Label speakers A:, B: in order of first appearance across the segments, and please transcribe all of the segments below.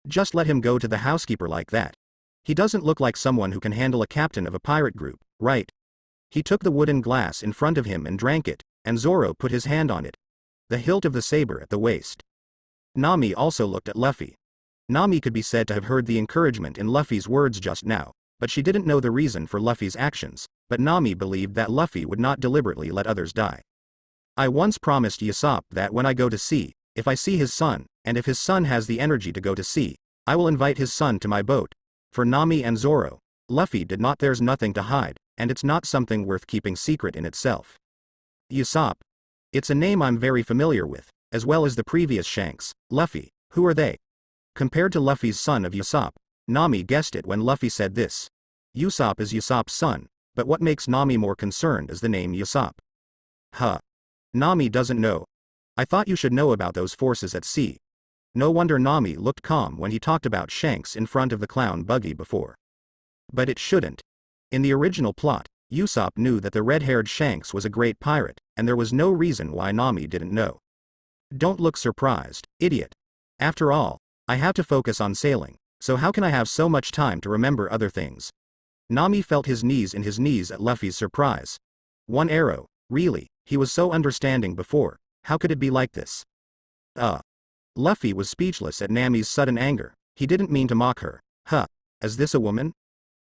A: Just let him go to the housekeeper like that. He doesn't look like someone who can handle a captain of a pirate group, right? He took the wooden glass in front of him and drank it, and Zoro put his hand on it. The hilt of the saber at the waist. Nami also looked at Luffy. Nami could be said to have heard the encouragement in Luffy's words just now, but she didn't know the reason for Luffy's actions, but Nami believed that Luffy would not deliberately let others die. I once promised Usopp that when I go to sea, if I see his son, and if his son has the energy to go to sea, I will invite his son to my boat. For Nami and Zoro, Luffy did not. There's nothing to hide, and it's not something worth keeping secret in itself. Usopp. It's a name I'm very familiar with, as well as the previous Shanks. Luffy, who are they? Compared to Luffy's son of Usopp, Nami guessed it when Luffy said this. Usopp is Usopp's son, but what makes Nami more concerned is the name Usopp. Huh. Nami doesn't know. I thought you should know about those forces at sea. No wonder Nami looked calm when he talked about Shanks in front of the clown buggy before. But it shouldn't. In the original plot, Usopp knew that the red-haired Shanks was a great pirate, and there was no reason why Nami didn't know. Don't look surprised, idiot. After all, I have to focus on sailing, so how can I have so much time to remember other things? Nami felt his knees in his knees at Luffy's surprise. One arrow, really, he was so understanding before, how could it be like this? Luffy was speechless at Nami's sudden anger. He didn't mean to mock her. Huh, is this a woman?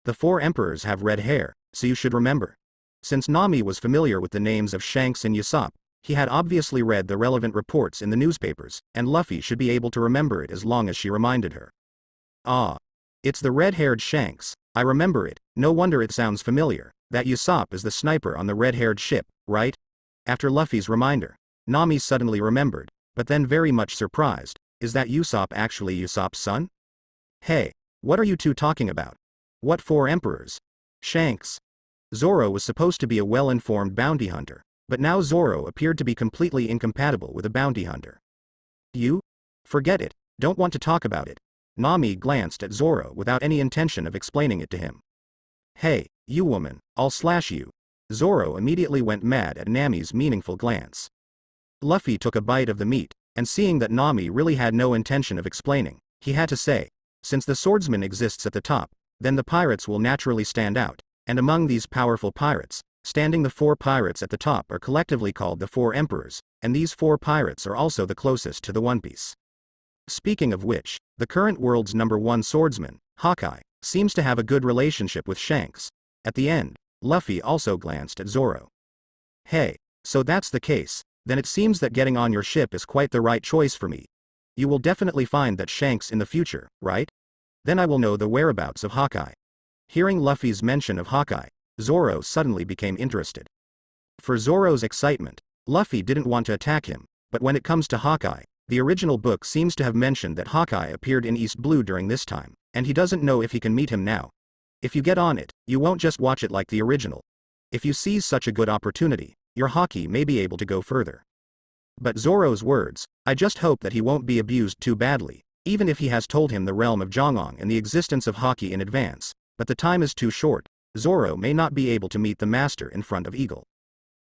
A: The 4 emperors have red hair, so you should remember. Since Nami was familiar with the names of Shanks and Usopp, he had obviously read the relevant reports in the newspapers, and Luffy should be able to remember it as long as she reminded her. It's the red-haired Shanks, I remember it. No wonder it sounds familiar. That Usopp is the sniper on the red-haired ship, right? After Luffy's reminder, Nami suddenly remembered, but then very much surprised, is that Usopp actually Usopp's son? Hey, what are you two talking about? What 4 emperors? Shanks. Zoro was supposed to be a well-informed bounty hunter, but now Zoro appeared to be completely incompatible with a bounty hunter. You? Forget it, don't want to talk about it. Nami glanced at Zoro without any intention of explaining it to him. Hey, you woman, I'll slash you. Zoro immediately went mad at Nami's meaningful glance. Luffy took a bite of the meat, and seeing that Nami really had no intention of explaining, he had to say, since the swordsman exists at the top, then the pirates will naturally stand out, and among these powerful pirates, standing the 4 pirates at the top are collectively called the 4 emperors, and these 4 pirates are also the closest to the One Piece. Speaking of which, the current world's #1 swordsman, Hawkeye, seems to have a good relationship with Shanks. At the end, Luffy also glanced at Zoro. Hey, so that's the case, then it seems that getting on your ship is quite the right choice for me. You will definitely find that Shanks in the future, right? Then I will know the whereabouts of Hawkeye. Hearing Luffy's mention of Hawkeye, Zoro suddenly became interested. For Zoro's excitement, Luffy didn't want to attack him, but when it comes to Hawkeye, the original book seems to have mentioned that Hawkeye appeared in East Blue during this time, and he doesn't know if he can meet him now. If you get on it, you won't just watch it like the original. If you seize such a good opportunity, your Hawkeye may be able to go further. But Zoro's words, I just hope that he won't be abused too badly, even if he has told him the realm of Zhongong and the existence of Hawkeye in advance, but the time is too short, Zoro may not be able to meet the master in front of Eagle.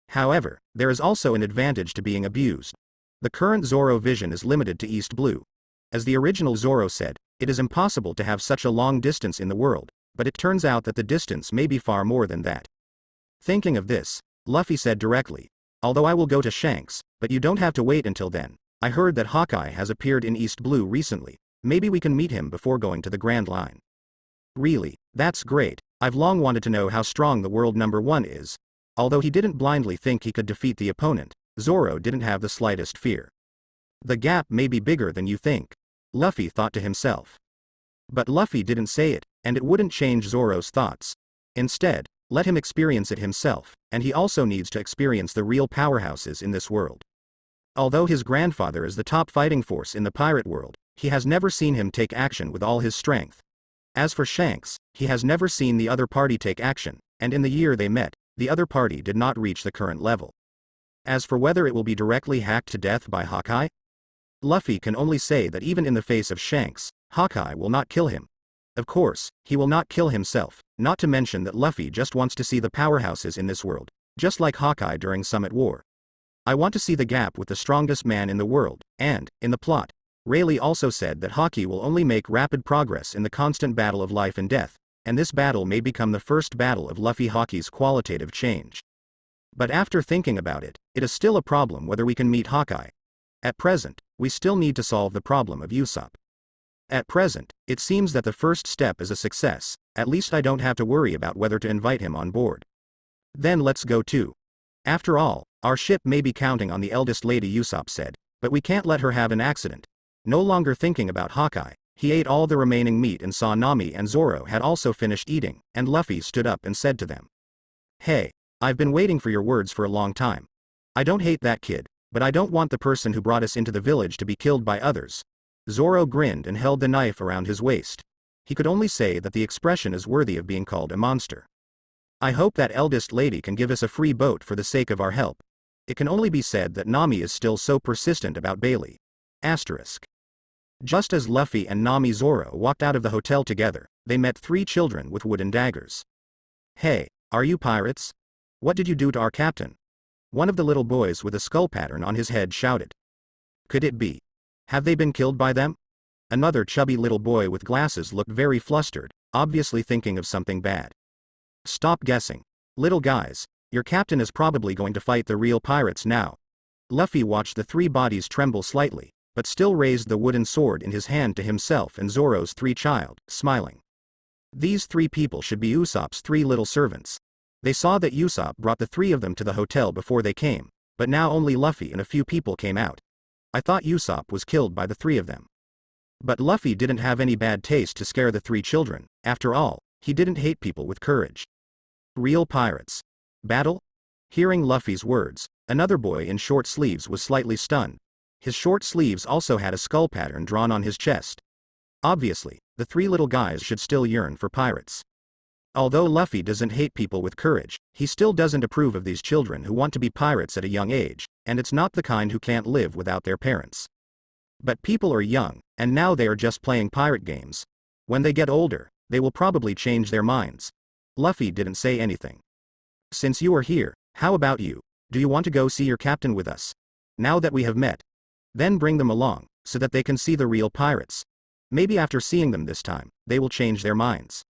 A: However, there is also an advantage to being abused. The current Zoro vision is limited to East Blue. As the original Zoro said, it is impossible to have such a long distance in the world, but it turns out that the distance may be far more than that. Thinking of this, Luffy said directly, although I will go to Shanks, but you don't have to wait until then. I heard that Hawkeye has appeared in East Blue recently, maybe we can meet him before going to the Grand Line. Really, that's great, I've long wanted to know how strong the world #1 is. Although he didn't blindly think he could defeat the opponent, Zoro didn't have the slightest fear. The gap may be bigger than you think, Luffy thought to himself. But Luffy didn't say it, and it wouldn't change Zoro's thoughts. Instead, let him experience it himself, and he also needs to experience the real powerhouses in this world. Although his grandfather is the top fighting force in the pirate world, he has never seen him take action with all his strength. As for Shanks, he has never seen the other party take action, and in the year they met, the other party did not reach the current level. As for whether it will be directly hacked to death by Hawkeye, Luffy can only say that even in the face of Shanks, Hawkeye will not kill him. Of course, he will not kill himself, not to mention that Luffy just wants to see the powerhouses in this world, just like Hawkeye during Summit War. I want to see the gap with the strongest man in the world, and, in the plot, Rayleigh also said that Hawkeye will only make rapid progress in the constant battle of life and death, and this battle may become the first battle of Luffy Hawkeye's qualitative change. But after thinking about it, it is still a problem whether we can meet Hawkeye. At present, we still need to solve the problem of Usopp. At present, it seems that the first step is a success, at least I don't have to worry about whether to invite him on board. Then let's go too. After all, our ship may be counting on the eldest lady, Usopp said, but we can't let her have an accident. No longer thinking about Hawkeye, he ate all the remaining meat and saw Nami and Zoro had also finished eating, and Luffy stood up and said to them, "Hey, I've been waiting for your words for a long time. I don't hate that kid, but I don't want the person who brought us into the village to be killed by others." Zoro grinned and held the knife around his waist. He could only say that the expression is worthy of being called a monster. "I hope that eldest lady can give us a free boat for the sake of our help." It can only be said that Nami is still so persistent about Bailey. Asterisk. Just as Luffy and Nami Zoro walked out of the hotel together, they met 3 children with wooden daggers. "Hey, are you pirates? What did you do to our captain?" One of the little boys with a skull pattern on his head shouted. "Could it be? Have they been killed by them?" Another chubby little boy with glasses looked very flustered, obviously thinking of something bad. "Stop guessing. Little guys, your captain is probably going to fight the real pirates now." Luffy watched the 3 bodies tremble slightly, but still raised the wooden sword in his hand to himself and Zoro's 3 child, smiling. These 3 people should be Usopp's 3 little servants. They saw that Usopp brought the 3 of them to the hotel before they came, but now only Luffy and a few people came out. I thought Usopp was killed by the 3 of them. But Luffy didn't have any bad taste to scare the 3 children. After all, he didn't hate people with courage. Real pirates. Battle? Hearing Luffy's words, another boy in short sleeves was slightly stunned. His short sleeves also had a skull pattern drawn on his chest. Obviously, the 3 little guys should still yearn for pirates. Although Luffy doesn't hate people with courage, he still doesn't approve of these children who want to be pirates at a young age, and it's not the kind who can't live without their parents. But people are young, and now they are just playing pirate games. When they get older, they will probably change their minds. Luffy didn't say anything. "Since you are here, how about you? Do you want to go see your captain with us? Now that we have met. Then bring them along, so that they can see the real pirates. Maybe after seeing them this time, they will change their minds."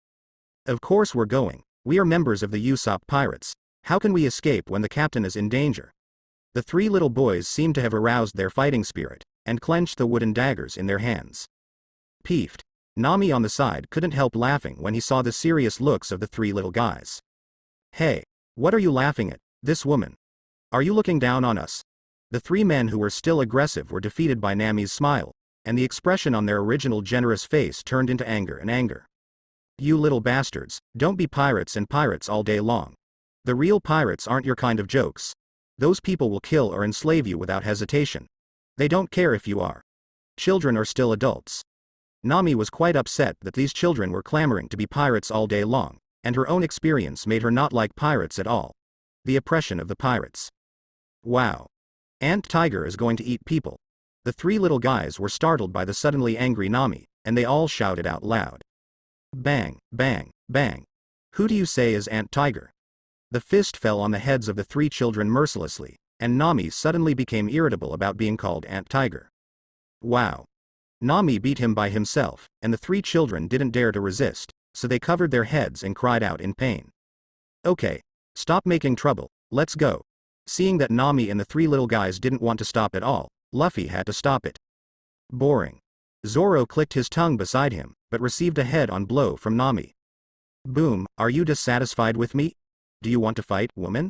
A: "Of course we're going. We are members of the Usopp Pirates. How can we escape when the captain is in danger?" The 3 little boys seemed to have aroused their fighting spirit, and clenched the wooden daggers in their hands. Peeved. Nami on the side couldn't help laughing when he saw the serious looks of the 3 little guys. "Hey, what are you laughing at, this woman? Are you looking down on us?" The 3 men who were still aggressive were defeated by Nami's smile, and the expression on their original generous face turned into anger and anger. "You little bastards, don't be pirates and pirates all day long. The real pirates aren't your kind of jokes. Those people will kill or enslave you without hesitation. They don't care if you are. Children are still adults." Nami was quite upset that these children were clamoring to be pirates all day long, and her own experience made her not like pirates at all. The oppression of the pirates. "Wow. Ant Tiger is going to eat people." The 3 little guys were startled by the suddenly angry Nami, and they all shouted out loud. Bang, bang, bang. "Who do you say is Ant Tiger?" The fist fell on the heads of the 3 children mercilessly, and Nami suddenly became irritable about being called Ant Tiger. Wow. Nami beat him by himself, and the 3 children didn't dare to resist, so they covered their heads and cried out in pain. "Okay. Stop making trouble, let's go." Seeing that Nami and the 3 little guys didn't want to stop at all, Luffy had to stop it. Boring. Zoro clicked his tongue beside him, but received a head-on blow from Nami. Boom, are you dissatisfied with me? Do you want to fight, woman?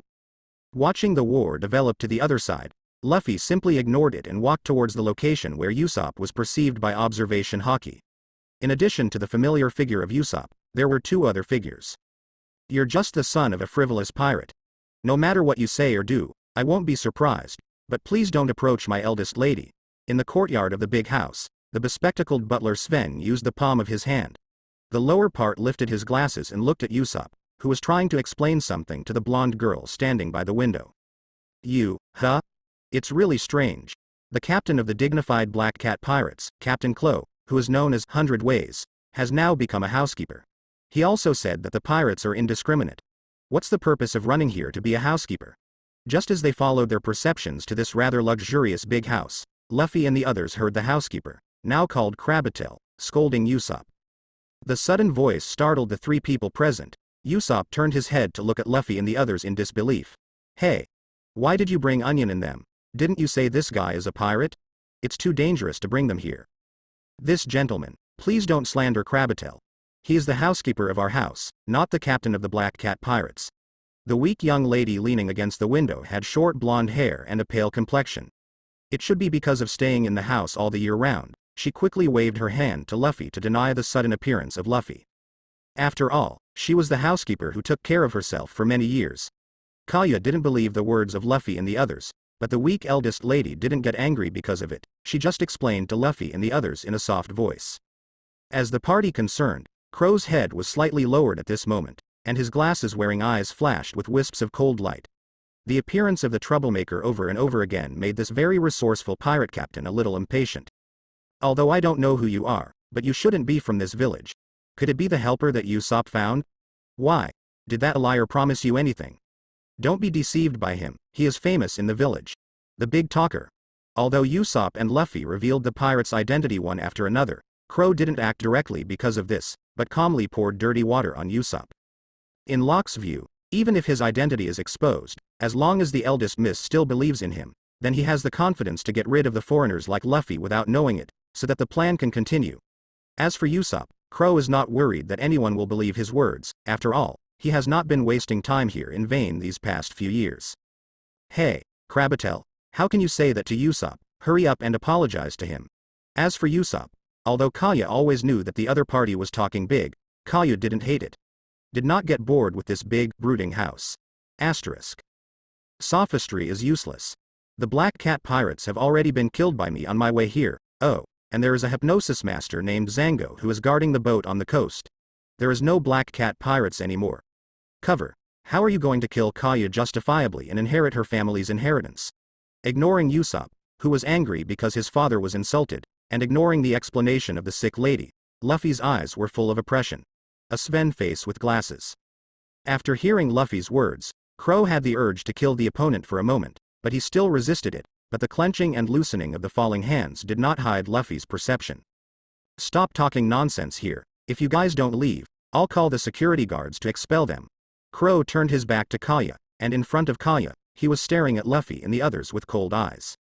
A: Watching the war develop to the other side, Luffy simply ignored it and walked towards the location where Usopp was perceived by observation Hawkeye. In addition to the familiar figure of Usopp, there were 2 other figures. "You're just the son of a frivolous pirate. No matter what you say or do, I won't be surprised, but please don't approach my eldest lady." In the courtyard of the big house, the bespectacled butler Sven used the palm of his hand. The lower part lifted his glasses and looked at Usopp, who was trying to explain something to the blonde girl standing by the window. Huh? It's really strange. The captain of the dignified Black Cat Pirates, Captain Klo, who is known as 100 Ways, has now become a housekeeper. He also said that the pirates are indiscriminate. What's the purpose of running here to be a housekeeper? Just as they followed their perceptions to this rather luxurious big house, Luffy and the others heard the housekeeper, now called Krabatel, scolding Usopp. The sudden voice startled the three people present. Usopp turned his head to look at Luffy and the others in disbelief. Hey! Why did you bring Onion in them? Didn't you say this guy is a pirate? It's too dangerous to bring them here. This gentleman. Please don't slander Krabatel. He is the housekeeper of our house, not the captain of the Black Cat Pirates. The weak young lady leaning against the window had short blonde hair and a pale complexion. It should be because of staying in the house all the year round. She quickly waved her hand to Luffy to deny the sudden appearance of Luffy. After all, she was the housekeeper who took care of herself for many years. Kaya didn't believe the words of Luffy and the others, but the weak eldest lady didn't get angry because of it. She just explained to Luffy and the others in a soft voice. As the party concerned, Crow's head was slightly lowered at this moment, and his glasses-wearing eyes flashed with wisps of cold light. The appearance of the troublemaker over and over again made this very resourceful pirate captain a little impatient. Although I don't know who you are, but you shouldn't be from this village. Could it be the helper that Usopp found? Why? Did that liar promise you anything? Don't be deceived by him, he is famous in the village. The big talker. Although Usopp and Luffy revealed the pirate's identity one after another, Crow didn't act directly because of this, but calmly poured dirty water on Usopp. In Locke's view, even if his identity is exposed, as long as the eldest miss still believes in him, then he has the confidence to get rid of the foreigners like Luffy without knowing it, so that the plan can continue. As for Usopp, Crow is not worried that anyone will believe his words. After all, he has not been wasting time here in vain these past few years. Hey, Krabatel, how can you say that to Usopp? Hurry up and apologize to him. As for Usopp, although Kaya always knew that the other party was talking big, Kaya didn't hate it. Did not get bored with this big, brooding house. Asterisk. Sophistry is useless. The Black Cat Pirates have already been killed by me on my way here. Oh, and there is a hypnosis master named Zango who is guarding the boat on the coast. There is no Black Cat Pirates anymore. Cover. How are you going to kill Kaya justifiably and inherit her family's inheritance? Ignoring Usopp, who was angry because his father was insulted, and ignoring the explanation of the sick lady, Luffy's eyes were full of oppression. A Sven face with glasses. After hearing Luffy's words, Crow had the urge to kill the opponent for a moment, but he still resisted it, but the clenching and loosening of the falling hands did not hide Luffy's perception. Stop talking nonsense here. If you guys don't leave, I'll call the security guards to expel them. Crow turned his back to Kaya, and in front of Kaya, he was staring at Luffy and the others with cold eyes.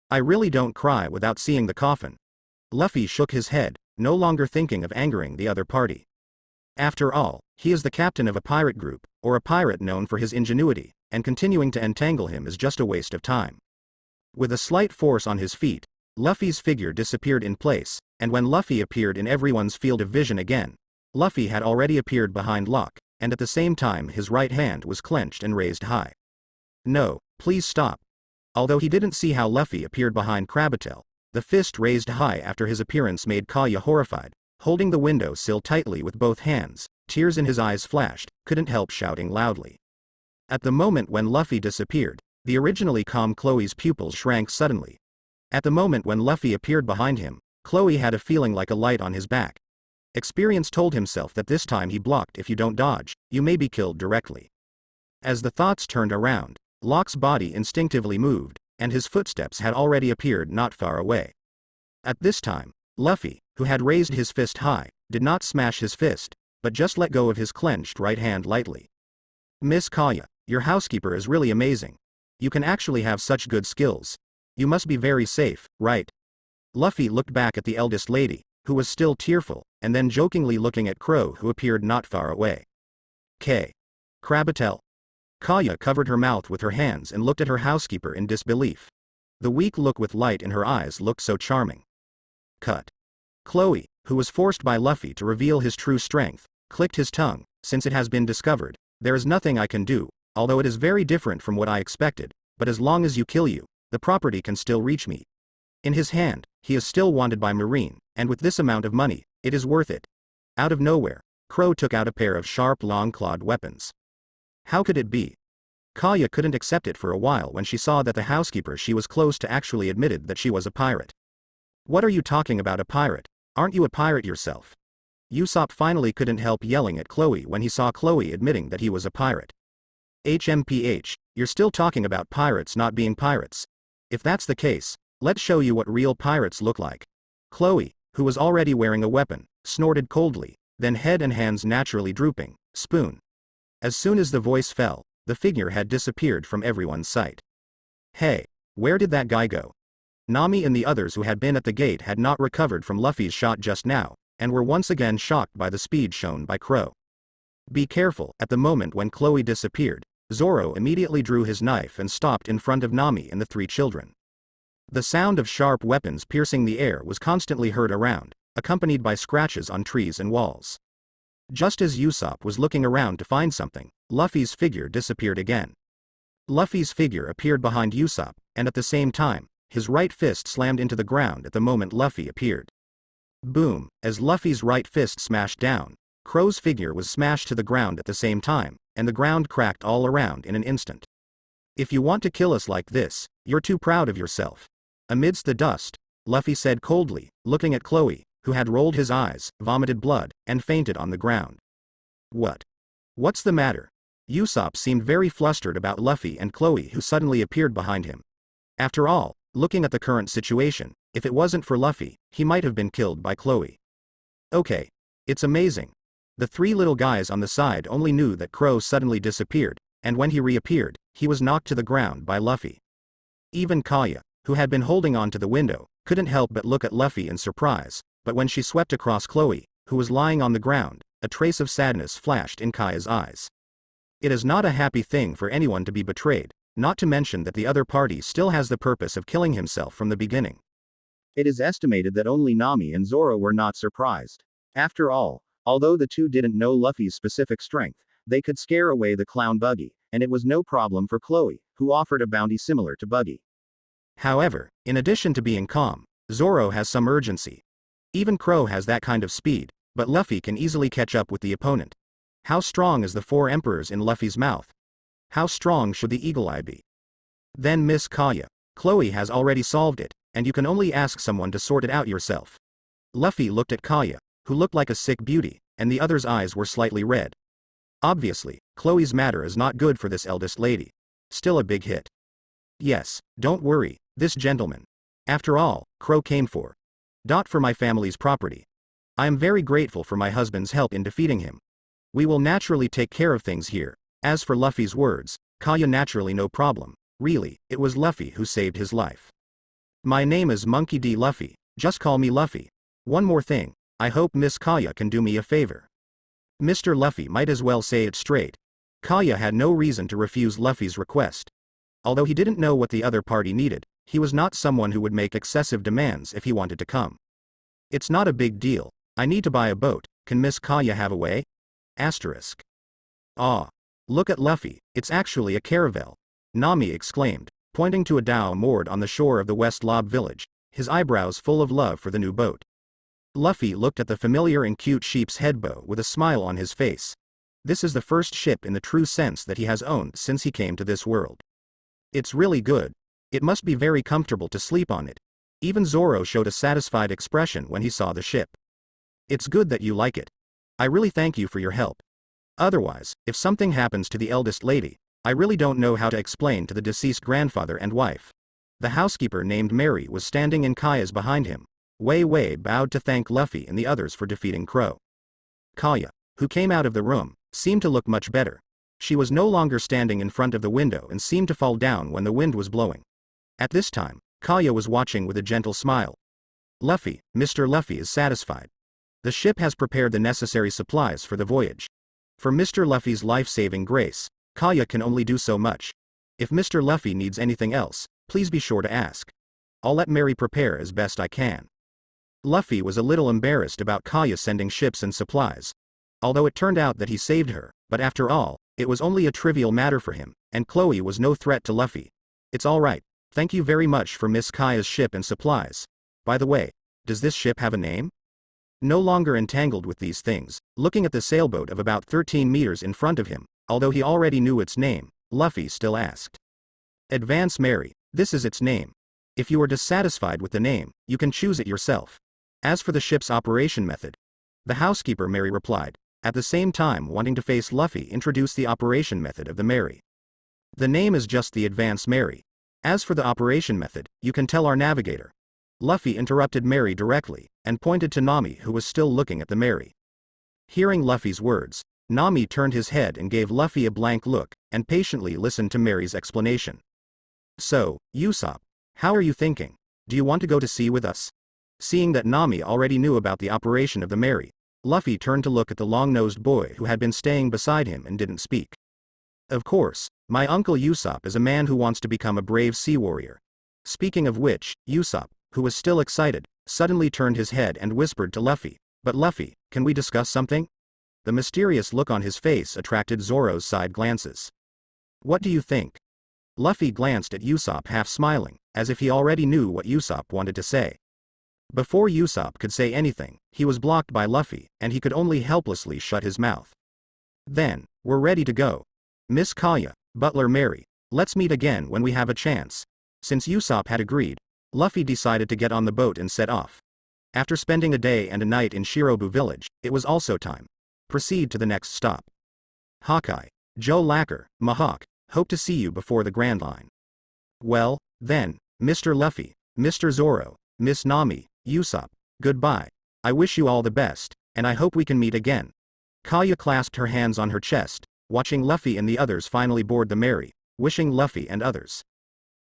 A: I really don't cry without seeing the coffin. Luffy shook his head, no longer thinking of angering the other party. After all, he is the captain of a pirate group, or a pirate known for his ingenuity, and continuing to entangle him is just a waste of time. With a slight force on his feet, Luffy's figure disappeared in place, and when Luffy appeared in everyone's field of vision again, Luffy had already appeared behind Locke, and at the same time his right hand was clenched and raised high. No, please stop. Although he didn't see how Luffy appeared behind Krabatel, the fist raised high after his appearance made Kaya horrified. Holding the window sill tightly with both hands, tears in his eyes flashed, couldn't help shouting loudly. At the moment when Luffy disappeared, the originally calm Chloe's pupils shrank suddenly. At the moment when Luffy appeared behind him, Chloe had a feeling like a light on his back. Experience told himself that this time he blocked. If you don't dodge, you may be killed directly. As the thoughts turned around, Locke's body instinctively moved, and his footsteps had already appeared not far away. At this time, Luffy, who had raised his fist high, did not smash his fist, but just let go of his clenched right hand lightly. Miss Kaya, your housekeeper is really amazing. You can actually have such good skills. You must be very safe, right? Luffy looked back at the eldest lady, who was still tearful, and then jokingly looking at Crow who appeared not far away. Krabatel. Kaya covered her mouth with her hands and looked at her housekeeper in disbelief. The weak look with light in her eyes looked so charming. Cut. Chloe, who was forced by Luffy to reveal his true strength, clicked his tongue. Since it has been discovered, there is nothing I can do, although it is very different from what I expected, but as long as you kill you, the property can still reach me. In his hand, he is still wanted by Marine, and with this amount of money, it is worth it. Out of nowhere, Crow took out a pair of sharp long-clawed weapons. How could it be? Kaya couldn't accept it for a while when she saw that the housekeeper she was close to actually admitted that she was a pirate. What are you talking about, a pirate? Aren't you a pirate yourself? Usopp finally couldn't help yelling at Chloe when he saw Chloe admitting that he was a pirate. HMPH, you're still talking about pirates not being pirates. If that's the case, let's show you what real pirates look like. Chloe, who was already wearing a weapon, snorted coldly, then head and hands naturally drooping, spoon. As soon as the voice fell, the figure had disappeared from everyone's sight. Hey, where did that guy go? Nami and the others who had been at the gate had not recovered from Luffy's shot just now, and were once again shocked by the speed shown by Crow. Be careful. At the moment when Chloe disappeared, Zoro immediately drew his knife and stopped in front of Nami and the three children. The sound of sharp weapons piercing the air was constantly heard around, accompanied by scratches on trees and walls. Just as Usopp was looking around to find something, Luffy's figure disappeared again. Luffy's figure appeared behind Usopp, and at the same time, his right fist slammed into the ground at the moment Luffy appeared. Boom! As Luffy's right fist smashed down, Crow's figure was smashed to the ground at the same time, and the ground cracked all around in an instant. If you want to kill us like this, you're too proud of yourself. Amidst the dust, Luffy said coldly, looking at Chloe, who had rolled his eyes, vomited blood, and fainted on the ground. What? What's the matter? Usopp seemed very flustered about Luffy and Chloe who suddenly appeared behind him. After all, looking at the current situation, if it wasn't for Luffy, he might have been killed by Chloe. Okay. It's amazing. The three little guys on the side only knew that Crow suddenly disappeared, and when he reappeared, he was knocked to the ground by Luffy. Even Kaya, who had been holding on to the window, couldn't help but look at Luffy in surprise, but when she swept across Chloe, who was lying on the ground, a trace of sadness flashed in Kaya's eyes. It is not a happy thing for anyone to be betrayed, not to mention that the other party still has the purpose of killing himself from the beginning. It is estimated that only Nami and Zoro were not surprised. After all, although the two didn't know Luffy's specific strength, they could scare away the clown Buggy, and it was no problem for Chloe, who offered a bounty similar to Buggy. However, in addition to being calm, Zoro has some urgency. Even Crow has that kind of speed, but Luffy can easily catch up with the opponent. How strong is the four emperors in Luffy's mouth? How strong should the Eagle Eye be? Then Miss Kaya, Chloe has already solved it, and you can only ask someone to sort it out yourself. Luffy looked at Kaya, who looked like a sick beauty, and the other's eyes were slightly red. Obviously, Chloe's matter is not good for this eldest lady. Still a big hit. Yes, don't worry, this gentleman. After all, Crow came for my family's property. I am very grateful for my husband's help in defeating him. We will naturally take care of things here. As for Luffy's words, Kaya naturally no problem. Really, it was Luffy who saved his life. My name is Monkey D. Luffy, just call me Luffy. One more thing, I hope Miss Kaya can do me a favor. Mr. Luffy might as well say it straight. Kaya had no reason to refuse Luffy's request. Although he didn't know what the other party needed, he was not someone who would make excessive demands if he wanted to come. It's not a big deal. I need to buy a boat, can Miss Kaya have a way? Asterisk. Ah. Look at Luffy, it's actually a caravel. Nami exclaimed, pointing to a dhow moored on the shore of the West Lob village, his eyebrows full of love for the new boat. Luffy looked at the familiar and cute sheep's head bow with a smile on his face. This is the first ship in the true sense that he has owned since he came to this world. It's really good. It must be very comfortable to sleep on it. Even Zoro showed a satisfied expression when he saw the ship. It's good that you like it. I really thank you for your help. Otherwise, if something happens to the eldest lady, I really don't know how to explain to the deceased grandfather and wife. The housekeeper named Mary was standing in Kaya's behind him. Wei Wei bowed to thank Luffy and the others for defeating Crow. Kaya, who came out of the room, seemed to look much better. She was no longer standing in front of the window and seemed to fall down when the wind was blowing. At this time, Kaya was watching with a gentle smile. Luffy, Mr. Luffy is satisfied. The ship has prepared the necessary supplies for the voyage. For Mr. Luffy's life-saving grace, Kaya can only do so much. If Mr. Luffy needs anything else, please be sure to ask. I'll let Mary prepare as best I can. Luffy was a little embarrassed about Kaya sending ships and supplies. Although it turned out that he saved her, but after all, it was only a trivial matter for him, and Chloe was no threat to Luffy. It's alright, thank you very much for Miss Kaya's ship and supplies. By the way, does this ship have a name? No longer entangled with these things, looking at the sailboat of about 13 meters in front of him, although he already knew its name, Luffy still asked. Advance Mary, this is its name. If you are dissatisfied with the name, you can choose it yourself. As for the ship's operation method, the housekeeper Mary replied, at the same time wanting to face Luffy introduce the operation method of the Mary. The name is just the Advance Mary. As for the operation method, you can tell our navigator. Luffy interrupted Mary directly, and pointed to Nami, who was still looking at the Mary. Hearing Luffy's words, Nami turned his head and gave Luffy a blank look, and patiently listened to Mary's explanation. So, Usopp, how are you thinking? Do you want to go to sea with us? Seeing that Nami already knew about the operation of the Mary, Luffy turned to look at the long-nosed boy who had been staying beside him and didn't speak. Of course, my uncle Usopp is a man who wants to become a brave sea warrior. Speaking of which, Usopp, who was still excited, suddenly turned his head and whispered to Luffy, "But Luffy, can we discuss something?" The mysterious look on his face attracted Zoro's side glances. "What do you think?" Luffy glanced at Usopp, half smiling, as if he already knew what Usopp wanted to say. Before Usopp could say anything, he was blocked by Luffy, and he could only helplessly shut his mouth. "Then, we're ready to go. Miss Kaya, Butler Mary, let's meet again when we have a chance." Since Usopp had agreed, Luffy decided to get on the boat and set off. After spending a day and a night in Shirobu village, it was also time. Proceed to the next stop. Hawkeye, Joe Lacker, Mihawk, hope to see you before the Grand Line. Well, then, Mr. Luffy, Mr. Zoro, Miss Nami, Usopp, goodbye. I wish you all the best, and I hope we can meet again. Kaya clasped her hands on her chest, watching Luffy and the others finally board the Mary, wishing Luffy and others.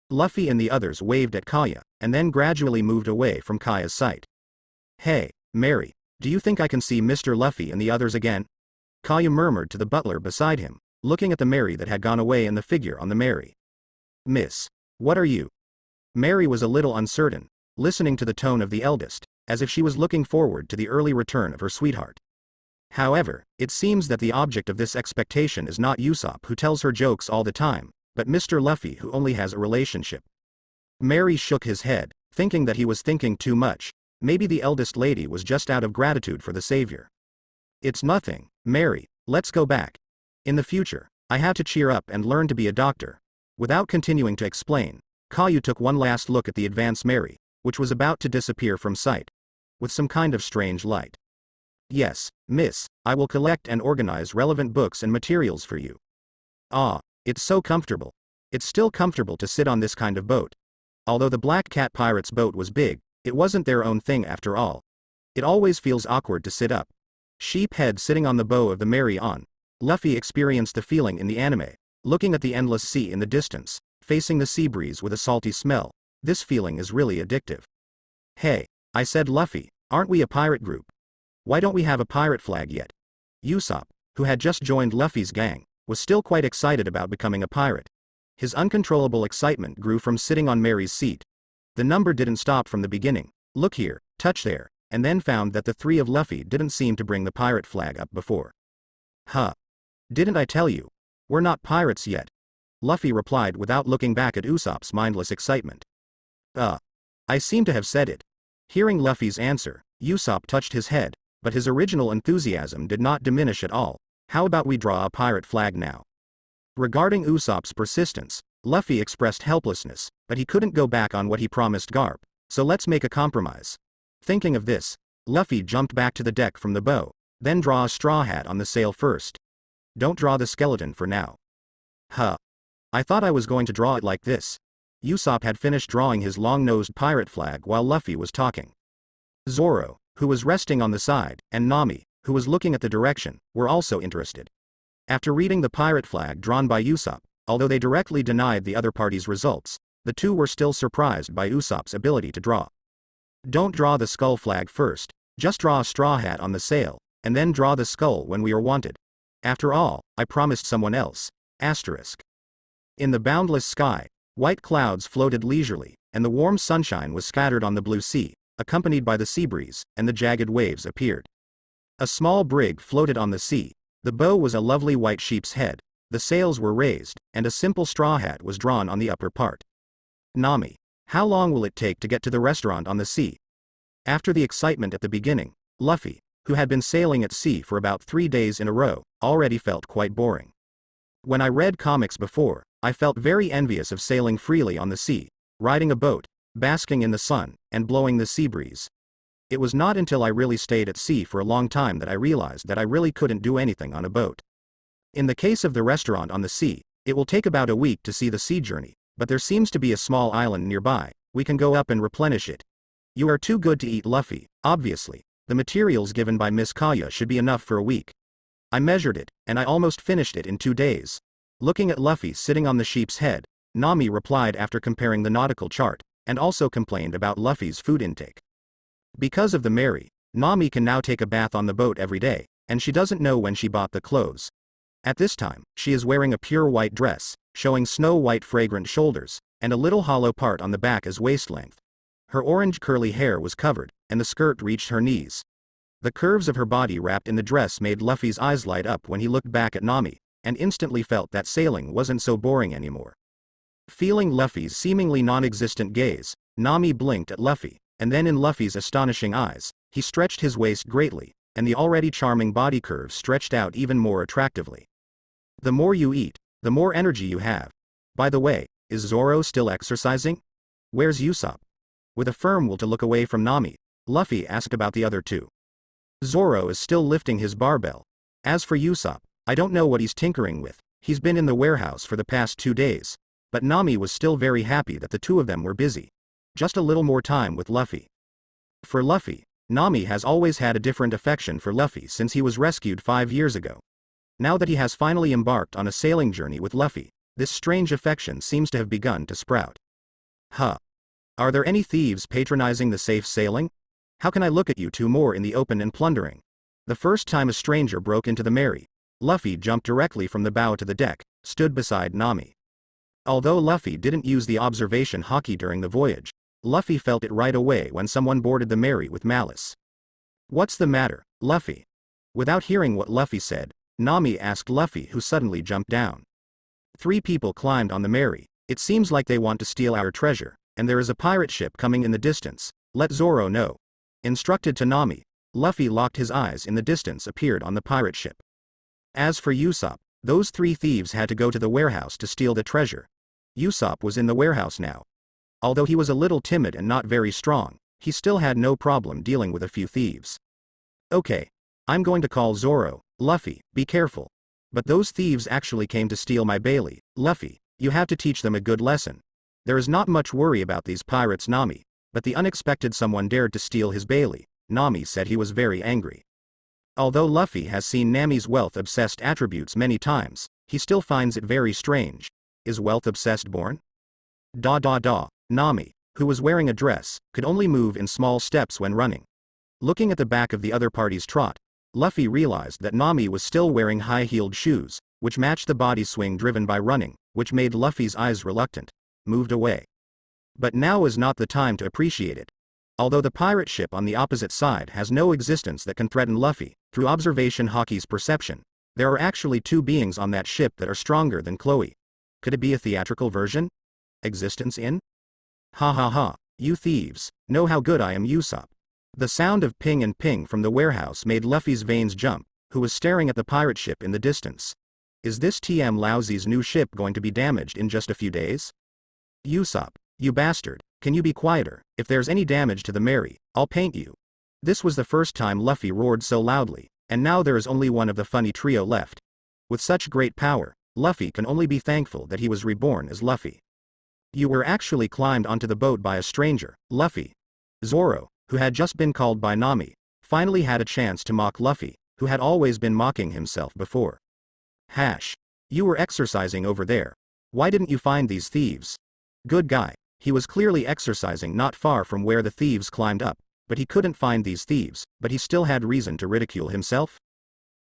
A: Luffy and the others waved at Kaya, and then gradually moved away from Kaya's sight. "Hey, Mary, do you think I can see Mr. Luffy and the others again?" Kaya murmured to the butler beside him, looking at the Mary that had gone away and the figure on the Mary. "Miss, what are you?" Mary was a little uncertain, listening to the tone of the eldest, as if she was looking forward to the early return of her sweetheart. However, it seems that the object of this expectation is not Usopp, who tells her jokes all the time, but Mr. Luffy, who only has a relationship. Mary shook his head, thinking that he was thinking too much. Maybe the eldest lady was just out of gratitude for the savior. "It's nothing, Mary, let's go back. In the future, I have to cheer up and learn to be a doctor." Without continuing to explain, Kaya took one last look at the advanced Mary, which was about to disappear from sight, with some kind of strange light. "Yes, miss, I will collect and organize relevant books and materials for you." "Ah, it's so comfortable. It's still comfortable to sit on this kind of boat." Although the Black Cat Pirates' boat was big, it wasn't their own thing after all. It always feels awkward to sit up. Sheephead sitting on the bow of the Mary on. Luffy experienced the feeling in the anime, looking at the endless sea in the distance, facing the sea breeze with a salty smell. This feeling is really addictive. "Hey, I said Luffy, aren't we a pirate group? Why don't we have a pirate flag yet?" Usopp, who had just joined Luffy's gang, was still quite excited about becoming a pirate. His uncontrollable excitement grew from sitting on Mary's seat. The number didn't stop from the beginning. Look here, touch there, and then found that the three of Luffy didn't seem to bring the pirate flag up before. "Huh. Didn't I tell you? We're not pirates yet," Luffy replied without looking back at Usopp's mindless excitement. I seem to have said it." Hearing Luffy's answer, Usopp touched his head, but his original enthusiasm did not diminish at all. "How about we draw a pirate flag now?" Regarding Usopp's persistence, Luffy expressed helplessness, but he couldn't go back on what he promised Garp, so let's make a compromise. Thinking of this, Luffy jumped back to the deck from the bow, then draw a straw hat on the sail first. "Don't draw the skeleton for now." "Huh. I thought I was going to draw it like this." Usopp had finished drawing his long-nosed pirate flag while Luffy was talking. Zoro, who was resting on the side, and Nami, who was looking at the direction, were also interested. After reading the pirate flag drawn by Usopp, although they directly denied the other party's results, the two were still surprised by Usopp's ability to draw. "Don't draw the skull flag first, just draw a straw hat on the sail, and then draw the skull when we are wanted. After all, I promised someone else." In the boundless sky, white clouds floated leisurely, and the warm sunshine was scattered on the blue sea, accompanied by the sea breeze, and the jagged waves appeared. A small brig floated on the sea. The bow was a lovely white sheep's head, the sails were raised, and a simple straw hat was drawn on the upper part. "Nami, how long will it take to get to the restaurant on the sea?" After the excitement at the beginning, Luffy, who had been sailing at sea for about 3 days in a row, already felt quite boring. "When I read comics before, I felt very envious of sailing freely on the sea, riding a boat, basking in the sun, and blowing the sea breeze. It was not until I really stayed at sea for a long time that I realized that I really couldn't do anything on a boat. In the case of the restaurant on the sea, it will take about a week to see the sea journey, but there seems to be a small island nearby. We can go up and replenish it." You are too good to eat, Luffy. Obviously, the materials given by Miss Kaya should be enough for a week. I measured it, and I almost finished it in 2 days. Looking at Luffy sitting on the sheep's head, Nami replied after comparing the nautical chart, and also complained about Luffy's food intake. Because of the Mary, Nami can now take a bath on the boat every day, and she doesn't know when she bought the clothes. At this time, she is wearing a pure white dress, showing snow-white fragrant shoulders, and a little hollow part on the back as waist length. Her orange curly hair was covered, and the skirt reached her knees. The curves of her body wrapped in the dress made Luffy's eyes light up when he looked back at Nami, and instantly felt that sailing wasn't so boring anymore. Feeling Luffy's seemingly non-existent gaze, Nami blinked at Luffy, and then in Luffy's astonishing eyes, he stretched his waist greatly, and the already charming body curves stretched out even more attractively. The more you eat, the more energy you have. By the way, is Zoro still exercising? Where's Usopp? With a firm will to look away from Nami, Luffy asked about the other two. Zoro is still lifting his barbell. As for Usopp, I don't know what he's tinkering with. He's been in the warehouse for the past 2 days. But Nami was still very happy that the two of them were busy. Just a little more time with Luffy. For Luffy, Nami has always had a different affection for Luffy since he was rescued 5 years ago. Now that he has finally embarked on a sailing journey with Luffy, this strange affection seems to have begun to sprout. Huh. Are there any thieves patronizing the safe sailing? How can I look at you two more in the open and plundering? The first time a stranger broke into the Mary, Luffy jumped directly from the bow to the deck, stood beside Nami. Although Luffy didn't use the observation haki during the voyage, Luffy felt it right away when someone boarded the Mary with malice. What's the matter, Luffy? Without hearing what Luffy said, Nami asked Luffy, who suddenly jumped down. 3 people climbed on the Mary. It seems like they want to steal our treasure, and there is a pirate ship coming in the distance. Let Zoro know. Instructed to Nami, Luffy locked his eyes. In the distance appeared on the pirate ship. As for Usopp, those 3 thieves had to go to the warehouse to steal the treasure. Usopp was in the warehouse now. Although he was a little timid and not very strong, he still had no problem dealing with a few thieves. Okay. I'm going to call Zoro. Luffy, be careful. But those thieves actually came to steal my Bailey. Luffy, you have to teach them a good lesson. There is not much worry about these pirates, Nami, but the unexpected someone dared to steal his Bailey. Nami said he was very angry. Although Luffy has seen Nami's wealth-obsessed attributes many times, he still finds it very strange. Is wealth-obsessed born? Nami, who was wearing a dress, could only move in small steps when running. Looking at the back of the other party's trot, Luffy realized that Nami was still wearing high-heeled shoes, which matched the body swing driven by running, which made Luffy's eyes reluctant, moved away. But now is not the time to appreciate it. Although the pirate ship on the opposite side has no existence that can threaten Luffy, through observation Haki's perception, there are actually 2 beings on that ship that are stronger than Chloe. Could it be a theatrical version? Existence in? Ha ha ha, you thieves, know how good I am, Usopp. The sound of ping and ping from the warehouse made Luffy's veins jump, who was staring at the pirate ship in the distance. Is this TM Lousy's new ship going to be damaged in just a few days? Usopp, you bastard, can you be quieter? If there's any damage to the Mary, I'll paint you. This was the first time Luffy roared so loudly, and now there is only one of the funny trio left. With such great power, Luffy can only be thankful that he was reborn as Luffy. You were actually climbed onto the boat by a stranger, Luffy. Zoro, who had just been called by Nami, finally had a chance to mock Luffy, who had always been mocking himself before. You were exercising over there. Why didn't you find these thieves? Good guy. He was clearly exercising not far from where the thieves climbed up, but he couldn't find these thieves, but he still had reason to ridicule himself?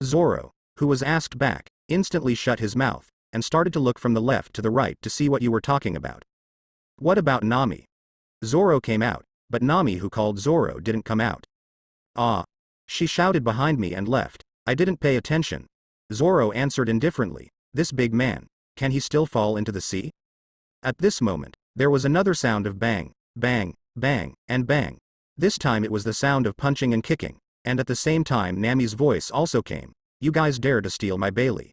A: Zoro, who was asked back, instantly shut his mouth, and started to look from the left to the right to see what you were talking about. What about Nami? Zoro came out, but Nami, who called Zoro, didn't come out. She shouted behind me and left. I didn't pay attention. Zoro answered indifferently, this big man, can he still fall into the sea? At this moment, there was another sound of bang, bang, bang, and bang. This time it was the sound of punching and kicking, and at the same time Nami's voice also came. You guys dare to steal my Bailey.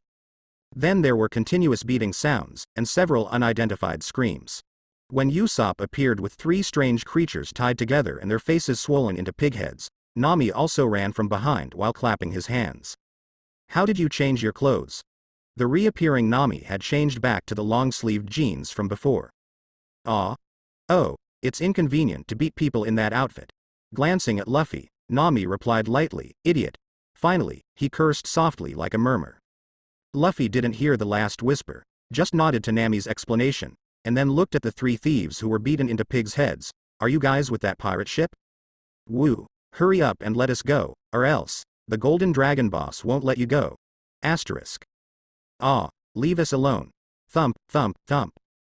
A: Then there were continuous beating sounds, and several unidentified screams. When Usopp appeared with 3 strange creatures tied together and their faces swollen into pig heads, Nami also ran from behind while clapping his hands. How did you change your clothes? The reappearing Nami had changed back to the long-sleeved jeans from before. Oh, It's inconvenient to beat people in that outfit. Glancing at Luffy, Nami replied lightly, idiot. Finally, he cursed softly like a murmur. Luffy didn't hear the last whisper, just nodded to Nami's explanation, and then looked at the three thieves who were beaten into pigs' heads. Are you guys with that pirate ship? Wu, hurry up and let us go, or else, the Golden Dragon boss won't let you go. Asterisk. Ah, leave us alone. Thump, thump, thump.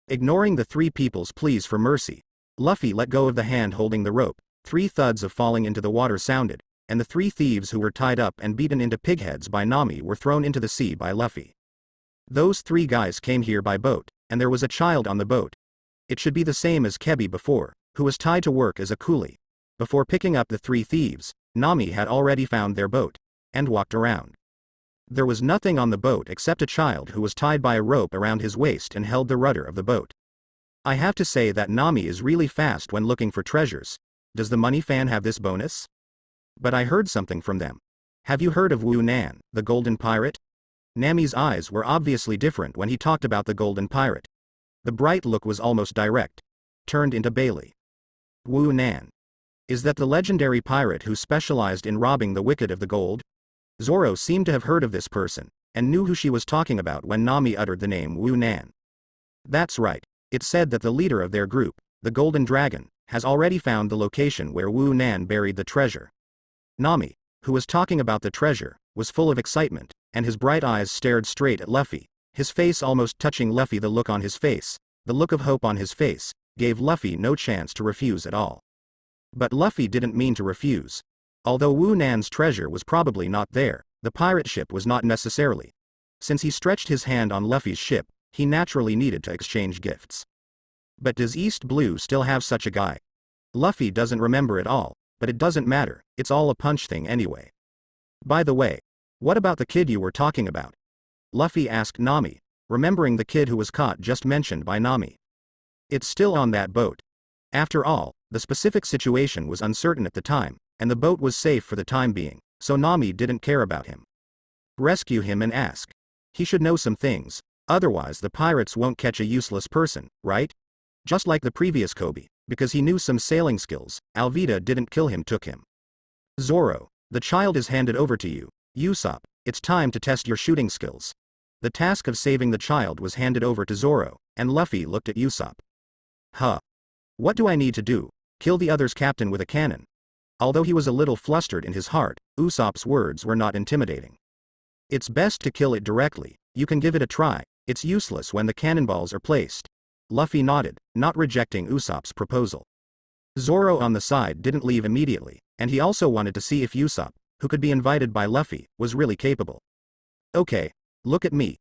A: Ignoring the three people's pleas for mercy, Luffy let go of the hand holding the rope. 3 thuds of falling into the water sounded, and the 3 thieves who were tied up and beaten into pigheads by Nami were thrown into the sea by Luffy. Those 3 guys came here by boat, and there was a child on the boat. It should be the same as Kebi before, who was tied to work as a coolie. Before picking up the 3 thieves, Nami had already found their boat, and walked around. There was nothing on the boat except a child who was tied by a rope around his waist and held the rudder of the boat. I have to say that Nami is really fast when looking for treasures. Does the money fan have this bonus? But I heard something from them. Have you heard of Wu Nan, the golden pirate? Nami's eyes were obviously different when he talked about the golden pirate. The bright look was almost direct. Turned into Bailey. Wu Nan. Is that the legendary pirate who specialized in robbing the wicked of the gold? Zoro seemed to have heard of this person, and knew who she was talking about when Nami uttered the name Wu Nan. That's right. It said that the leader of their group, the Golden Dragon, has already found the location where Wu Nan buried the treasure. Nami, who was talking about the treasure, was full of excitement, and his bright eyes stared straight at Luffy, his face almost touching Luffy. The look on his face, the look of hope on his face, gave Luffy no chance to refuse at all. But Luffy didn't mean to refuse. Although Wu Nan's treasure was probably not there, the pirate ship was not necessarily. Since he stretched his hand on Luffy's ship, he naturally needed to exchange gifts. But does East Blue still have such a guy? Luffy doesn't remember at all, but it doesn't matter, it's all a punch thing anyway. By the way, what about the kid you were talking about? Luffy asked Nami, remembering the kid who was caught just mentioned by Nami. It's still on that boat. After all, the specific situation was uncertain at the time, and the boat was safe for the time being, so Nami didn't care about him. Rescue him and ask. He should know some things, otherwise the pirates won't catch a useless person, right? Just like the previous Kobe, because he knew some sailing skills, Alvida didn't kill him, took him. Zoro, the child is handed over to you. Usopp, it's time to test your shooting skills. The task of saving the child was handed over to Zoro, and Luffy looked at Usopp. Huh. What do I need to do? Kill the other's captain with a cannon? Although he was a little flustered in his heart, Usopp's words were not intimidating. It's best to kill it directly. You can give it a try. It's useless when the cannonballs are placed. Luffy nodded, not rejecting Usopp's proposal. Zoro on the side didn't leave immediately, and he also wanted to see if Usopp, who could be invited by Luffy, was really capable. Okay, look at me.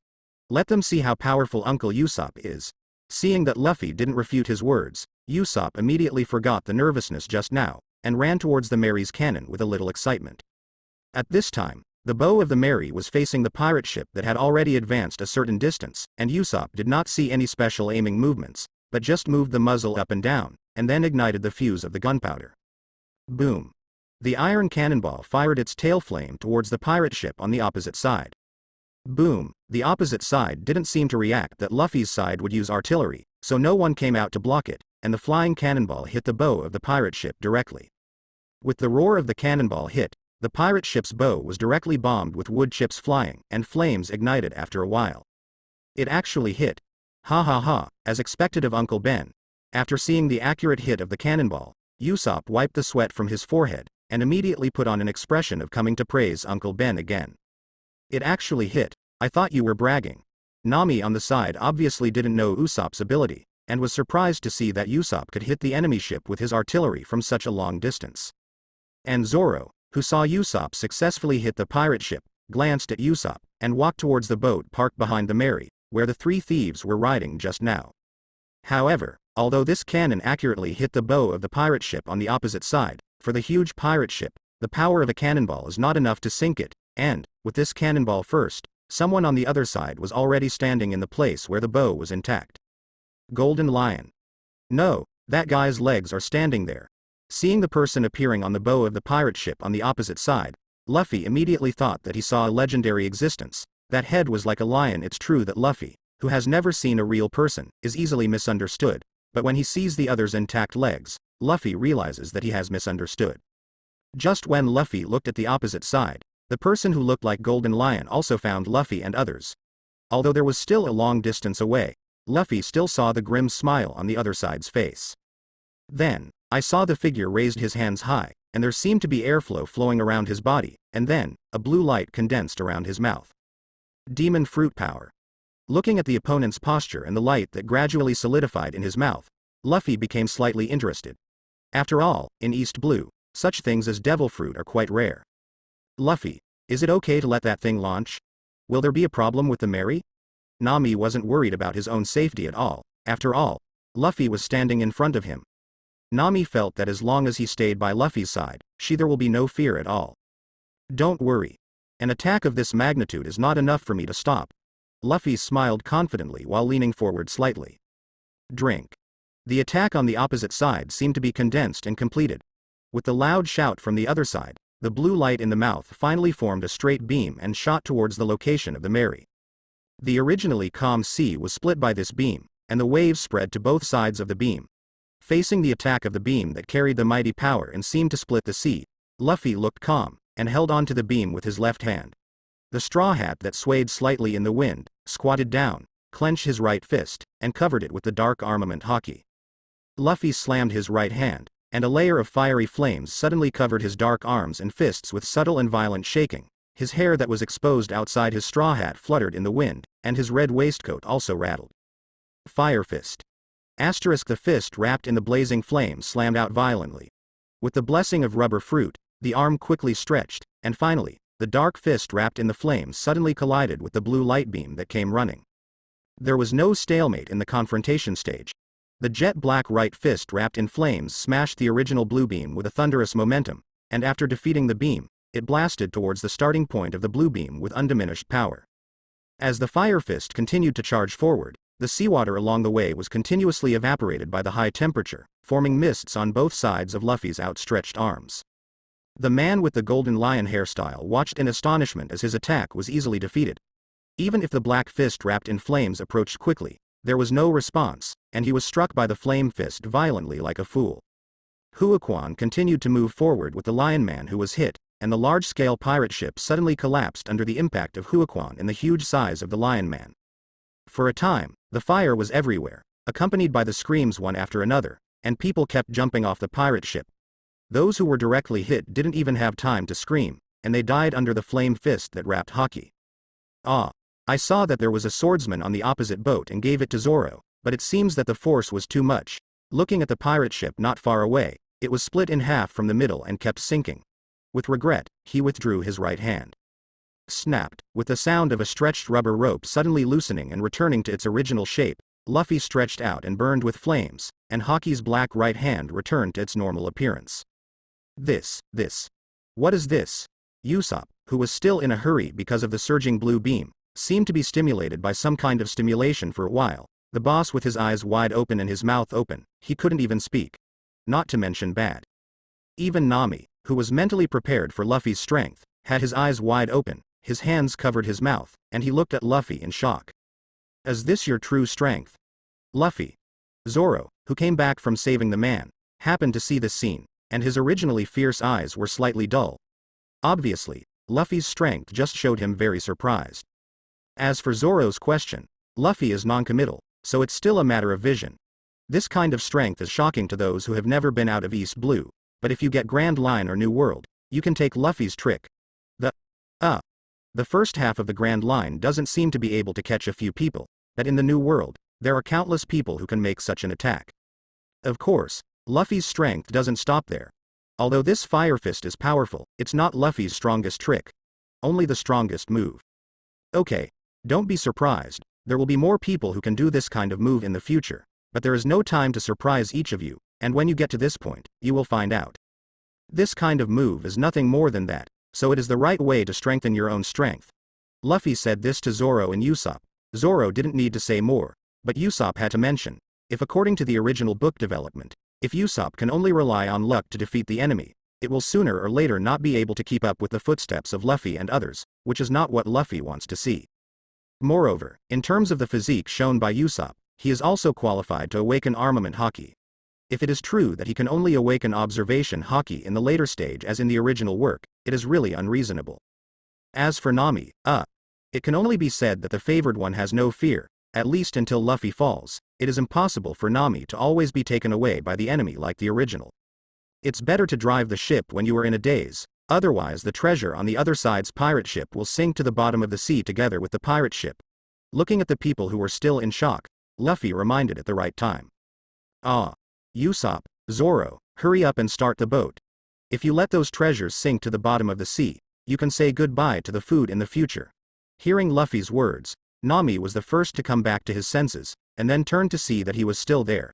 A: Let them see how powerful Uncle Usopp is. Seeing that Luffy didn't refute his words, Usopp immediately forgot the nervousness just now, and ran towards the Mary's cannon with a little excitement. At this time, the bow of the Mary was facing the pirate ship that had already advanced a certain distance, and Usopp did not see any special aiming movements, but just moved the muzzle up and down, and then ignited the fuse of the gunpowder. Boom. The iron cannonball fired its tail flame towards the pirate ship on the opposite side. Boom. The opposite side didn't seem to react that Luffy's side would use artillery, so no one came out to block it, and the flying cannonball hit the bow of the pirate ship directly. With the roar of the cannonball hit, the pirate ship's bow was directly bombed with wood chips flying, and flames ignited after a while. It actually hit. Ha ha ha, as expected of Uncle Ben. After seeing the accurate hit of the cannonball, Usopp wiped the sweat from his forehead, and immediately put on an expression of coming to praise Uncle Ben again. It actually hit. I thought you were bragging. Nami on the side obviously didn't know Usopp's ability, and was surprised to see that Usopp could hit the enemy ship with his artillery from such a long distance. And Zoro, who saw Usopp successfully hit the pirate ship, glanced at Usopp, and walked towards the boat parked behind the Mary, where the 3 thieves were riding just now. However, although this cannon accurately hit the bow of the pirate ship on the opposite side, for the huge pirate ship, the power of a cannonball is not enough to sink it, and, with this cannonball first, someone on the other side was already standing in the place where the bow was intact. Golden Lion. No, that guy's legs are standing there. Seeing the person appearing on the bow of the pirate ship on the opposite side, Luffy immediately thought that he saw a legendary existence. That head was like a lion. It's true that Luffy, who has never seen a real person, is easily misunderstood, but when he sees the other's intact legs, Luffy realizes that he has misunderstood. Just when Luffy looked at the opposite side, the person who looked like Golden Lion also found Luffy and others. Although there was still a long distance away, Luffy still saw the grim smile on the other side's face. Then, I saw the figure raised his hands high, and there seemed to be airflow flowing around his body, and then, a blue light condensed around his mouth. Demon fruit power. Looking at the opponent's posture and the light that gradually solidified in his mouth, Luffy became slightly interested. After all, in East Blue, such things as devil fruit are quite rare. Luffy, is it okay to let that thing launch? Will there be a problem with the Mary? Nami wasn't worried about his own safety at all. After all, Luffy was standing in front of him. Nami felt that as long as he stayed by Luffy's side, there will be no fear at all. Don't worry. An attack of this magnitude is not enough for me to stop. Luffy smiled confidently while leaning forward slightly. Drink. The attack on the opposite side seemed to be condensed and completed. With the loud shout from the other side, the blue light in the mouth finally formed a straight beam and shot towards the location of the Mary. The originally calm sea was split by this beam, and the waves spread to both sides of the beam. Facing the attack of the beam that carried the mighty power and seemed to split the sea, Luffy looked calm, and held onto the beam with his left hand. The straw hat that swayed slightly in the wind, squatted down, clenched his right fist, and covered it with the dark armament Haki. Luffy slammed his right hand, and a layer of fiery flames suddenly covered his dark arms and fists with subtle and violent shaking. His hair that was exposed outside his straw hat fluttered in the wind, and his red waistcoat also rattled. Fire fist. The fist wrapped in the blazing flame slammed out violently. With the blessing of rubber fruit, the arm quickly stretched, and finally, the dark fist wrapped in the flames suddenly collided with the blue light beam that came running. There was no stalemate in the confrontation stage. The jet black right fist wrapped in flames smashed the original blue beam with a thunderous momentum, and after defeating the beam, it blasted towards the starting point of the blue beam with undiminished power. As the fire fist continued to charge forward, the seawater along the way was continuously evaporated by the high temperature, forming mists on both sides of Luffy's outstretched arms. The man with the golden lion hairstyle watched in astonishment as his attack was easily defeated. Even if the black fist wrapped in flames approached quickly, there was no response, and he was struck by the flame fist violently like a fool. Huaquan continued to move forward with the lion man who was hit, and the large-scale pirate ship suddenly collapsed under the impact of Huaquan and the huge size of the lion man. For a time, the fire was everywhere, accompanied by the screams one after another, and people kept jumping off the pirate ship. Those who were directly hit didn't even have time to scream, and they died under the flame fist that wrapped Haki. I saw that there was a swordsman on the opposite boat and gave it to Zoro, but it seems that the force was too much. Looking at the pirate ship not far away, it was split in half from the middle and kept sinking. With regret, he withdrew his right hand. Snapped, with the sound of a stretched rubber rope suddenly loosening and returning to its original shape, Luffy stretched out and burned with flames, and Haki's black right hand returned to its normal appearance. This. What is this? Usopp, who was still in a hurry because of the surging blue beam, seemed to be stimulated by some kind of stimulation for a while. The boss with his eyes wide open and his mouth open, he couldn't even speak. Not to mention bad. Even Nami, who was mentally prepared for Luffy's strength, had his eyes wide open, his hands covered his mouth, and he looked at Luffy in shock. Is this your true strength? Luffy. Zoro, who came back from saving the man, happened to see this scene, and his originally fierce eyes were slightly dull. Obviously, Luffy's strength just showed him very surprised. As for Zoro's question, Luffy is non-committal, so it's still a matter of vision. This kind of strength is shocking to those who have never been out of East Blue, but if you get Grand Line or New World, you can take Luffy's trick. The first half of the Grand Line doesn't seem to be able to catch a few people, but in the New World, there are countless people who can make such an attack. Of course, Luffy's strength doesn't stop there. Although this Fire Fist is powerful, it's not Luffy's strongest trick. Only the strongest move. Okay, don't be surprised, there will be more people who can do this kind of move in the future, but there is no time to surprise each of you, and when you get to this point, you will find out. This kind of move is nothing more than that, so it is the right way to strengthen your own strength. Luffy said this to Zoro and Usopp. Zoro didn't need to say more, but Usopp had to mention, if according to the original book development, if Usopp can only rely on luck to defeat the enemy, it will sooner or later not be able to keep up with the footsteps of Luffy and others, which is not what Luffy wants to see. Moreover, in terms of the physique shown by Usopp, he is also qualified to awaken armament Haki. If it is true that he can only awaken observation Haki in the later stage as in the original work, it is really unreasonable. As for Nami, it can only be said that the favored one has no fear, at least until Luffy falls. It is impossible for Nami to always be taken away by the enemy like the original. It's better to drive the ship when you are in a daze, otherwise the treasure on the other side's pirate ship will sink to the bottom of the sea together with the pirate ship. Looking at the people who were still in shock, Luffy reminded at the right time. Usopp, Zoro, hurry up and start the boat. If you let those treasures sink to the bottom of the sea, you can say goodbye to the food in the future. Hearing Luffy's words, Nami was the first to come back to his senses, and then turned to see that he was still there.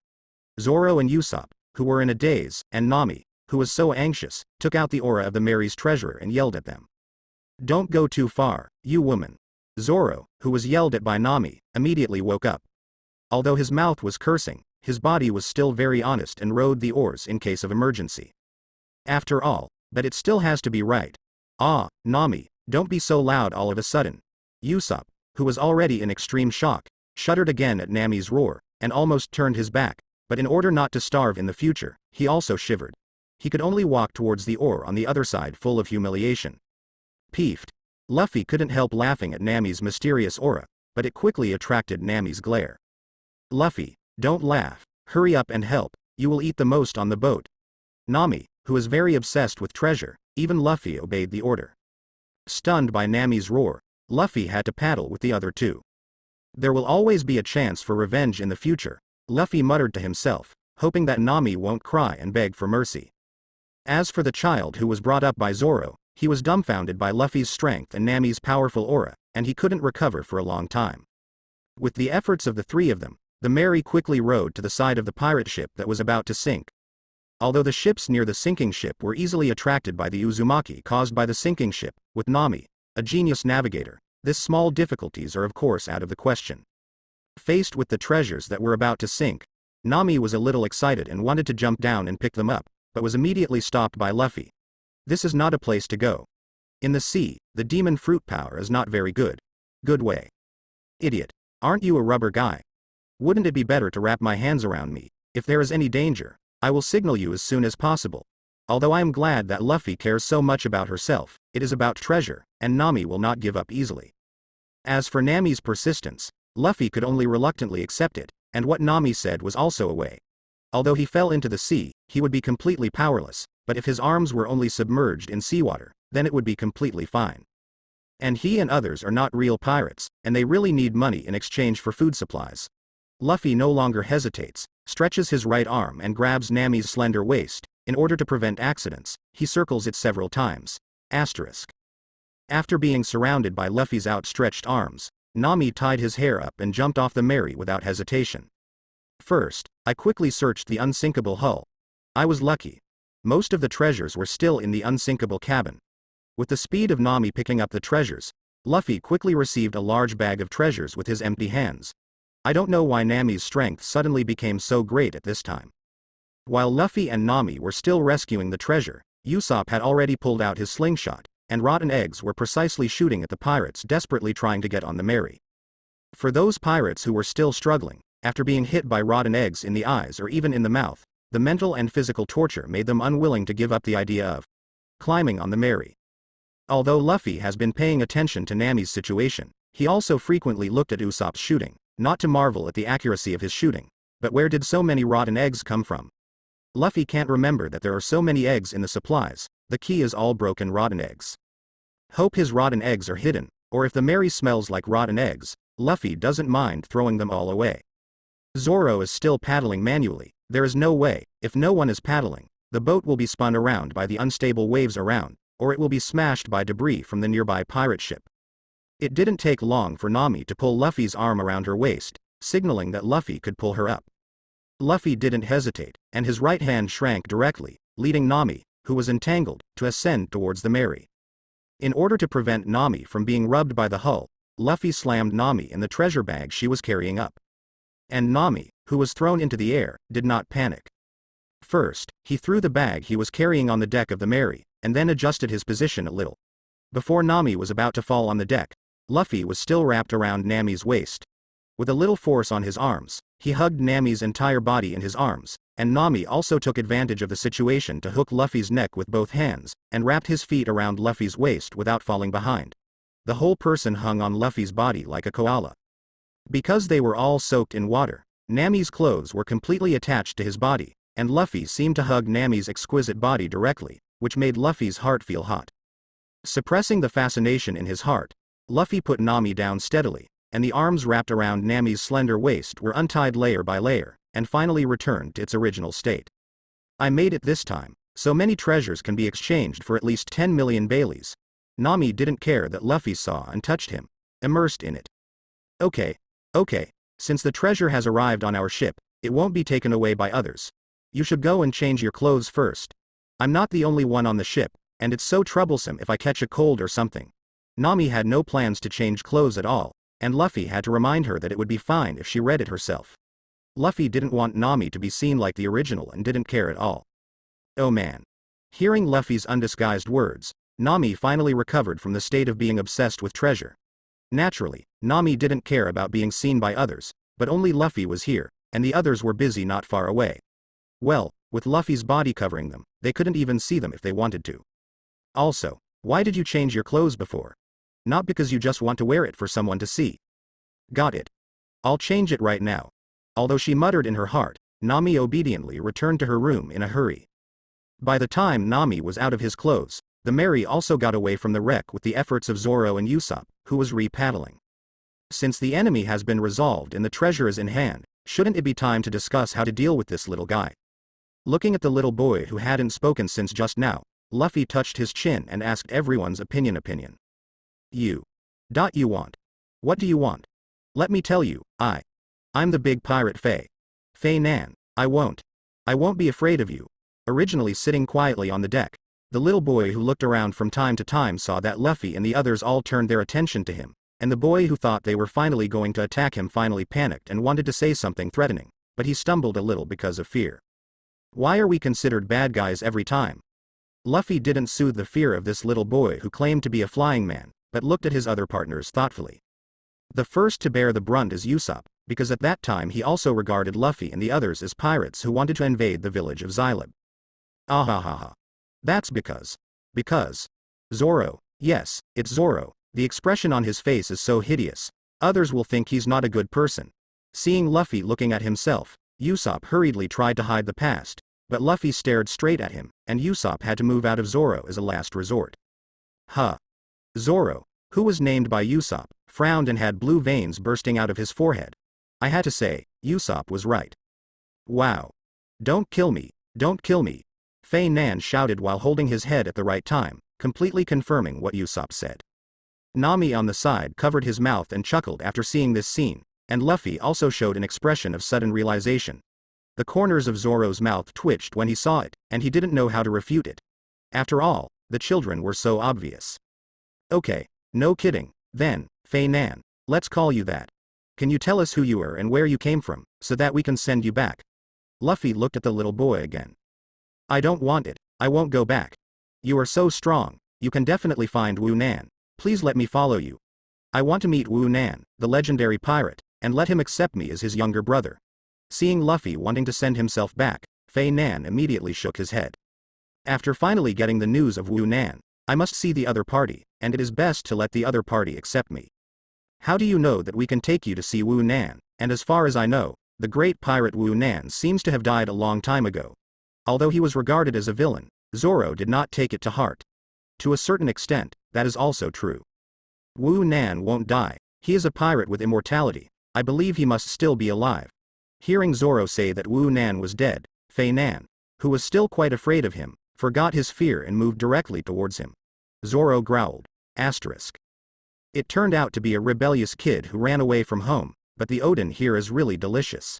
A: Zoro and Usopp, who were in a daze, and Nami, who was so anxious, took out the aura of the Mary's treasurer and yelled at them. "Don't go too far, you woman." Zoro, who was yelled at by Nami, immediately woke up. Although his mouth was cursing, his body was still very honest and rode the oars in case of emergency. After all, but it still has to be right. Nami, don't be so loud all of a sudden. Usopp, who was already in extreme shock, shuddered again at Nami's roar, and almost turned his back, but in order not to starve in the future, he also shivered. He could only walk towards the oar on the other side full of humiliation. Peeved. Luffy couldn't help laughing at Nami's mysterious aura, but it quickly attracted Nami's glare. "Luffy, don't laugh, hurry up and help, you will eat the most on the boat." Nami, who is very obsessed with treasure, even Luffy obeyed the order. Stunned by Nami's roar, Luffy had to paddle with the other two. There will always be a chance for revenge in the future, Luffy muttered to himself, hoping that Nami won't cry and beg for mercy. As for the child who was brought up by Zoro, he was dumbfounded by Luffy's strength and Nami's powerful aura, and he couldn't recover for a long time. With the efforts of the three of them, the Mary quickly rowed to the side of the pirate ship that was about to sink. Although the ships near the sinking ship were easily attracted by the Uzumaki caused by the sinking ship, with Nami, a genius navigator, this small difficulties are of course out of the question. Faced with the treasures that were about to sink, Nami was a little excited and wanted to jump down and pick them up, but was immediately stopped by Luffy. "This is not a place to go. In the sea, the demon fruit power is not very good. Good way. Idiot. Aren't you a rubber guy? Wouldn't it be better to wrap my hands around me? If there is any danger, I will signal you as soon as possible." Although I am glad that Luffy cares so much about herself, it is about treasure, and Nami will not give up easily. As for Nami's persistence, Luffy could only reluctantly accept it, and what Nami said was also a way. Although he fell into the sea, he would be completely powerless, but if his arms were only submerged in seawater, then it would be completely fine. And he and others are not real pirates, and they really need money in exchange for food supplies. Luffy no longer hesitates, stretches his right arm and grabs Nami's slender waist. In order to prevent accidents, he circles it several times. After being surrounded by Luffy's outstretched arms, Nami tied his hair up and jumped off the Mary without hesitation. "First, I quickly searched the unsinkable hull. I was lucky. Most of the treasures were still in the unsinkable cabin." With the speed of Nami picking up the treasures, Luffy quickly received a large bag of treasures with his empty hands. I don't know why Nami's strength suddenly became so great at this time. While Luffy and Nami were still rescuing the treasure, Usopp had already pulled out his slingshot, and rotten eggs were precisely shooting at the pirates desperately trying to get on the Mary. For those pirates who were still struggling, after being hit by rotten eggs in the eyes or even in the mouth, the mental and physical torture made them unwilling to give up the idea of climbing on the Mary. Although Luffy has been paying attention to Nami's situation, he also frequently looked at Usopp's shooting, not to marvel at the accuracy of his shooting, but where did so many rotten eggs come from? Luffy can't remember that there are so many eggs in the supplies, the key is all broken rotten eggs. Hope his rotten eggs are hidden, or if the Mary smells like rotten eggs, Luffy doesn't mind throwing them all away. Zoro is still paddling manually. There is no way, if no one is paddling, the boat will be spun around by the unstable waves around, or it will be smashed by debris from the nearby pirate ship. It didn't take long for Nami to pull Luffy's arm around her waist, signaling that Luffy could pull her up. Luffy didn't hesitate, and his right hand shrank directly, leading Nami, who was entangled, to ascend towards the Mary. In order to prevent Nami from being rubbed by the hull, Luffy slammed Nami in the treasure bag she was carrying up. And Nami, who was thrown into the air, did not panic. First, he threw the bag he was carrying on the deck of the Mary, and then adjusted his position a little. Before Nami was about to fall on the deck, Luffy was still wrapped around Nami's waist. With a little force on his arms, He hugged Nami's entire body in his arms, and Nami also took advantage of the situation to hook Luffy's neck with both hands, and wrapped his feet around Luffy's waist without falling behind. The whole person hung on Luffy's body like a koala. Because they were all soaked in water, Nami's clothes were completely attached to his body, and Luffy seemed to hug Nami's exquisite body directly, which made Luffy's heart feel hot. Suppressing the fascination in his heart, Luffy put Nami down steadily, and the arms wrapped around Nami's slender waist were untied layer by layer, and finally returned to its original state. I made it this time. So many treasures can be exchanged for at least 10 million Baileys. Nami didn't care that Luffy saw and touched him, immersed in it. Okay. Since the treasure has arrived on our ship, it won't be taken away by others. You should go and change your clothes first. I'm not the only one on the ship, and it's so troublesome if I catch a cold or something. Nami had no plans to change clothes at all, and Luffy had to remind her that it would be fine if she read it herself. Luffy didn't want Nami to be seen like the original and didn't care at all. Oh man. Hearing Luffy's undisguised words, Nami finally recovered from the state of being obsessed with treasure. Naturally, Nami didn't care about being seen by others, but only Luffy was here, and the others were busy not far away. Well, with Luffy's body covering them, they couldn't even see them if they wanted to. Also, why did you change your clothes before? Not because you just want to wear it for someone to see. Got it. I'll change it right now. Although she muttered in her heart, Nami obediently returned to her room in a hurry. By the time Nami was out of his clothes, the Mary also got away from the wreck with the efforts of Zoro and Usopp, who was re-paddling. Since the enemy has been resolved and the treasure is in hand, shouldn't it be time to discuss how to deal with this little guy? Looking at the little boy who hadn't spoken since just now, Luffy touched his chin and asked everyone's opinion. You want? What do you want? Let me tell you, I'm the big pirate Fei Nan. I won't be afraid of you. Originally sitting quietly on the deck, the little boy who looked around from time to time saw that Luffy and the others all turned their attention to him, and the boy who thought they were finally going to attack him finally panicked and wanted to say something threatening, but he stumbled a little because of fear. Why are we considered bad guys every time? Luffy didn't soothe the fear of this little boy who claimed to be a flying man, but looked at his other partners thoughtfully. The first to bear the brunt is Usopp, because at that time he also regarded Luffy and the others as pirates who wanted to invade the village of Xylab. Ahahaha. That's because Zoro. Yes, it's Zoro. The expression on his face is so hideous. Others will think he's not a good person. Seeing Luffy looking at himself, Usopp hurriedly tried to hide the past, but Luffy stared straight at him, and Usopp had to move out of Zoro as a last resort. Zoro, who was named by Usopp, frowned and had blue veins bursting out of his forehead. I had to say, Usopp was right. Wow. Don't kill me, Fei Nan shouted while holding his head at the right time, completely confirming what Usopp said. Nami on the side covered his mouth and chuckled after seeing this scene, and Luffy also showed an expression of sudden realization. The corners of Zoro's mouth twitched when he saw it, and he didn't know how to refute it. After all, the children were so obvious. Okay, no kidding, then, Fei Nan, let's call you that. Can you tell us who you are and where you came from, so that we can send you back? Luffy looked at the little boy again. I don't want it, I won't go back. You are so strong, you can definitely find Wu Nan. Please let me follow you. I want to meet Wu Nan, the legendary pirate, and let him accept me as his younger brother. Seeing Luffy wanting to send himself back, Fei Nan immediately shook his head. After finally getting the news of Wu Nan, I must see the other party, and it is best to let the other party accept me. How do you know that we can take you to see Wu Nan? And as far as I know, the great pirate Wu Nan seems to have died a long time ago. Although he was regarded as a villain, Zoro did not take it to heart. To a certain extent, that is also true. Wu Nan won't die. He is a pirate with immortality. I believe he must still be alive. Hearing Zoro say that Wu Nan was dead, Fei Nan, who was still quite afraid of him, forgot his fear and moved directly towards him. Zoro growled. It turned out to be a rebellious kid who ran away from home, but the Oden here is really delicious.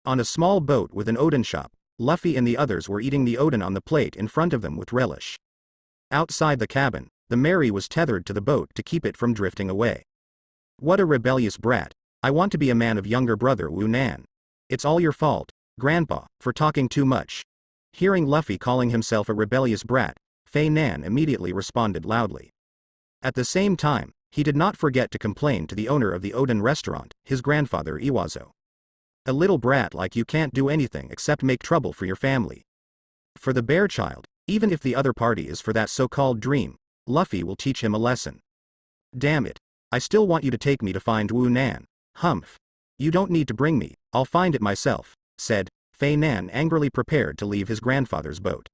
A: On a small boat with an Oden shop, Luffy and the others were eating the Oden on the plate in front of them with relish. Outside the cabin, the Mary was tethered to the boat to keep it from drifting away. What a rebellious brat. I want to be a man of younger brother Wu Nan. It's all your fault, Grandpa, for talking too much. Hearing Luffy calling himself a rebellious brat, Fei Nan immediately responded loudly. At the same time, he did not forget to complain to the owner of the Oden restaurant, his grandfather Iwazo. A little brat like you can't do anything except make trouble for your family. For the bear child, even if the other party is for that so-called dream, Luffy will teach him a lesson. Damn it. I still want you to take me to find Wu Nan. Humph. You don't need to bring me, I'll find it myself, said Fei Nan, angrily prepared to leave his grandfather's boat.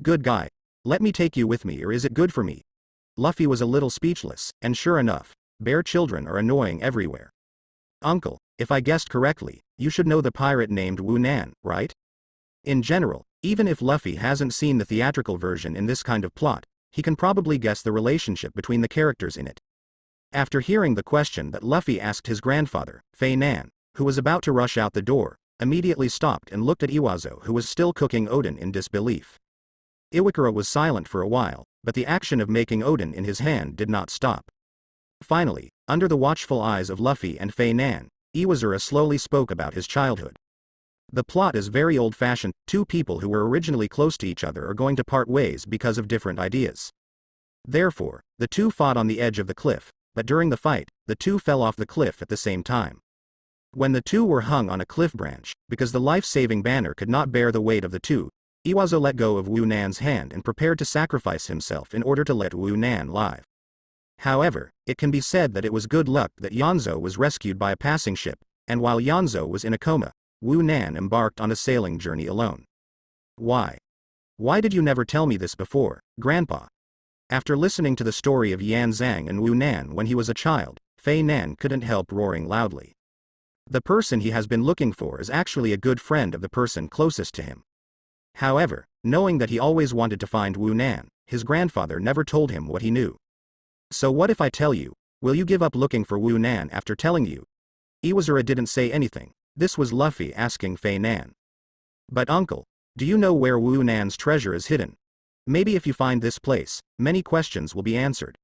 A: Good guy. Let me take you with me, or is it good for me? Luffy was a little speechless, and sure enough, bear children are annoying everywhere. Uncle, if I guessed correctly, you should know the pirate named Wu Nan, right? In general, even if Luffy hasn't seen the theatrical version in this kind of plot, he can probably guess the relationship between the characters in it. After hearing the question that Luffy asked his grandfather, Fei Nan, who was about to rush out the door, immediately stopped and looked at Iwazo, who was still cooking Oden, in disbelief. Iwakura was silent for a while, but the action of making Oden in his hand did not stop. Finally, under the watchful eyes of Luffy and Fei Nan, Iwazura slowly spoke about his childhood. The plot is very old-fashioned. Two people who were originally close to each other are going to part ways because of different ideas. Therefore, the two fought on the edge of the cliff, but during the fight, the two fell off the cliff at the same time. When the two were hung on a cliff branch, because the life-saving banner could not bear the weight of the two, Iwazo let go of Wu Nan's hand and prepared to sacrifice himself in order to let Wu Nan live. However, it can be said that it was good luck that Yonzo was rescued by a passing ship, and while Yonzo was in a coma, Wu Nan embarked on a sailing journey alone. Why? Why did you never tell me this before, Grandpa? After listening to the story of Yan Zhang and Wu Nan when he was a child, Fei Nan couldn't help roaring loudly. The person he has been looking for is actually a good friend of the person closest to him. However, knowing that he always wanted to find Wu Nan, his grandfather never told him what he knew. So what if I tell you? Will you give up looking for Wu Nan after telling you? Iwazura didn't say anything. This was Luffy asking Fei Nan. But uncle, do you know where Wu Nan's treasure is hidden? Maybe if you find this place, many questions will be answered.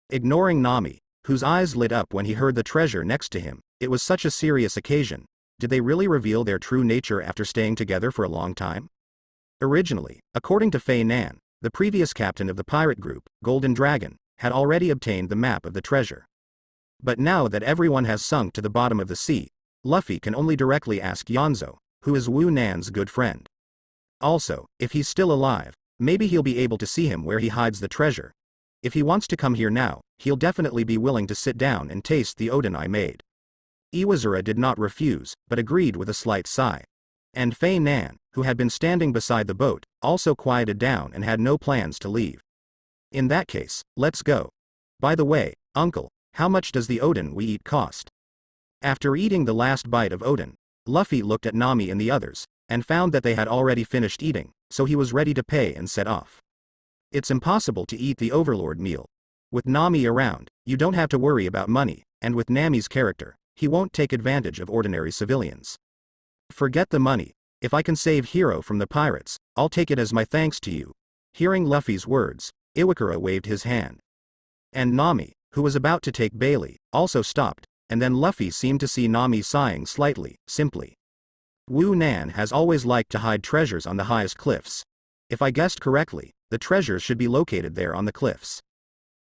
A: Ignoring Nami, whose eyes lit up when he heard the treasure next to him, it was such a serious occasion. Did they really reveal their true nature after staying together for a long time? Originally, according to Fei Nan, the previous captain of the pirate group, Golden Dragon, had already obtained the map of the treasure. But now that everyone has sunk to the bottom of the sea, Luffy can only directly ask Yonzo, who is Wu Nan's good friend. Also, if he's still alive, maybe he'll be able to see him where he hides the treasure. If he wants to come here now, he'll definitely be willing to sit down and taste the Oden I made. Iwazura did not refuse, but agreed with a slight sigh. And Fei Nan, who had been standing beside the boat, also quieted down and had no plans to leave. In that case, let's go. By the way, uncle, how much does the Oden we eat cost? After eating the last bite of Oden, Luffy looked at Nami and the others, and found that they had already finished eating, so he was ready to pay and set off. It's impossible to eat the Overlord meal. With Nami around, you don't have to worry about money, and with Nami's character, he won't take advantage of ordinary civilians. Forget the money. If I can save Hiro from the pirates, I'll take it as my thanks to you. Hearing Luffy's words, Iwakura waved his hand. And Nami, who was about to take Bailey, also stopped, and then Luffy seemed to see Nami sighing slightly, simply. Wu Nan has always liked to hide treasures on the highest cliffs. If I guessed correctly, the treasures should be located there on the cliffs.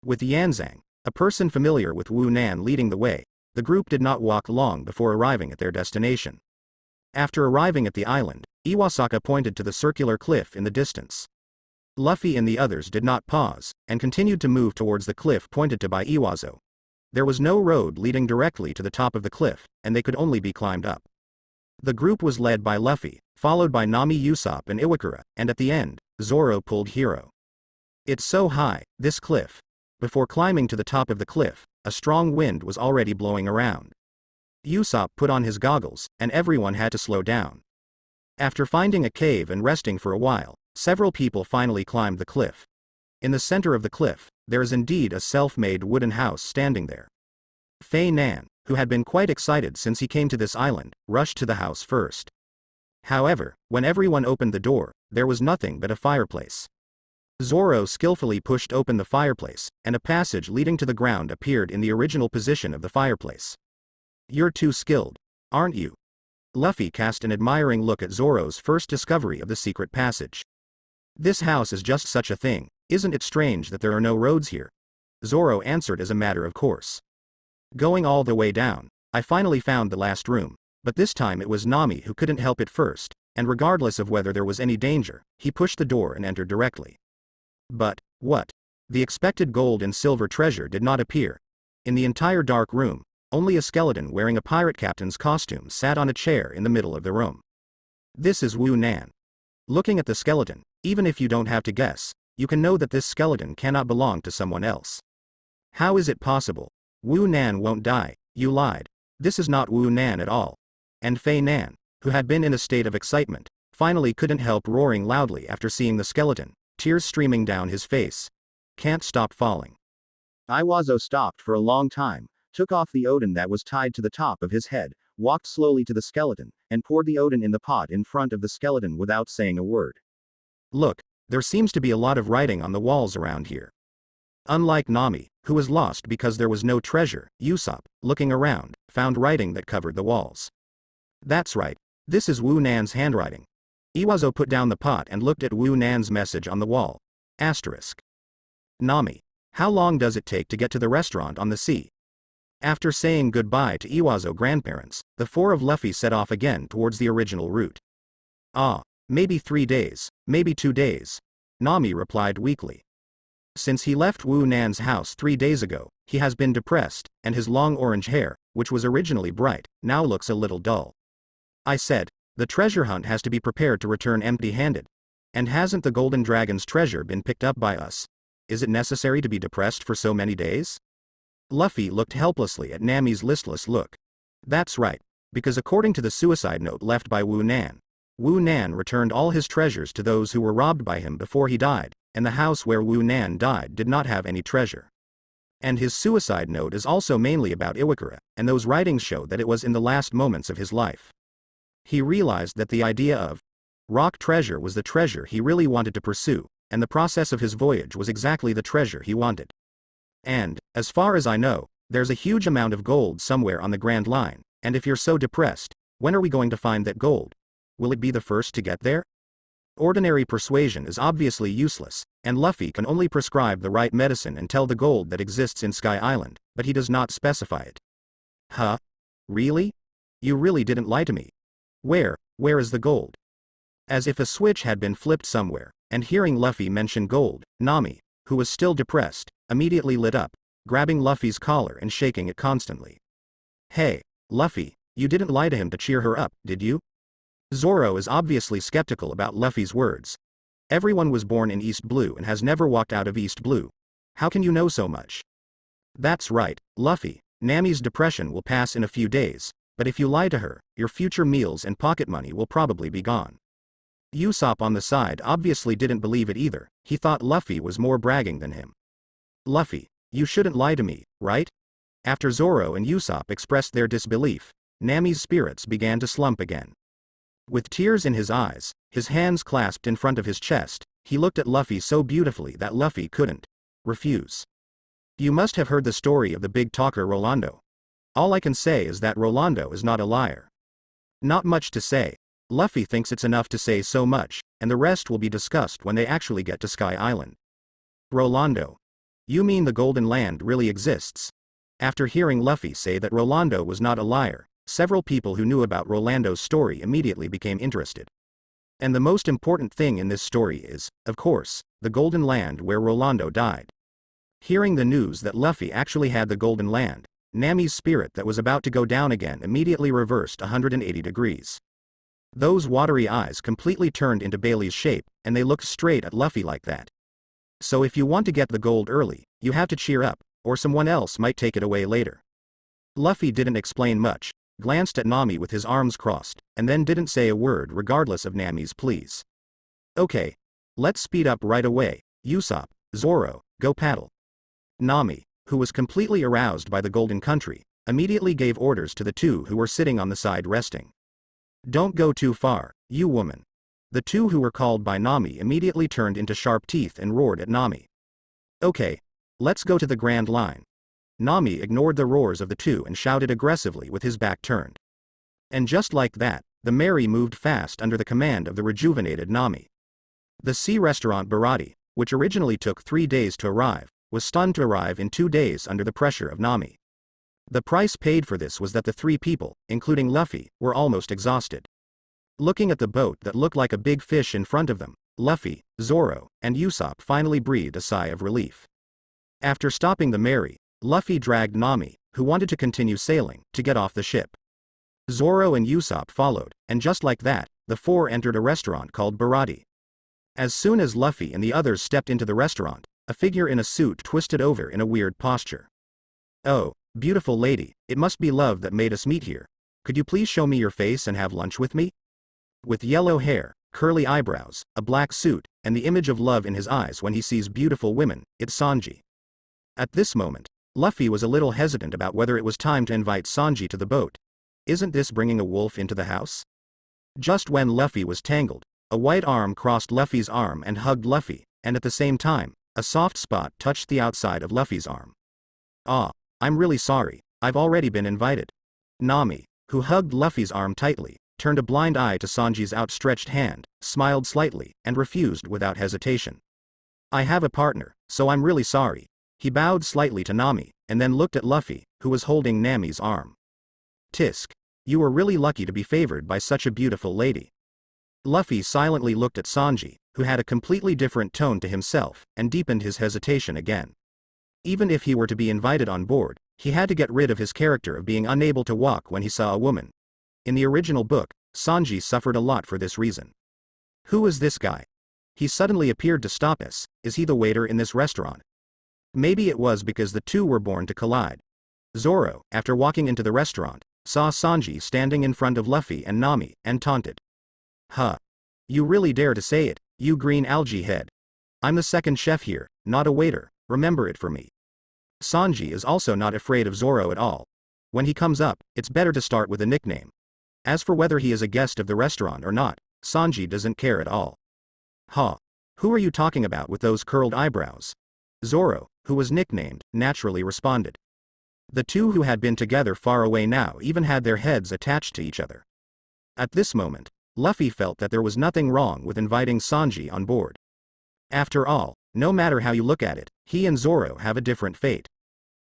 A: With Yanzang, a person familiar with Wu Nan leading the way, the group did not walk long before arriving at their destination. After arriving at the island, Iwasaka pointed to the circular cliff in the distance. Luffy and the others did not pause, and continued to move towards the cliff pointed to by Iwazo. There was no road leading directly to the top of the cliff, and they could only be climbed up. The group was led by Luffy, followed by Nami, Usopp and Iwakura, and at the end, Zoro pulled Hiro. It's so high, this cliff. Before climbing to the top of the cliff, a strong wind was already blowing around. Usopp put on his goggles, and everyone had to slow down. After finding a cave and resting for a while, several people finally climbed the cliff. In the center of the cliff, there is indeed a self-made wooden house standing there. Fei Nan, who had been quite excited since he came to this island, rushed to the house first. However, when everyone opened the door, there was nothing but a fireplace. Zoro skillfully pushed open the fireplace, and a passage leading to the ground appeared in the original position of the fireplace. You're too skilled, aren't you? Luffy cast an admiring look at Zoro's first discovery of the secret passage. This house is just such a thing, isn't it strange that there are no roads here? Zoro answered as a matter of course. Going all the way down, I finally found the last room, But this time it was Nami who couldn't help it first, and regardless of whether there was any danger, he pushed the door and entered directly. But, what? The expected gold and silver treasure did not appear. In the entire dark room, only a skeleton wearing a pirate captain's costume sat on a chair in the middle of the room. This is Wu Nan. Looking at the skeleton, even if you don't have to guess, you can know that this skeleton cannot belong to someone else. How is it possible? Wu Nan won't die, you lied. This is not Wu Nan at all. And Fei Nan, who had been in a state of excitement, finally couldn't help roaring loudly after seeing the skeleton, tears streaming down his face. Can't stop falling. Iwazo stopped for a long time, took off the odin that was tied to the top of his head, walked slowly to the skeleton, and poured the odin in the pot in front of the skeleton without saying a word. Look, there seems to be a lot of writing on the walls around here. Unlike Nami, who was lost because there was no treasure, Usopp, looking around, found writing that covered the walls. That's right, this is Wu Nan's handwriting. Iwazo put down the pot and looked at Wu Nan's message on the wall. Asterisk. Nami. How long does it take to get to the restaurant on the sea? After saying goodbye to Iwazo grandparents, the four of Luffy set off again towards the original route. Ah, maybe 3 days, maybe 2 days. Nami replied weakly. Since he left Wu Nan's house 3 days ago, he has been depressed, and his long orange hair, which was originally bright, now looks a little dull. I said, the treasure hunt has to be prepared to return empty-handed. And hasn't the Golden Dragon's treasure been picked up by us? Is it necessary to be depressed for so many days? Luffy looked helplessly at Nami's listless look. That's right, because according to the suicide note left by Wu Nan returned all his treasures to those who were robbed by him before he died, and the house where Wu Nan died did not have any treasure. And his suicide note is also mainly about Iwakura, and those writings show that it was in the last moments of his life. He realized that the idea of rock treasure was the treasure he really wanted to pursue, and the process of his voyage was exactly the treasure he wanted. And, as far as I know, there's a huge amount of gold somewhere on the Grand Line, and if you're so depressed, when are we going to find that gold? Will it be the first to get there? Ordinary persuasion is obviously useless, and Luffy can only prescribe the right medicine and tell the gold that exists in Sky Island, but he does not specify it. Huh? Really? You really didn't lie to me. Where is the gold? As if a switch had been flipped somewhere, and hearing Luffy mention gold, Nami, who was still depressed, immediately lit up, grabbing Luffy's collar and shaking it constantly. Hey, Luffy, you didn't lie to him to cheer her up, did you? Zoro is obviously skeptical about Luffy's words. Everyone was born in East Blue and has never walked out of East Blue. How can you know so much? That's right, Luffy, Nami's depression will pass in a few days, but if you lie to her, your future meals and pocket money will probably be gone. Usopp on the side obviously didn't believe it either, he thought Luffy was more bragging than him. Luffy, you shouldn't lie to me, right? After Zoro and Usopp expressed their disbelief, Nami's spirits began to slump again. With tears in his eyes, his hands clasped in front of his chest, he looked at Luffy so beautifully that Luffy couldn't refuse. You must have heard the story of the big talker Rolando. All I can say is that Rolando is not a liar. Not much to say. Luffy thinks it's enough to say so much, and the rest will be discussed when they actually get to Sky Island. Rolando. You mean the Golden Land really exists? After hearing Luffy say that Rolando was not a liar, several people who knew about Rolando's story immediately became interested. And the most important thing in this story is, of course, the Golden Land where Rolando died. Hearing the news that Luffy actually had the Golden Land, Nami's spirit that was about to go down again immediately reversed 180 degrees. Those watery eyes completely turned into Bailey's shape, and they looked straight at Luffy like that. So if you want to get the gold early, you have to cheer up, or someone else might take it away later. Luffy didn't explain much, glanced at Nami with his arms crossed, and then didn't say a word regardless of Nami's pleas. Okay. Let's speed up right away, Usopp, Zoro, go paddle. Nami, who was completely aroused by the Golden Country, immediately gave orders to the two who were sitting on the side resting. Don't go too far, you woman. The two who were called by Nami immediately turned into sharp teeth and roared at Nami. Okay. Let's go to the Grand Line. Nami ignored the roars of the two and shouted aggressively with his back turned. And just like that, the Mary moved fast under the command of the rejuvenated Nami. The sea restaurant Baratie, which originally took 3 days to arrive, was stunned to arrive in 2 days under the pressure of Nami. The price paid for this was that the three people, including Luffy, were almost exhausted. Looking at the boat that looked like a big fish in front of them, Luffy, Zoro, and Usopp finally breathed a sigh of relief. After stopping the Mary, Luffy dragged Nami, who wanted to continue sailing, to get off the ship. Zoro and Usopp followed, and just like that, the four entered a restaurant called Baratie. As soon as Luffy and the others stepped into the restaurant, a figure in a suit twisted over in a weird posture. "Oh, beautiful lady, it must be love that made us meet here. Could you please show me your face and have lunch with me?" With yellow hair, curly eyebrows, a black suit, and the image of love in his eyes when he sees beautiful women, it's Sanji. At this moment, Luffy was a little hesitant about whether it was time to invite Sanji to the boat. Isn't this bringing a wolf into the house? Just when Luffy was tangled, a white arm crossed Luffy's arm and hugged Luffy, and at the same time, a soft spot touched the outside of Luffy's arm. "Ah, I'm really sorry, I've already been invited." Nami, who hugged Luffy's arm tightly, turned a blind eye to Sanji's outstretched hand, smiled slightly, and refused without hesitation. "I have a partner, so I'm really sorry." He bowed slightly to Nami, and then looked at Luffy, who was holding Nami's arm. "Tisk. You were really lucky to be favored by such a beautiful lady." Luffy silently looked at Sanji, who had a completely different tone to himself, and deepened his hesitation again. Even if he were to be invited on board, he had to get rid of his character of being unable to walk when he saw a woman. In the original book, Sanji suffered a lot for this reason. Who is this guy? He suddenly appeared to stop us. Is he the waiter in this restaurant? Maybe it was because the two were born to collide. Zoro, after walking into the restaurant, saw Sanji standing in front of Luffy and Nami, and taunted. "Huh. You really dare to say it, you green algae head. I'm the second chef here, not a waiter, remember it for me." Sanji is also not afraid of Zoro at all. When he comes up, it's better to start with a nickname. As for whether he is a guest of the restaurant or not, Sanji doesn't care at all. "Huh. Who are you talking about with those curled eyebrows?" Zoro, who was nicknamed, naturally responded. The two who had been together far away now even had their heads attached to each other. At this moment, Luffy felt that there was nothing wrong with inviting Sanji on board. After all, no matter how you look at it, he and Zoro have a different fate.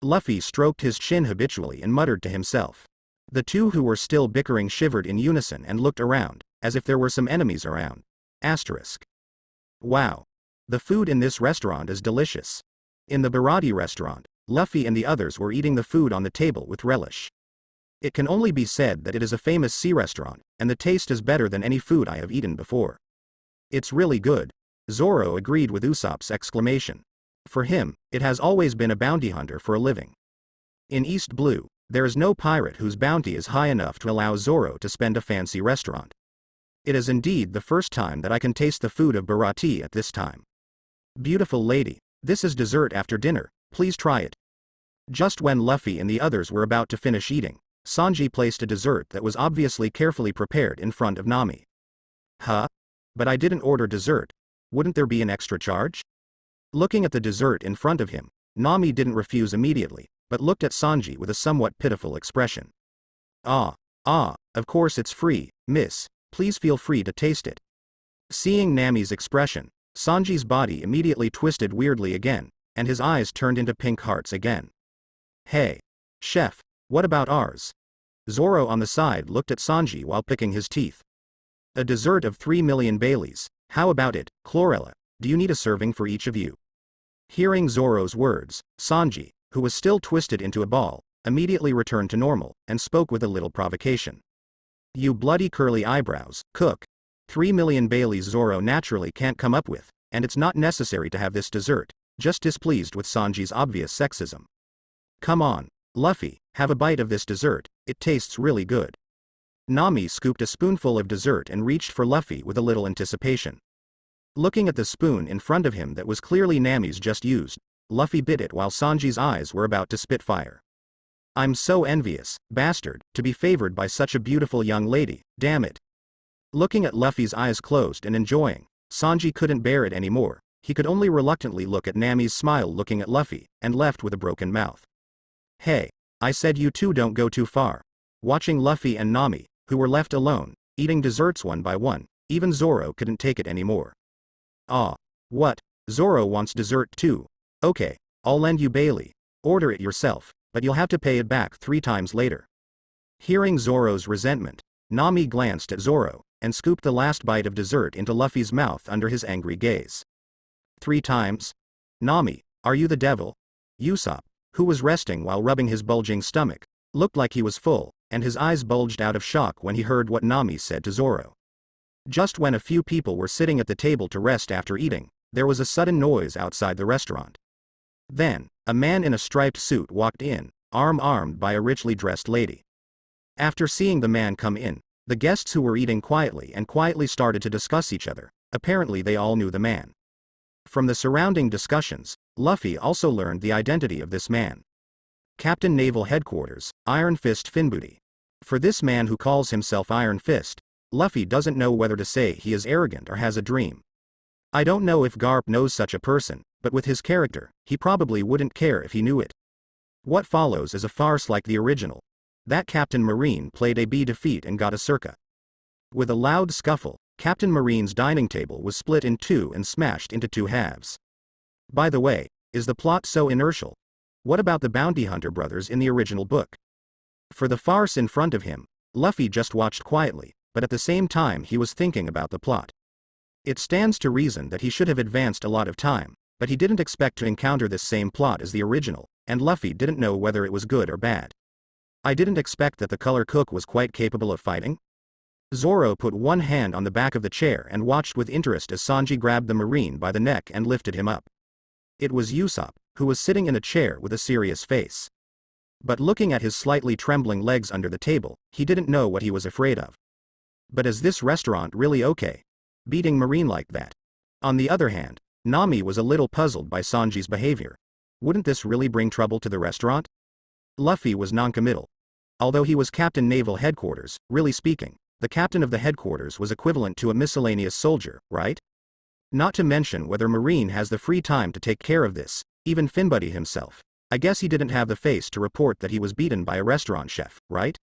A: Luffy stroked his chin habitually and muttered to himself. The two who were still bickering shivered in unison and looked around, as if there were some enemies around. Asterisk. Wow. The food in this restaurant is delicious. In the Baratie restaurant, Luffy and the others were eating the food on the table with relish. It can only be said that it is a famous sea restaurant, and the taste is better than any food I have eaten before. "It's really good." Zoro agreed with Usopp's exclamation. For him, it has always been a bounty hunter for a living. In East Blue, there is no pirate whose bounty is high enough to allow Zoro to spend a fancy restaurant. It is indeed the first time that I can taste the food of Baratie at this time. "Beautiful lady, this is dessert after dinner, please try it." Just when Luffy and the others were about to finish eating, Sanji placed a dessert that was obviously carefully prepared in front of Nami. "Huh? But I didn't order dessert. Wouldn't there be an extra charge?" Looking at the dessert in front of him, Nami didn't refuse immediately, but looked at Sanji with a somewhat pitiful expression. Ah, of course it's free, miss, please feel free to taste it." Seeing Nami's expression, Sanji's body immediately twisted weirdly again, and his eyes turned into pink hearts again. "Hey, chef, what about ours?" Zoro on the side looked at Sanji while picking his teeth. "A dessert of 3 million Baileys, how about it, Chlorella, do you need a serving for each of you?" Hearing Zoro's words, Sanji, who was still twisted into a ball, immediately returned to normal, and spoke with a little provocation. "You bloody curly eyebrows, cook. 3 million Baileys Zoro naturally can't come up with, and it's not necessary to have this dessert," just displeased with Sanji's obvious sexism. "Come on, Luffy, have a bite of this dessert, it tastes really good." Nami scooped a spoonful of dessert and reached for Luffy with a little anticipation. Looking at the spoon in front of him that was clearly Nami's just used, Luffy bit it while Sanji's eyes were about to spit fire. "I'm so envious, bastard, to be favored by such a beautiful young lady, damn it." Looking at Luffy's eyes closed and enjoying, Sanji couldn't bear it anymore. He could only reluctantly look at Nami's smile looking at Luffy, and left with a broken mouth. "Hey, I said you two don't go too far." Watching Luffy and Nami, who were left alone, eating desserts one by one, even Zoro couldn't take it anymore. "Ah, what? Zoro wants dessert too. Okay, I'll lend you Bailey. Order it yourself," but you'll have to pay it back 3 times later. Hearing Zoro's resentment, Nami glanced at Zoro, and scooped the last bite of dessert into Luffy's mouth under his angry gaze. 3 times? Nami, are you the devil? Usopp, who was resting while rubbing his bulging stomach, looked like he was full, and his eyes bulged out of shock when he heard what Nami said to Zoro. Just when a few people were sitting at the table to rest after eating, there was a sudden noise outside the restaurant. Then, a man in a striped suit walked in, arm-armed by a richly dressed lady. After seeing the man come in, the guests who were eating quietly started to discuss each other. Apparently they all knew the man. From the surrounding discussions, Luffy also learned the identity of this man. Captain Naval Headquarters, Iron Fist Finbooty. For this man who calls himself Iron Fist, Luffy doesn't know whether to say he is arrogant or has a dream. I don't know if Garp knows such a person, but with his character, he probably wouldn't care if he knew it. What follows is a farce like the original. That Captain Marine played a B defeat and got a circa. With a loud scuffle, Captain Marine's dining table was split in 2 and smashed into 2 halves. By the way, is the plot so inertial? What about the bounty hunter brothers in the original book? For the farce in front of him, Luffy just watched quietly, but at the same time he was thinking about the plot. It stands to reason that he should have advanced a lot of time, but he didn't expect to encounter this same plot as the original, and Luffy didn't know whether it was good or bad. I didn't expect that the color cook was quite capable of fighting. Zoro put one hand on the back of the chair and watched with interest as Sanji grabbed the Marine by the neck and lifted him up. It was Usopp, who was sitting in a chair with a serious face. But looking at his slightly trembling legs under the table, he didn't know what he was afraid of. But is this restaurant really okay? Beating Marine like that? On the other hand, Nami was a little puzzled by Sanji's behavior. Wouldn't this really bring trouble to the restaurant? Luffy was noncommittal. Although he was Captain Naval Headquarters, really speaking, the captain of the headquarters was equivalent to a miscellaneous soldier, right? Not to mention whether Marine has the free time to take care of this, even Finbuddy himself. I guess he didn't have the face to report that he was beaten by a restaurant chef, right?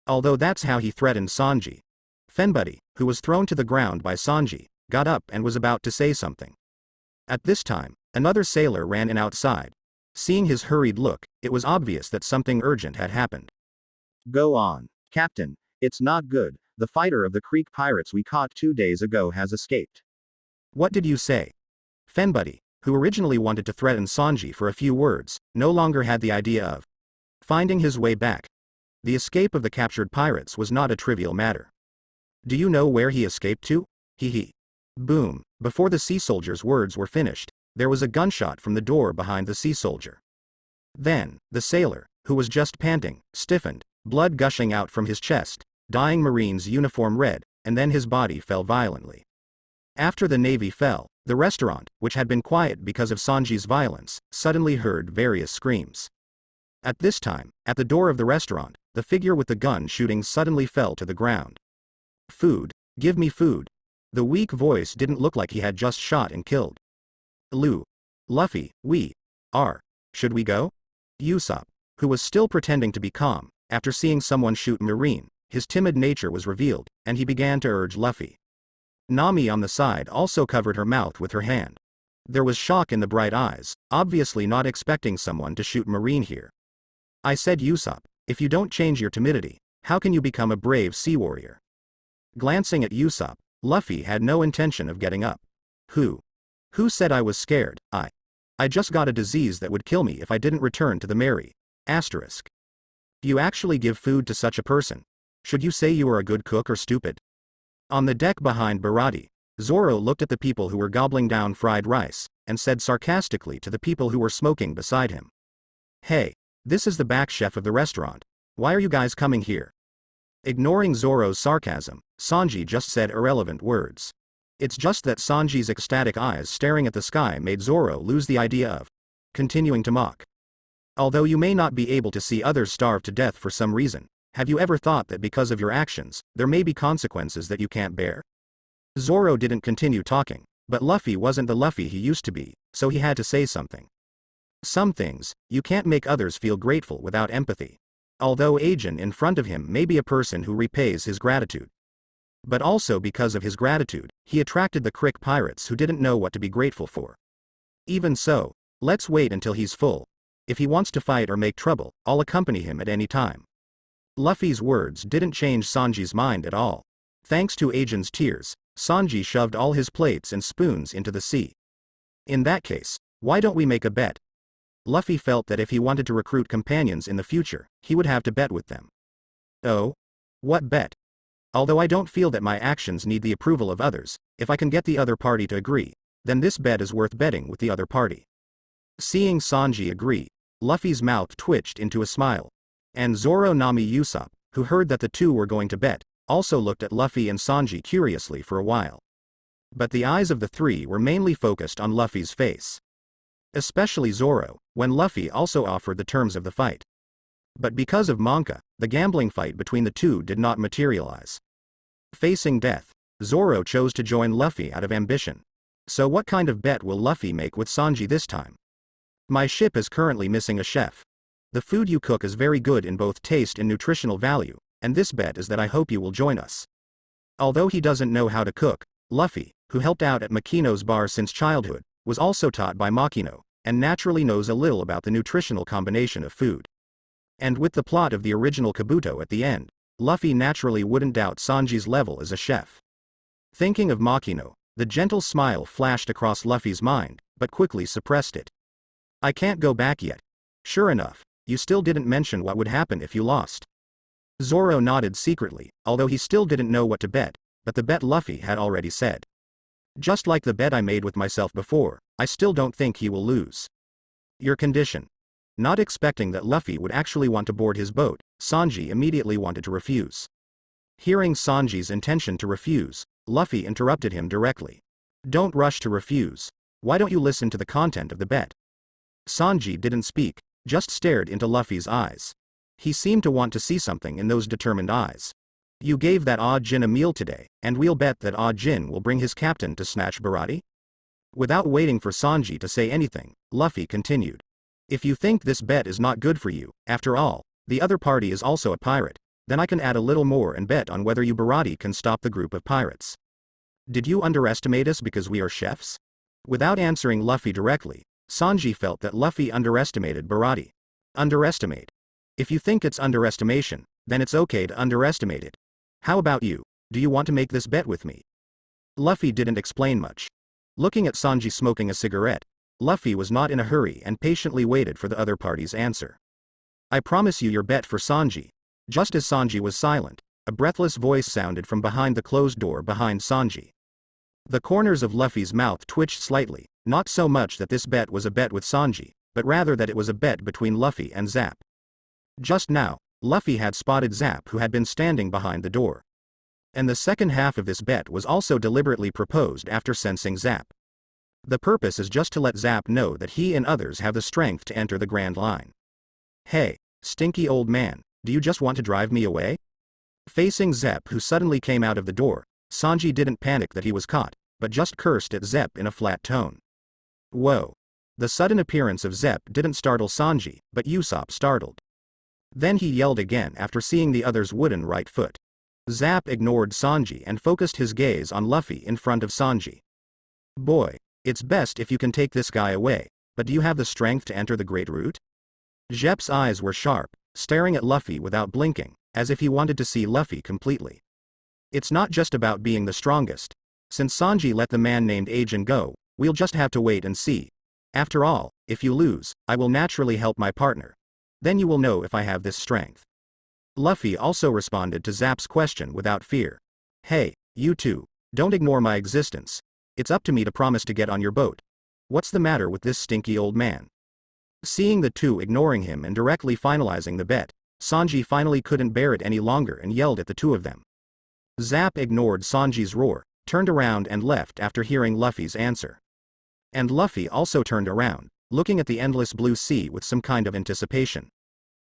A: Although that's how he threatened Sanji. Finbuddy, who was thrown to the ground by Sanji, got up and was about to say something. At this time, another sailor ran in outside. Seeing his hurried look, it was obvious that something urgent had happened.
B: Go on, Captain, it's not good. The fighter of the Krieg pirates we caught 2 days ago has escaped.
A: What did you say? Finbuddy, who originally wanted to threaten Sanji for a few words, no longer had the idea of finding his way back. The escape of the captured pirates was not a trivial matter. Do you know where he escaped to? Hee. Boom. Before the sea soldier's words were finished, there was a gunshot from the door behind the sea soldier. Then, the sailor, who was just panting, stiffened, blood gushing out from his chest, dyeing Marine's uniform red, and then his body fell violently. After the Navy fell, the restaurant, which had been quiet because of Sanji's violence, suddenly heard various screams. At this time, at the door of the restaurant, the figure with the gun shooting suddenly fell to the ground. Food, give me food. The weak voice didn't look like he had just shot and killed. Luffy, should we go? Usopp, who was still pretending to be calm, after seeing someone shoot Marine, his timid nature was revealed, and he began to urge Luffy. Nami on the side also covered her mouth with her hand. There was shock in the bright eyes, obviously not expecting someone to shoot Marine here. I said, Usopp, if you don't change your timidity, how can you become a brave sea warrior? Glancing at Usopp, Luffy had no intention of getting up. Who said I was scared? I just got a disease that would kill me if I didn't return to the Mary. You actually give food to such a person? Should you say you are a good cook or stupid? On the deck behind Baratie, Zoro looked at the people who were gobbling down fried rice, and said sarcastically to the people who were smoking beside him. Hey, this is the back chef of the restaurant. Why are you guys coming here? Ignoring Zoro's sarcasm, Sanji just said irrelevant words. It's just that Sanji's ecstatic eyes staring at the sky made Zoro lose the idea of continuing to mock. Although you may not be able to see others starve to death for some reason, have you ever thought that because of your actions, there may be consequences that you can't bear? Zoro didn't continue talking, but Luffy wasn't the Luffy he used to be, so he had to say something. Some things, you can't make others feel grateful without empathy. Although Agent in front of him may be a person who repays his gratitude. But also because of his gratitude, he attracted the Krieg pirates who didn't know what to be grateful for. Even so, let's wait until he's full. If he wants to fight or make trouble, I'll accompany him at any time. Luffy's words didn't change Sanji's mind at all. Thanks to Ajin's tears, Sanji shoved all his plates and spoons into the sea. In that case, why don't we make a bet? Luffy felt that if he wanted to recruit companions in the future, he would have to bet with them. Oh? What bet? Although I don't feel that my actions need the approval of others, if I can get the other party to agree, then this bet is worth betting with the other party. Seeing Sanji agree, Luffy's mouth twitched into a smile. And Zoro, Nami, Usopp, who heard that the two were going to bet, also looked at Luffy and Sanji curiously for a while. But the eyes of the three were mainly focused on Luffy's face. Especially Zoro, when Luffy also offered the terms of the fight. But because of Monka, the gambling fight between the two did not materialize. Facing death, Zoro chose to join Luffy out of ambition. So what kind of bet will Luffy make with Sanji this time? My ship is currently missing a chef. The food you cook is very good in both taste and nutritional value, and this bet is that I hope you will join us. Although he doesn't know how to cook, Luffy, who helped out at Makino's bar since childhood, was also taught by Makino, and naturally knows a little about the nutritional combination of food. And with the plot of the original Kabuto at the end, Luffy naturally wouldn't doubt Sanji's level as a chef. Thinking of Makino, the gentle smile flashed across Luffy's mind, but quickly suppressed it. I can't go back yet. Sure enough, you still didn't mention what would happen if you lost. Zoro nodded secretly, although he still didn't know what to bet, but the bet Luffy had already said. Just like the bet I made with myself before, I still don't think he will lose. Your condition. Not expecting that Luffy would actually want to board his boat, Sanji immediately wanted to refuse. Hearing Sanji's intention to refuse, Luffy interrupted him directly. Don't rush to refuse. Why don't you listen to the content of the bet? Sanji didn't speak, just stared into Luffy's eyes. He seemed to want to see something in those determined eyes. You gave that odd Jin a meal today, and we'll bet that odd Jin will bring his captain to snatch Baratie? Without waiting for Sanji to say anything, Luffy continued. If you think this bet is not good for you, after all, the other party is also a pirate, then I can add a little more and bet on whether you Baratie can stop the group of pirates. Did you underestimate us because we are chefs? Without answering Luffy directly, Sanji felt that Luffy underestimated Baratie. Underestimate. If you think it's underestimation, then it's okay to underestimate it. How about you? Do you want to make this bet with me? Luffy didn't explain much. Looking at Sanji smoking a cigarette, Luffy was not in a hurry and patiently waited for the other party's answer. I promise you your bet for Sanji. Just as Sanji was silent, a breathless voice sounded from behind the closed door behind Sanji. The corners of Luffy's mouth twitched slightly, not so much that this bet was a bet with Sanji, but rather that it was a bet between Luffy and Zap. Just now, Luffy had spotted Zap, who had been standing behind the door. And the second half of this bet was also deliberately proposed after sensing Zap. The purpose is just to let Zap know that he and others have the strength to enter the Grand Line. Hey, stinky old man, do you just want to drive me away? Facing Zep, who suddenly came out of the door, Sanji didn't panic that he was caught, but just cursed at Zep in a flat tone. Whoa. The sudden appearance of Zep didn't startle Sanji, but Usopp startled. Then he yelled again after seeing the other's wooden right foot. Zap ignored Sanji and focused his gaze on Luffy in front of Sanji. Boy, it's best if you can take this guy away, but do you have the strength to enter the Great Route? Zep's eyes were sharp, staring at Luffy without blinking, as if he wanted to see Luffy completely. It's not just about being the strongest. Since Sanji let the man named Ajin go, we'll just have to wait and see. After all, if you lose, I will naturally help my partner. Then you will know if I have this strength. Luffy also responded to Zap's question without fear. Hey, you two, don't ignore my existence. It's up to me to promise to get on your boat. What's the matter with this stinky old man? Seeing the two ignoring him and directly finalizing the bet, Sanji finally couldn't bear it any longer and yelled at the two of them. Zap ignored Sanji's roar, turned around and left after hearing Luffy's answer. And Luffy also turned around, looking at the endless blue sea with some kind of anticipation.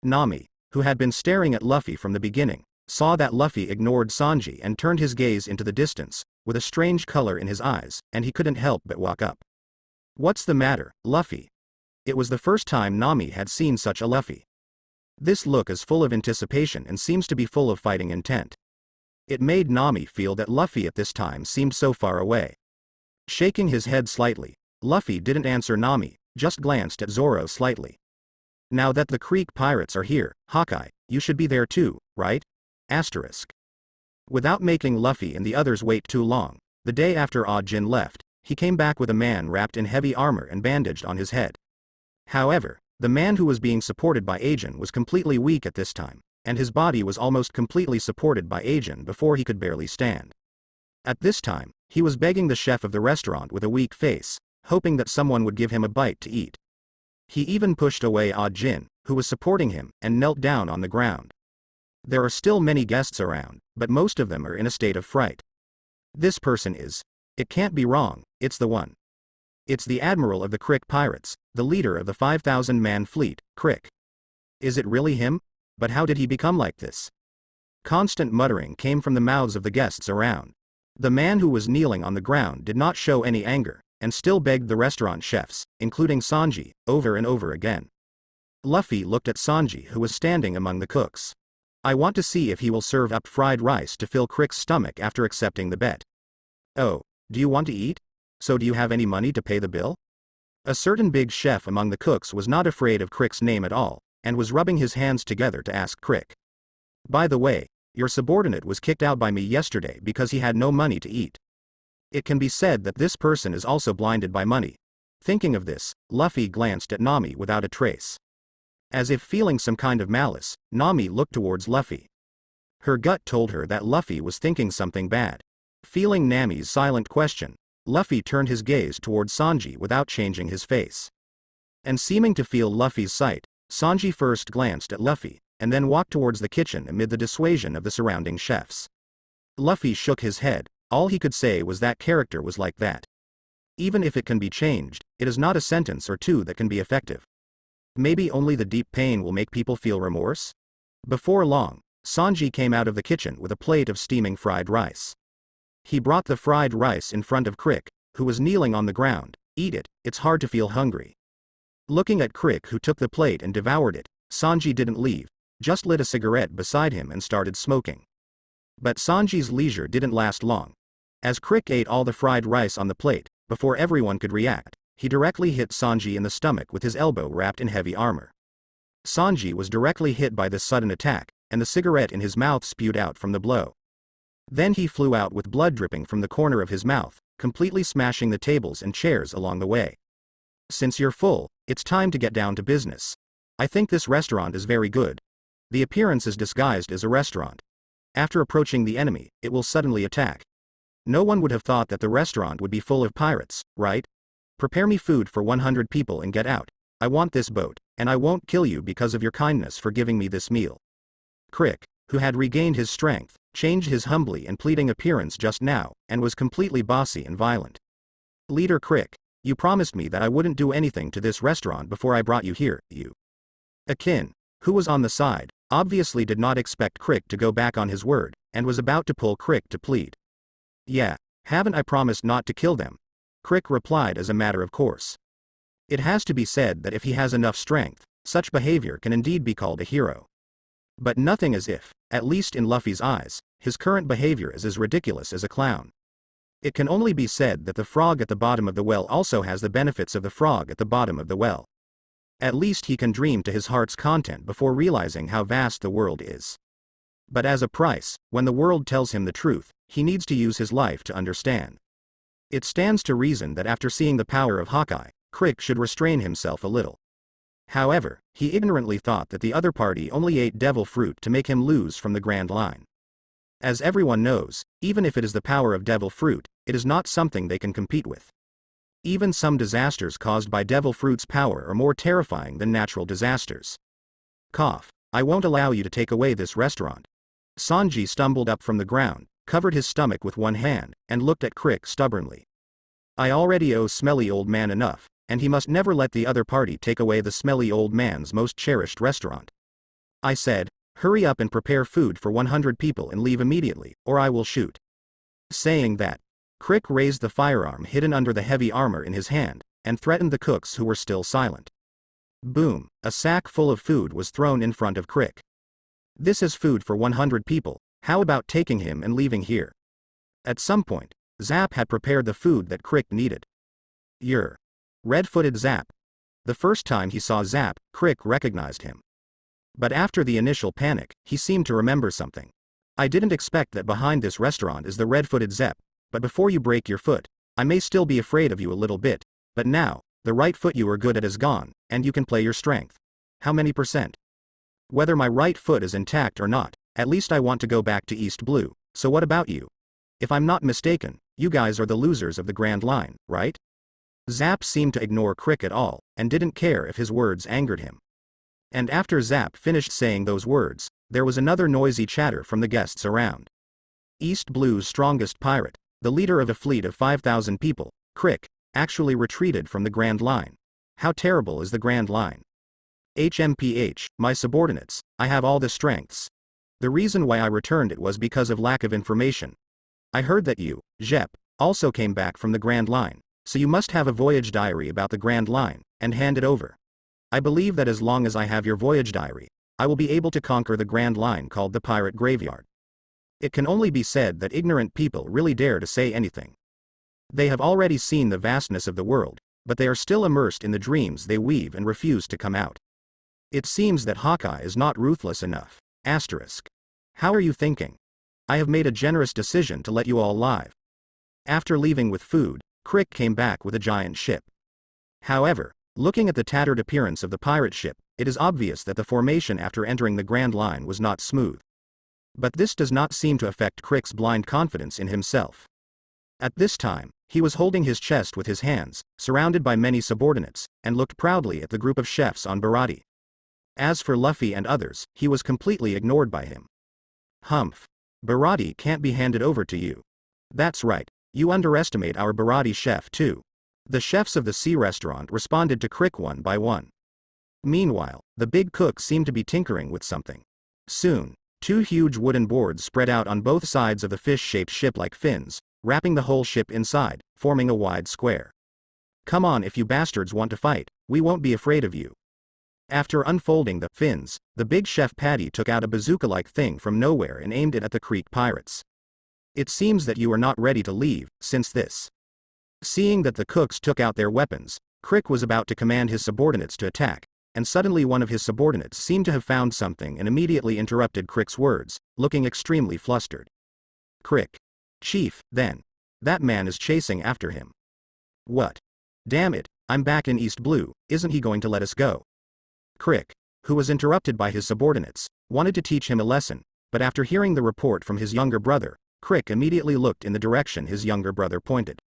A: Nami, who had been staring at Luffy from the beginning, saw that Luffy ignored Sanji and turned his gaze into the distance, with a strange color in his eyes, and he couldn't help but walk up. What's the matter, Luffy? It was the first time Nami had seen such a Luffy. This look is full of anticipation and seems to be full of fighting intent. It made Nami feel that Luffy at this time seemed so far away. Shaking his head slightly, Luffy didn't answer Nami, just glanced at Zoro slightly. Now that the Krieg pirates are here, Hawkeye, you should be there too, right? Asterisk. Without making Luffy and the others wait too long, the day after Jin left, he came back with a man wrapped in heavy armor and bandaged on his head. However, the man who was being supported by Ajin was completely weak at this time, and his body was almost completely supported by Ajin before he could barely stand. At this time, he was begging the chef of the restaurant with a weak face, hoping that someone would give him a bite to eat. He even pushed away Jin, who was supporting him, and knelt down on the ground. There are still many guests around, but most of them are in a state of fright. This person is. It can't be wrong, it's the one. It's the admiral of the Krieg pirates, the leader of the 5,000-man fleet, Krieg. Is it really him? But how did he become like this? Constant muttering came from the mouths of the guests around. The man who was kneeling on the ground did not show any anger, and still begged the restaurant chefs, including Sanji, over and over again. Luffy looked at Sanji, who was standing among the cooks. I want to see if he will serve up fried rice to fill Krieg's stomach after accepting the bet. Oh, do you want to eat? So do you have any money to pay the bill? A certain big chef among the cooks was not afraid of Krieg's name at all, and was rubbing his hands together to ask Krieg. By the way, your subordinate was kicked out by me yesterday because he had no money to eat. It can be said that this person is also blinded by money. Thinking of this, Luffy glanced at Nami without a trace. As if feeling some kind of malice, Nami looked towards Luffy. Her gut told her that Luffy was thinking something bad. Feeling Nami's silent question, Luffy turned his gaze towards Sanji without changing his face. And seeming to feel Luffy's sight, Sanji first glanced at Luffy, and then walked towards the kitchen amid the dissuasion of the surrounding chefs. Luffy shook his head. All he could say was that character was like that. Even if it can be changed, it is not a sentence or two that can be effective. Maybe only the deep pain will make people feel remorse? Before long, Sanji came out of the kitchen with a plate of steaming fried rice. He brought the fried rice in front of Krieg, who was kneeling on the ground. Eat it, it's hard to feel hungry. Looking at Krieg, who took the plate and devoured it, Sanji didn't leave, just lit a cigarette beside him and started smoking. But Sanji's leisure didn't last long. As Krieg ate all the fried rice on the plate, before everyone could react, he directly hit Sanji in the stomach with his elbow wrapped in heavy armor. Sanji was directly hit by this sudden attack, and the cigarette in his mouth spewed out from the blow. Then he flew out with blood dripping from the corner of his mouth, completely smashing the tables and chairs along the way. Since you're full, it's time to get down to business. I think this restaurant is very good. The appearance is disguised as a restaurant. After approaching the enemy, it will suddenly attack. No one would have thought that the restaurant would be full of pirates, right? Prepare me food for 100 people and get out. I want this boat, and I won't kill you because of your kindness for giving me this meal. Krieg, who had regained his strength, changed his humbly and pleading appearance just now, and was completely bossy and violent. Leader Krieg, you promised me that I wouldn't do anything to this restaurant before I brought you here, you. Akin, who was on the side, obviously did not expect Krieg to go back on his word, and was about to pull Krieg to plead. Yeah, haven't I promised not to kill them? Krieg replied as a matter of course. It has to be said that if he has enough strength, such behavior can indeed be called a hero. But nothing as if, at least in Luffy's eyes, his current behavior is as ridiculous as a clown. It can only be said that the frog at the bottom of the well also has the benefits of the frog at the bottom of the well. At least he can dream to his heart's content before realizing how vast the world is. But as a price, when the world tells him the truth, he needs to use his life to understand. It stands to reason that after seeing the power of Hawkeye, Krieg should restrain himself a little. However, he ignorantly thought that the other party only ate devil fruit to make him lose from the grand line. As everyone knows, even if it is the power of devil fruit, it is not something they can compete with. Even some disasters caused by devil fruit's power are more terrifying than natural disasters. Cough. I won't allow you to take away this restaurant. Sanji stumbled up from the ground, covered his stomach with one hand, and looked at Krieg stubbornly. I already owe smelly old man enough, and he must never let the other party take away the smelly old man's most cherished restaurant. I said, hurry up and prepare food for 100 people and leave immediately, or I will shoot. Saying that, Krieg raised the firearm hidden under the heavy armor in his hand, and threatened the cooks who were still silent. Boom, a sack full of food was thrown in front of Krieg. This is food for 100 people, how about taking him and leaving here? At some point, Zap had prepared the food that Krieg needed. Yer. Red-footed Zap. The first time he saw Zap, Krieg recognized him. But after the initial panic, he seemed to remember something. I didn't expect that behind this restaurant is the red-footed Zep, but before you break your foot, I may still be afraid of you a little bit, but now, the right foot you were good at is gone, and you can play your strength. How many %? Whether my right foot is intact or not, at least I want to go back to East Blue, so what about you? If I'm not mistaken, you guys are the losers of the Grand Line, right? Zap seemed to ignore Krieg at all, and didn't care if his words angered him. And after Zap finished saying those words, there was another noisy chatter from the guests around. East Blue's strongest pirate, the leader of a fleet of 5,000 people, Krieg, actually retreated from the Grand Line. How terrible is the Grand Line? HMPH, my subordinates, I have all the strengths. The reason why I returned it was because of lack of information. I heard that you, Jep, also came back from the Grand Line, so you must have a voyage diary about the Grand Line, and hand it over. I believe that as long as I have your voyage diary, I will be able to conquer the Grand Line called the Pirate Graveyard. It can only be said that ignorant people really dare to say anything. They have already seen the vastness of the world, but they are still immersed in the dreams they weave and refuse to come out. It seems that Hawkeye is not ruthless enough. Asterisk. How are you thinking? I have made a generous decision to let you all live. After leaving with food, Krieg came back with a giant ship. However, looking at the tattered appearance of the pirate ship, it is obvious that the formation after entering the Grand Line was not smooth. But this does not seem to affect Krieg's blind confidence in himself. At this time, he was holding his chest with his hands, surrounded by many subordinates, and looked proudly at the group of chefs on Baratie. As for Luffy and others, he was completely ignored by him. Humph. Baratie can't be handed over to you. That's right, you underestimate our Baratie chef too. The chefs of the sea restaurant responded to Krieg one by one. Meanwhile, the big cook seemed to be tinkering with something. Soon, two huge wooden boards spread out on both sides of the fish-shaped ship like fins, wrapping the whole ship inside, forming a wide square. Come on, if you bastards want to fight, we won't be afraid of you. After unfolding the fins, the big chef Patty took out a bazooka-like thing from nowhere and aimed it at the Krieg pirates. It seems that you are not ready to leave, since this. Seeing that the cooks took out their weapons, Krieg was about to command his subordinates to attack, and suddenly one of his subordinates seemed to have found something and immediately interrupted Krieg's words, looking extremely flustered. Krieg. Chief, then. That man is chasing after him. What? Damn it, I'm back in East Blue, isn't he going to let us go? Krieg, who was interrupted by his subordinates, wanted to teach him a lesson, but after hearing the report from his younger brother, Krieg immediately looked in the direction his younger brother pointed.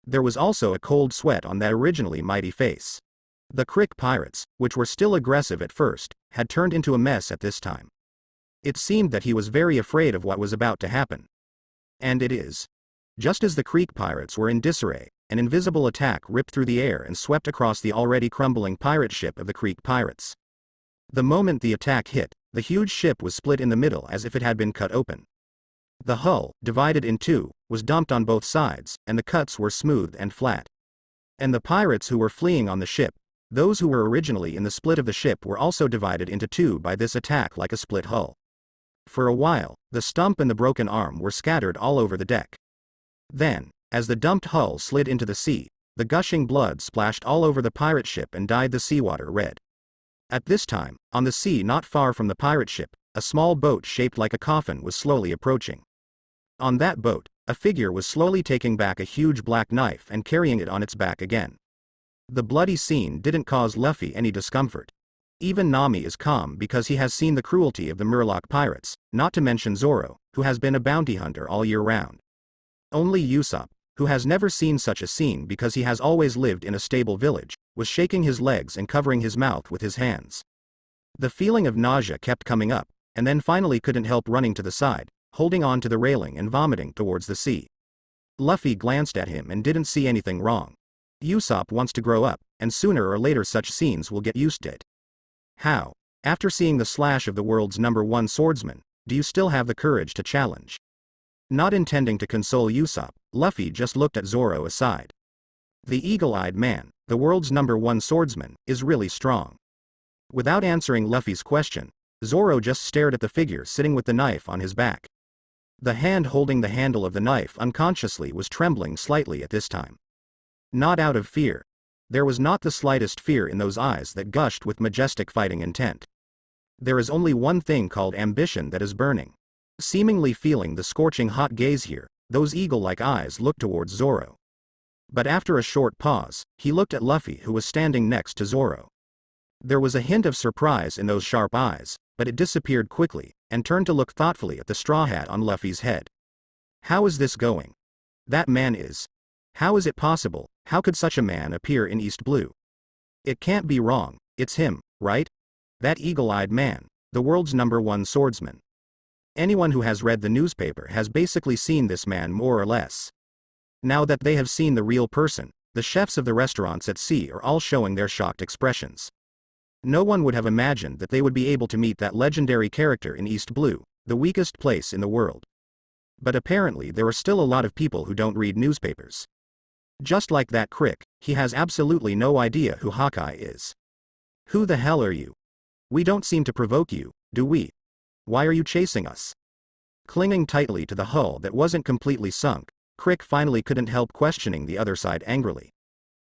A: There was also a cold sweat on that originally mighty face. The Krieg pirates, which were still aggressive at first, had turned into a mess at this time. It seemed that he was very afraid of what was about to happen. And it is. Just as the Krieg pirates were in disarray, an invisible attack ripped through the air and swept across the already crumbling pirate ship of the Krieg pirates. The moment the attack hit, the huge ship was split in the middle as if it had been cut open. The hull, divided in two, was dumped on both sides, and the cuts were smooth and flat. And the pirates who were fleeing on the ship, those who were originally in the split of the ship, were also divided into two by this attack like a split hull. For a while, the stump and the broken arm were scattered all over the deck. Then, as the dumped hull slid into the sea, the gushing blood splashed all over the pirate ship and dyed the seawater red. At this time, on the sea not far from the pirate ship, a small boat shaped like a coffin was slowly approaching. On that boat, a figure was slowly taking back a huge black knife and carrying it on its back again. The bloody scene didn't cause Luffy any discomfort. Even Nami is calm because he has seen the cruelty of the Murloc pirates, not to mention Zoro, who has been a bounty hunter all year round. Only Usopp, who has never seen such a scene because he has always lived in a stable village, was shaking his legs and covering his mouth with his hands. The feeling of nausea kept coming up, and then finally couldn't help running to the side, holding on to the railing and vomiting towards the sea. Luffy glanced at him and didn't see anything wrong. Usopp wants to grow up, and sooner or later such scenes will get used to it. How, after seeing the slash of the world's #1 swordsman, do you still have the courage to challenge? Not intending to console Usopp, Luffy just looked at Zoro aside. The eagle-eyed man, the world's #1 swordsman, is really strong. Without answering Luffy's question, Zoro just stared at the figure sitting with the knife on his back. The hand holding the handle of the knife unconsciously was trembling slightly at this time. Not out of fear. There was not the slightest fear in those eyes that gushed with majestic fighting intent. There is only one thing called ambition that is burning. Seemingly feeling the scorching hot gaze here, those eagle-like eyes looked towards Zoro. But after a short pause, he looked at Luffy, who was standing next to Zoro. There was a hint of surprise in those sharp eyes, but it disappeared quickly, and turned to look thoughtfully at the straw hat on Luffy's head. How is this going? That man is. How is it possible? How could such a man appear in East Blue? It can't be wrong, it's him, right? That eagle-eyed man, the world's #1 swordsman. Anyone who has read the newspaper has basically seen this man more or less. Now that they have seen the real person, the chefs of the restaurants at sea are all showing their shocked expressions. No one would have imagined that they would be able to meet that legendary character in East Blue, the weakest place in the world. But apparently there are still a lot of people who don't read newspapers. Just like that Krieg, he has absolutely no idea who Hawkeye is. Who the hell are you? We don't seem to provoke you, do we? Why are you chasing us? Clinging tightly to the hull that wasn't completely sunk, Krieg finally couldn't help questioning the other side angrily.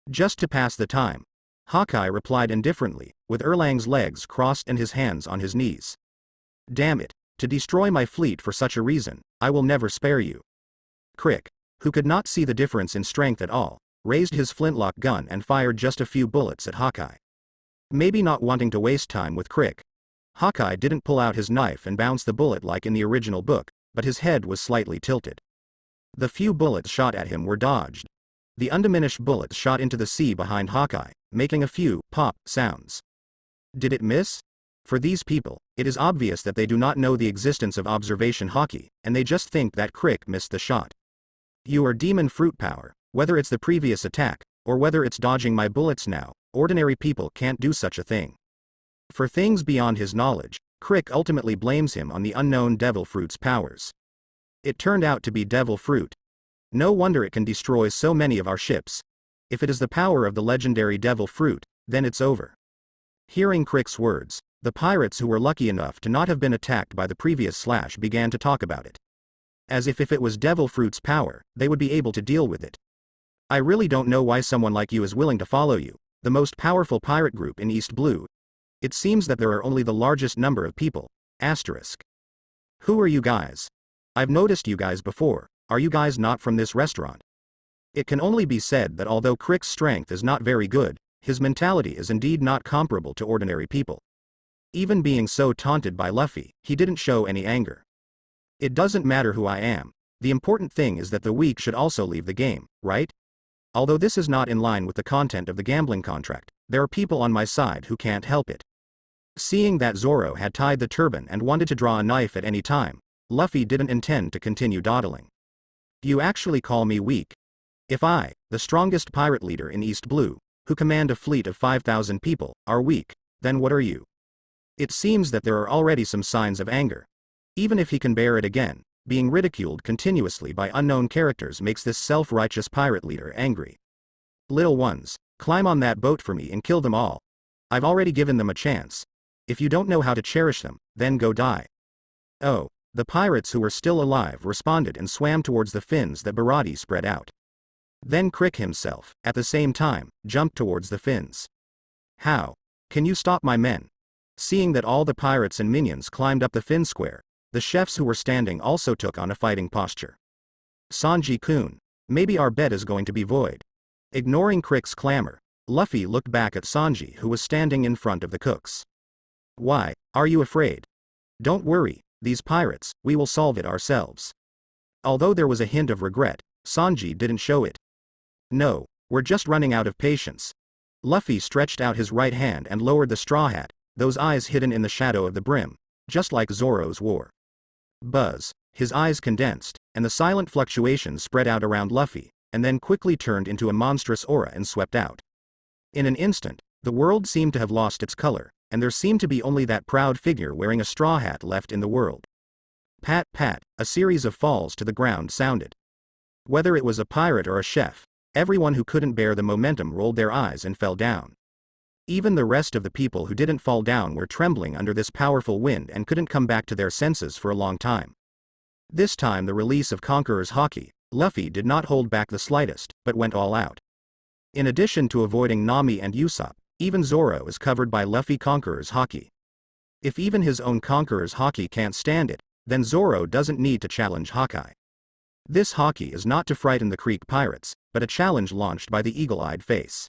A: Just to pass the time, Hawkeye replied indifferently, with Erlang's legs crossed and his hands on his knees. Damn it, to destroy my fleet for such a reason, I will never spare you. Krieg, who could not see the difference in strength at all, raised his flintlock gun and fired just a few bullets at Hawkeye. Maybe not wanting to waste time with Krieg, Hawkeye didn't pull out his knife and bounce the bullet like in the original book, but his head was slightly tilted. The few bullets shot at him were dodged. The undiminished bullets shot into the sea behind Hawkeye, making a few pop sounds. Did it miss? For these people, it is obvious that they do not know the existence of observation hockey, and they just think that Krieg missed the shot. You are demon fruit power, whether it's the previous attack, or whether it's dodging my bullets now, ordinary people can't do such a thing. For things beyond his knowledge, Krieg ultimately blames him on the unknown devil fruit's powers. It turned out to be devil fruit. No wonder it can destroy so many of our ships. If it is the power of the legendary devil fruit, then it's over. Hearing Krieg's words, the pirates who were lucky enough to not have been attacked by the previous slash began to talk about it. As if it was devil fruit's power, they would be able to deal with it. I really don't know why someone like you is willing to follow you, the most powerful pirate group in East Blue. It seems that there are only the largest number of people. Asterisk. Who are you guys? I've noticed you guys before. Are you guys not from this restaurant? It can only be said that although Krieg's strength is not very good, his mentality is indeed not comparable to ordinary people. Even being so taunted by Luffy, he didn't show any anger. It doesn't matter who I am. The important thing is that the weak should also leave the game, right? Although this is not in line with the content of the gambling contract, there are people on my side who can't help it. Seeing that Zoro had tied the turban and wanted to draw a knife at any time, Luffy didn't intend to continue dawdling. You actually call me weak? If I, the strongest pirate leader in East Blue, who command a fleet of 5,000 people, are weak, then what are you? It seems that there are already some signs of anger. Even if he can bear it again, being ridiculed continuously by unknown characters makes this self-righteous pirate leader angry. Little ones, climb on that boat for me and kill them all. I've already given them a chance. If you don't know how to cherish them, then go die. Oh, the pirates who were still alive responded and swam towards the fins that Baratie spread out. Then Krieg himself, at the same time, jumped towards the fins. How? Can you stop my men? Seeing that all the pirates and minions climbed up the fin square, the chefs who were standing also took on a fighting posture. Sanji-kun, maybe our bet is going to be void. Ignoring Krieg's clamor, Luffy looked back at Sanji, who was standing in front of the cooks. Why, are you afraid? Don't worry, these pirates, we will solve it ourselves. Although there was a hint of regret, Sanji didn't show it. No, we're just running out of patience. Luffy stretched out his right hand and lowered the straw hat, those eyes hidden in the shadow of the brim, just like Zoro's wore. Buzz, his eyes condensed, and the silent fluctuations spread out around Luffy, and then quickly turned into a monstrous aura and swept out. In an instant, the world seemed to have lost its color, and there seemed to be only that proud figure wearing a straw hat left in the world. Pat pat, a series of falls to the ground sounded. Whether it was a pirate or a chef, everyone who couldn't bear the momentum rolled their eyes and fell down. Even the rest of the people who didn't fall down were trembling under this powerful wind and couldn't come back to their senses for a long time. This time the release of Conqueror's Haki, Luffy did not hold back the slightest, but went all out. In addition to avoiding Nami and Usopp, even Zoro is covered by Luffy Conqueror's haki. If even his own Conqueror's haki can't stand it, then Zoro doesn't need to challenge Hawkeye. This haki is not to frighten the Krieg pirates, but a challenge launched by the eagle-eyed face.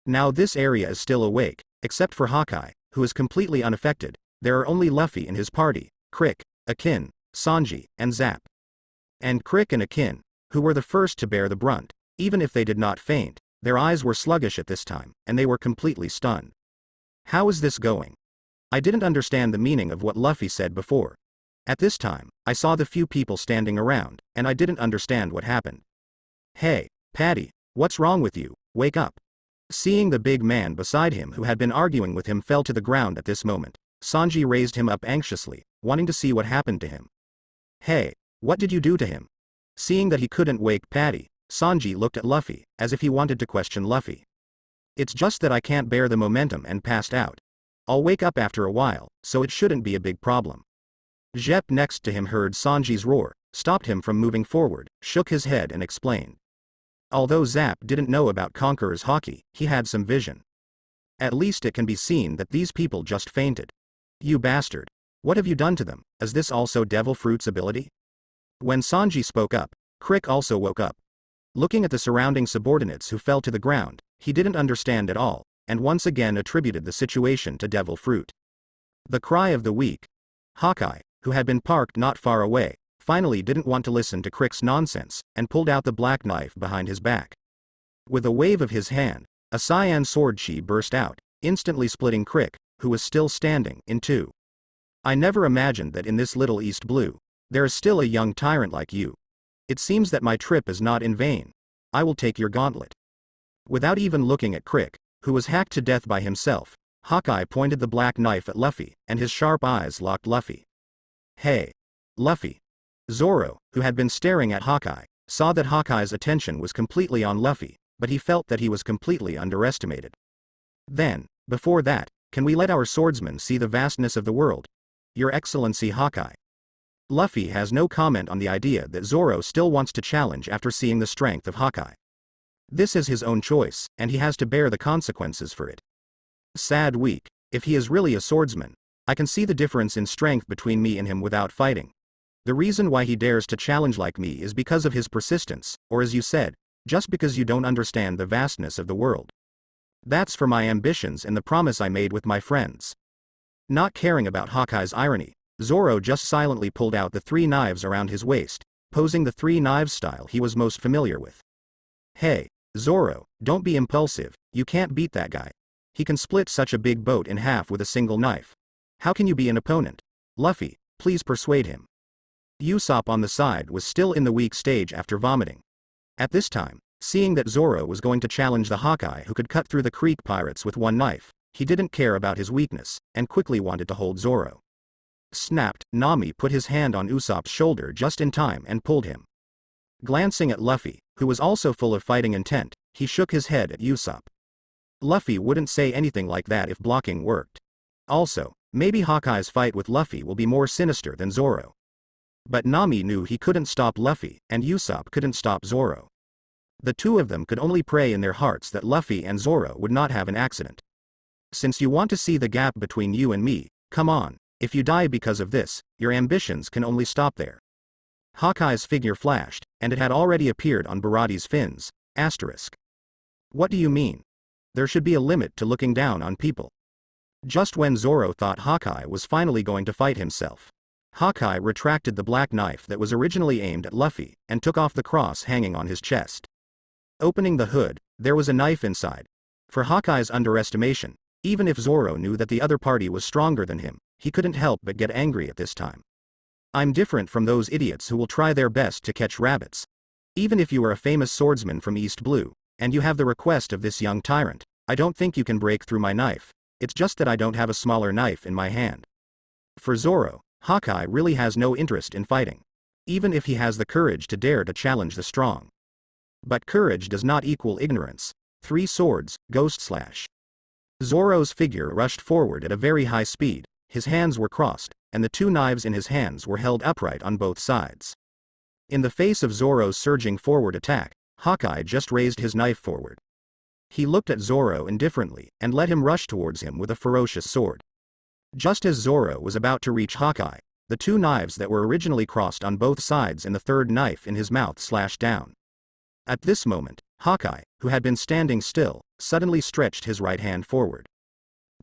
A: Now this area is still awake, except for Hawkeye, who is completely unaffected. There are only Luffy in his party, Krieg, Akin, Sanji, and Zap. And Krieg and Akin, who were the first to bear the brunt, even if they did not faint, their eyes were sluggish at this time, and they were completely stunned. How is this going? I didn't understand the meaning of what Luffy said before. At this time, I saw the few people standing around, and I didn't understand what happened. Hey, Patty, what's wrong with you? Wake up. Seeing the big man beside him who had been arguing with him fell to the ground at this moment, Sanji raised him up anxiously, wanting to see what happened to him. Hey, what did you do to him? Seeing that he couldn't wake Patty, Sanji looked at Luffy, as if he wanted to question Luffy. It's just that I can't bear the momentum and passed out. I'll wake up after a while, so it shouldn't be a big problem. Jep next to him heard Sanji's roar, stopped him from moving forward, shook his head and explained. Although Zap didn't know about Conqueror's haki, he had some vision. At least it can be seen that these people just fainted. You bastard. What have you done to them? Is this also Devil Fruit's ability? When Sanji spoke up, Krieg also woke up. Looking at the surrounding subordinates who fell to the ground, he didn't understand at all, and once again attributed the situation to Devil Fruit. The cry of the weak. Hawkeye, who had been parked not far away, finally didn't want to listen to Krieg's nonsense, and pulled out the black knife behind his back. With a wave of his hand, a cyan sword chi burst out, instantly splitting Krieg, who was still standing, in two. I never imagined that in this little East Blue, there is still a young tyrant like you. It seems that my trip is not in vain. I will take your gauntlet. Without even looking at Krieg, who was hacked to death by himself, Hawkeye pointed the black knife at Luffy, and his sharp eyes locked Luffy. Hey! Luffy! Zoro, who had been staring at Hawkeye, saw that Hawkeye's attention was completely on Luffy, but he felt that he was completely underestimated. Then, before that, can we let our swordsman see the vastness of the world? Your Excellency Hawkeye. Luffy has no comment on the idea that Zoro still wants to challenge after seeing the strength of Hawkeye. This is his own choice, and he has to bear the consequences for it. Sad weak. If he is really a swordsman, I can see the difference in strength between me and him without fighting. The reason why he dares to challenge like me is because of his persistence, or as you said, just because you don't understand the vastness of the world. That's for my ambitions and the promise I made with my friends. Not caring about Hawkeye's irony, Zoro just silently pulled out the 3 knives around his waist, posing the 3 knives style he was most familiar with. Hey, Zoro, don't be impulsive, you can't beat that guy. He can split such a big boat in half with a single knife. How can you be an opponent? Luffy, please persuade him. Usopp on the side was still in the weak stage after vomiting. At this time, seeing that Zoro was going to challenge the Hawkeye who could cut through the Krieg pirates with 1 knife, he didn't care about his weakness, and quickly wanted to hold Zoro. Snapped, Nami put his hand on Usopp's shoulder just in time and pulled him. Glancing at Luffy, who was also full of fighting intent, he shook his head at Usopp. Luffy wouldn't say anything like that if blocking worked. Also, maybe Hawkeye's fight with Luffy will be more sinister than Zoro. But Nami knew he couldn't stop Luffy, and Usopp couldn't stop Zoro. The two of them could only pray in their hearts that Luffy and Zoro would not have an accident. Since you want to see the gap between you and me, come on, if you die because of this, your ambitions can only stop there. Hawkeye's figure flashed, and it had already appeared on Baratie's fins, asterisk. What do you mean? There should be a limit to looking down on people. Just when Zoro thought Hawkeye was finally going to fight himself, Hawkeye retracted the black knife that was originally aimed at Luffy, and took off the cross hanging on his chest. Opening the hood, there was a knife inside. For Hawkeye's underestimation, even if Zoro knew that the other party was stronger than him, he couldn't help but get angry at this time. I'm different from those idiots who will try their best to catch rabbits. Even if you are a famous swordsman from East Blue, and you have the request of this young tyrant, I don't think you can break through my knife. It's just that I don't have a smaller knife in my hand. For Zoro, Hawkeye really has no interest in fighting. Even if he has the courage to dare to challenge the strong. But courage does not equal ignorance. 3 swords, ghost slash. Zoro's figure rushed forward at a very high speed, his hands were crossed, and the 2 knives in his hands were held upright on both sides. In the face of Zoro's surging forward attack, Hawkeye just raised his knife forward. He looked at Zoro indifferently, and let him rush towards him with a ferocious sword. Just as Zoro was about to reach Hawkeye, the two knives that were originally crossed on both sides and the third knife in his mouth slashed down. At this moment, Hawkeye, who had been standing still, suddenly stretched his right hand forward.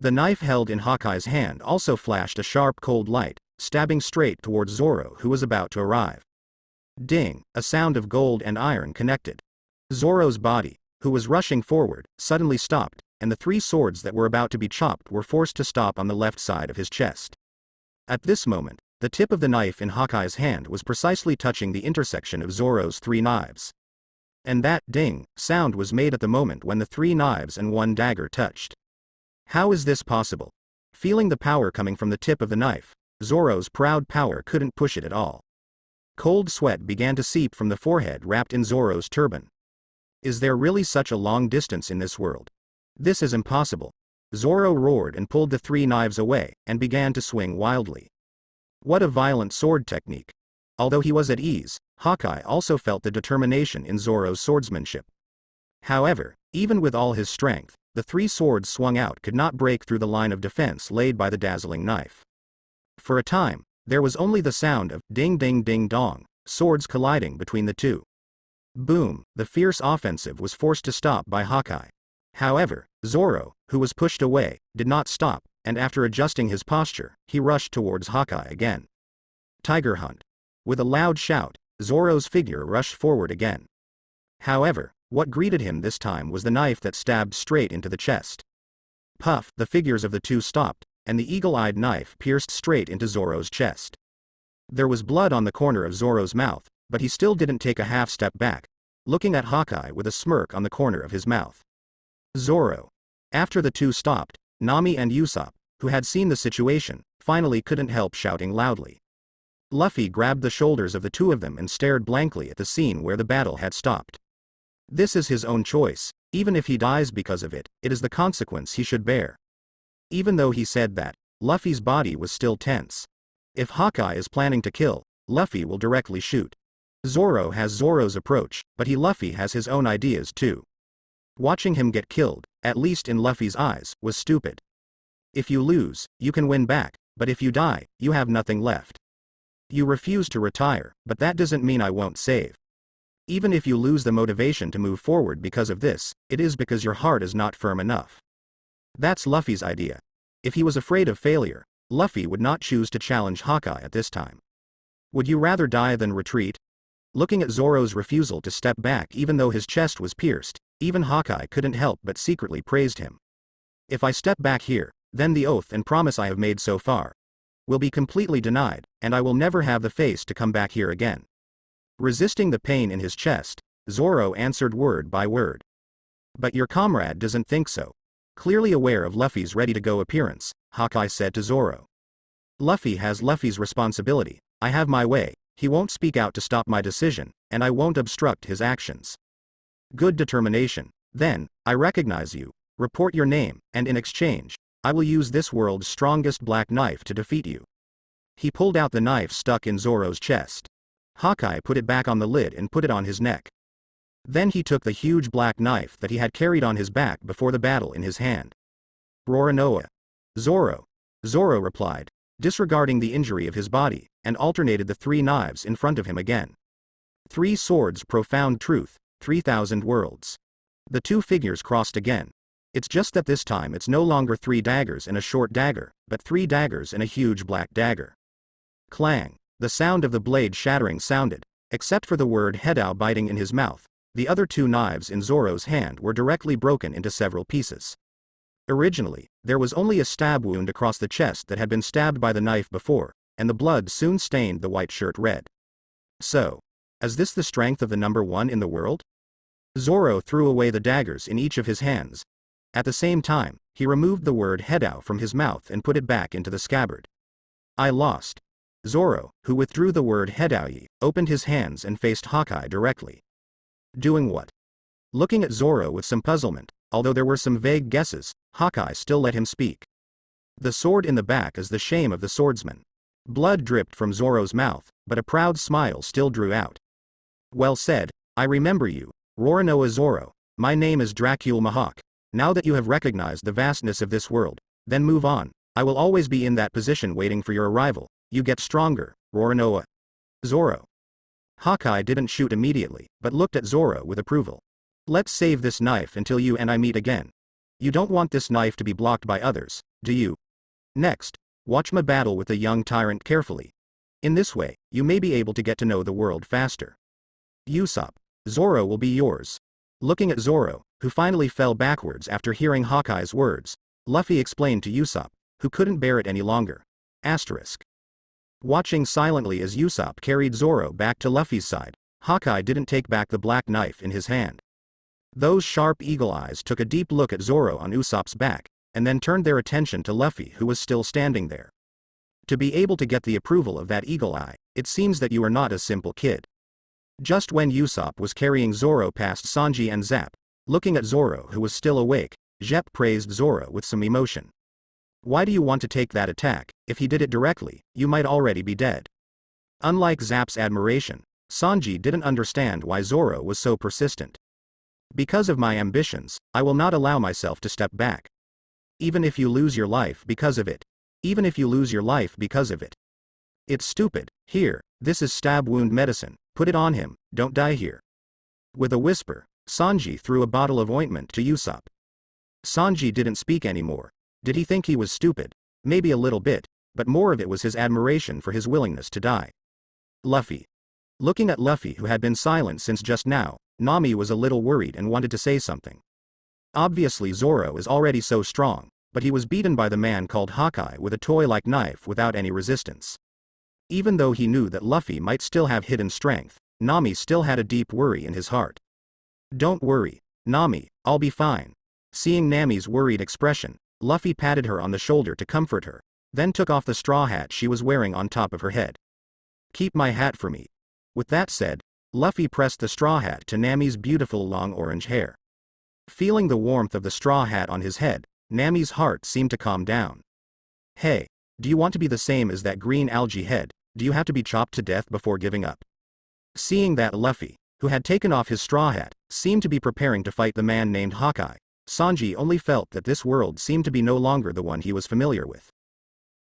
A: The knife held in Hawkeye's hand also flashed a sharp cold light, stabbing straight towards Zoro, who was about to arrive. Ding! A sound of gold and iron connected. Zoro's body, who was rushing forward, suddenly stopped, and the three swords that were about to be chopped were forced to stop on the left side of his chest. At this moment, the tip of the knife in Hawkeye's hand was precisely touching the intersection of Zoro's three knives. And that ding sound was made at the moment when the three knives and one dagger touched. How is this possible? Feeling the power coming from the tip of the knife, Zoro's proud power couldn't push it at all. Cold sweat began to seep from the forehead wrapped in Zoro's turban. Is there really such a long distance in this world? This is impossible. Zoro roared and pulled the three knives away, and began to swing wildly. What a violent sword technique. Although he was at ease, Hawkeye also felt the determination in Zoro's swordsmanship. However, even with all his strength, the three swords swung out could not break through the line of defense laid by the dazzling knife. For a time, there was only the sound of ding ding ding dong, swords colliding between the two. Boom, the fierce offensive was forced to stop by Hawkeye. However, Zoro, who was pushed away, did not stop, and after adjusting his posture, he rushed towards Hawkeye again. Tiger Hunt. With a loud shout, Zoro's figure rushed forward again. However, what greeted him this time was the knife that stabbed straight into the chest. Puff, the figures of the two stopped, and the eagle-eyed knife pierced straight into Zoro's chest. There was blood on the corner of Zoro's mouth, but he still didn't take a half step back, looking at Hawkeye with a smirk on the corner of his mouth. Zoro. After the two stopped, Nami and Usopp, who had seen the situation, finally couldn't help shouting loudly. Luffy grabbed the shoulders of the two of them and stared blankly at the scene where the battle had stopped. This is his own choice. Even if he dies because of it, it is the consequence he should bear. Even though he said that, Luffy's body was still tense. If Hawkeye is planning to kill, Luffy will directly shoot. Zoro has Zoro's approach, but Luffy has his own ideas too. Watching him get killed, at least in Luffy's eyes, was stupid. If you lose, you can win back, but if you die, you have nothing left. You refuse to retire, but that doesn't mean I won't save. Even if you lose the motivation to move forward because of this, it is because your heart is not firm enough. That's Luffy's idea. If he was afraid of failure, Luffy would not choose to challenge Hawkeye at this time. Would you rather die than retreat? Looking at Zoro's refusal to step back even though his chest was pierced, even Hawkeye couldn't help but secretly praised him. If I step back here, then the oath and promise I have made so far will be completely denied, and I will never have the face to come back here again. Resisting the pain in his chest, Zoro answered word by word. But your comrade doesn't think so. Clearly aware of Luffy's ready-to-go appearance, Hawkeye said to Zoro. Luffy has Luffy's responsibility. I have my way. He won't speak out to stop my decision, and I won't obstruct his actions. Good determination. Then, I recognize you. Report your name, and in exchange, I will use this world's strongest black knife to defeat you. He pulled out the knife stuck in Zoro's chest. Hawkeye put it back on the lid and put it on his neck. Then he took the huge black knife that he had carried on his back before the battle in his hand. Roronoa. Zoro. Zoro replied, disregarding the injury of his body, and alternated the three knives in front of him again. Three swords, profound truth, 3,000 worlds. The two figures crossed again. It's just that this time it's no longer three daggers and a short dagger, but three daggers and a huge black dagger. Clang. The sound of the blade shattering sounded, except for the word Hedao biting in his mouth. The other two knives in Zoro's hand were directly broken into several pieces. Originally, there was only a stab wound across the chest that had been stabbed by the knife before, and the blood soon stained the white shirt red. So, is this the strength of the number one in the world? Zoro threw away the daggers in each of his hands. At the same time, he removed the word Hedao from his mouth and put it back into the scabbard. I lost. Zoro, who withdrew the word Hedaoyi, opened his hands and faced Hawkeye directly. Doing what? Looking at Zoro with some puzzlement, although there were some vague guesses, Hawkeye still let him speak. The sword in the back is the shame of the swordsman. Blood dripped from Zoro's mouth, but a proud smile still drew out. Well said, I remember you, Roronoa Zoro. My name is Dracule Mihawk. Now that you have recognized the vastness of this world, then move on. I will always be in that position waiting for your arrival. You get stronger, Roronoa. Zoro. Hawkeye didn't shoot immediately, but looked at Zoro with approval. Let's save this knife until you and I meet again. You don't want this knife to be blocked by others, do you? Next, watch my battle with the young tyrant carefully. In this way, you may be able to get to know the world faster. Usopp. Zoro will be yours. Looking at Zoro, who finally fell backwards after hearing Hawkeye's words, Luffy explained to Usopp, who couldn't bear it any longer. Asterisk. Watching silently as Usopp carried Zoro back to Luffy's side, Hawkeye didn't take back the black knife in his hand. Those sharp eagle eyes took a deep look at Zoro on Usopp's back, and then turned their attention to Luffy, who was still standing there. To be able to get the approval of that eagle eye, it seems that you are not a simple kid. Just when Usopp was carrying Zoro past Sanji and Zap, looking at Zoro who was still awake, Zep praised Zoro with some emotion. Why do you want to take that attack? If he did it directly, you might already be dead. Unlike Zap's admiration, Sanji didn't understand why Zoro was so persistent. Because of my ambitions, I will not allow myself to step back. Even if you lose your life because of it. Even if you lose your life because of it. It's stupid. Here, this is stab wound medicine, put it on him, don't die here. With a whisper, Sanji threw a bottle of ointment to Usopp. Sanji didn't speak anymore. Did he think he was stupid? Maybe a little bit, but more of it was his admiration for his willingness to die. Luffy. Looking at Luffy, who had been silent since just now, Nami was a little worried and wanted to say something. Obviously Zoro is already so strong, but he was beaten by the man called Hawkeye with a toy-like knife without any resistance. Even though he knew that Luffy might still have hidden strength, Nami still had a deep worry in his heart. Don't worry, Nami, I'll be fine. Seeing Nami's worried expression, Luffy patted her on the shoulder to comfort her, then took off the straw hat she was wearing on top of her head. Keep my hat for me. With that said, Luffy pressed the straw hat to Nami's beautiful long orange hair. Feeling the warmth of the straw hat on his head, Nami's heart seemed to calm down. Hey, do you want to be the same as that green algae head? Do you have to be chopped to death before giving up? Seeing that Luffy, who had taken off his straw hat, seemed to be preparing to fight the man named Hawkeye, Sanji only felt that this world seemed to be no longer the one he was familiar with.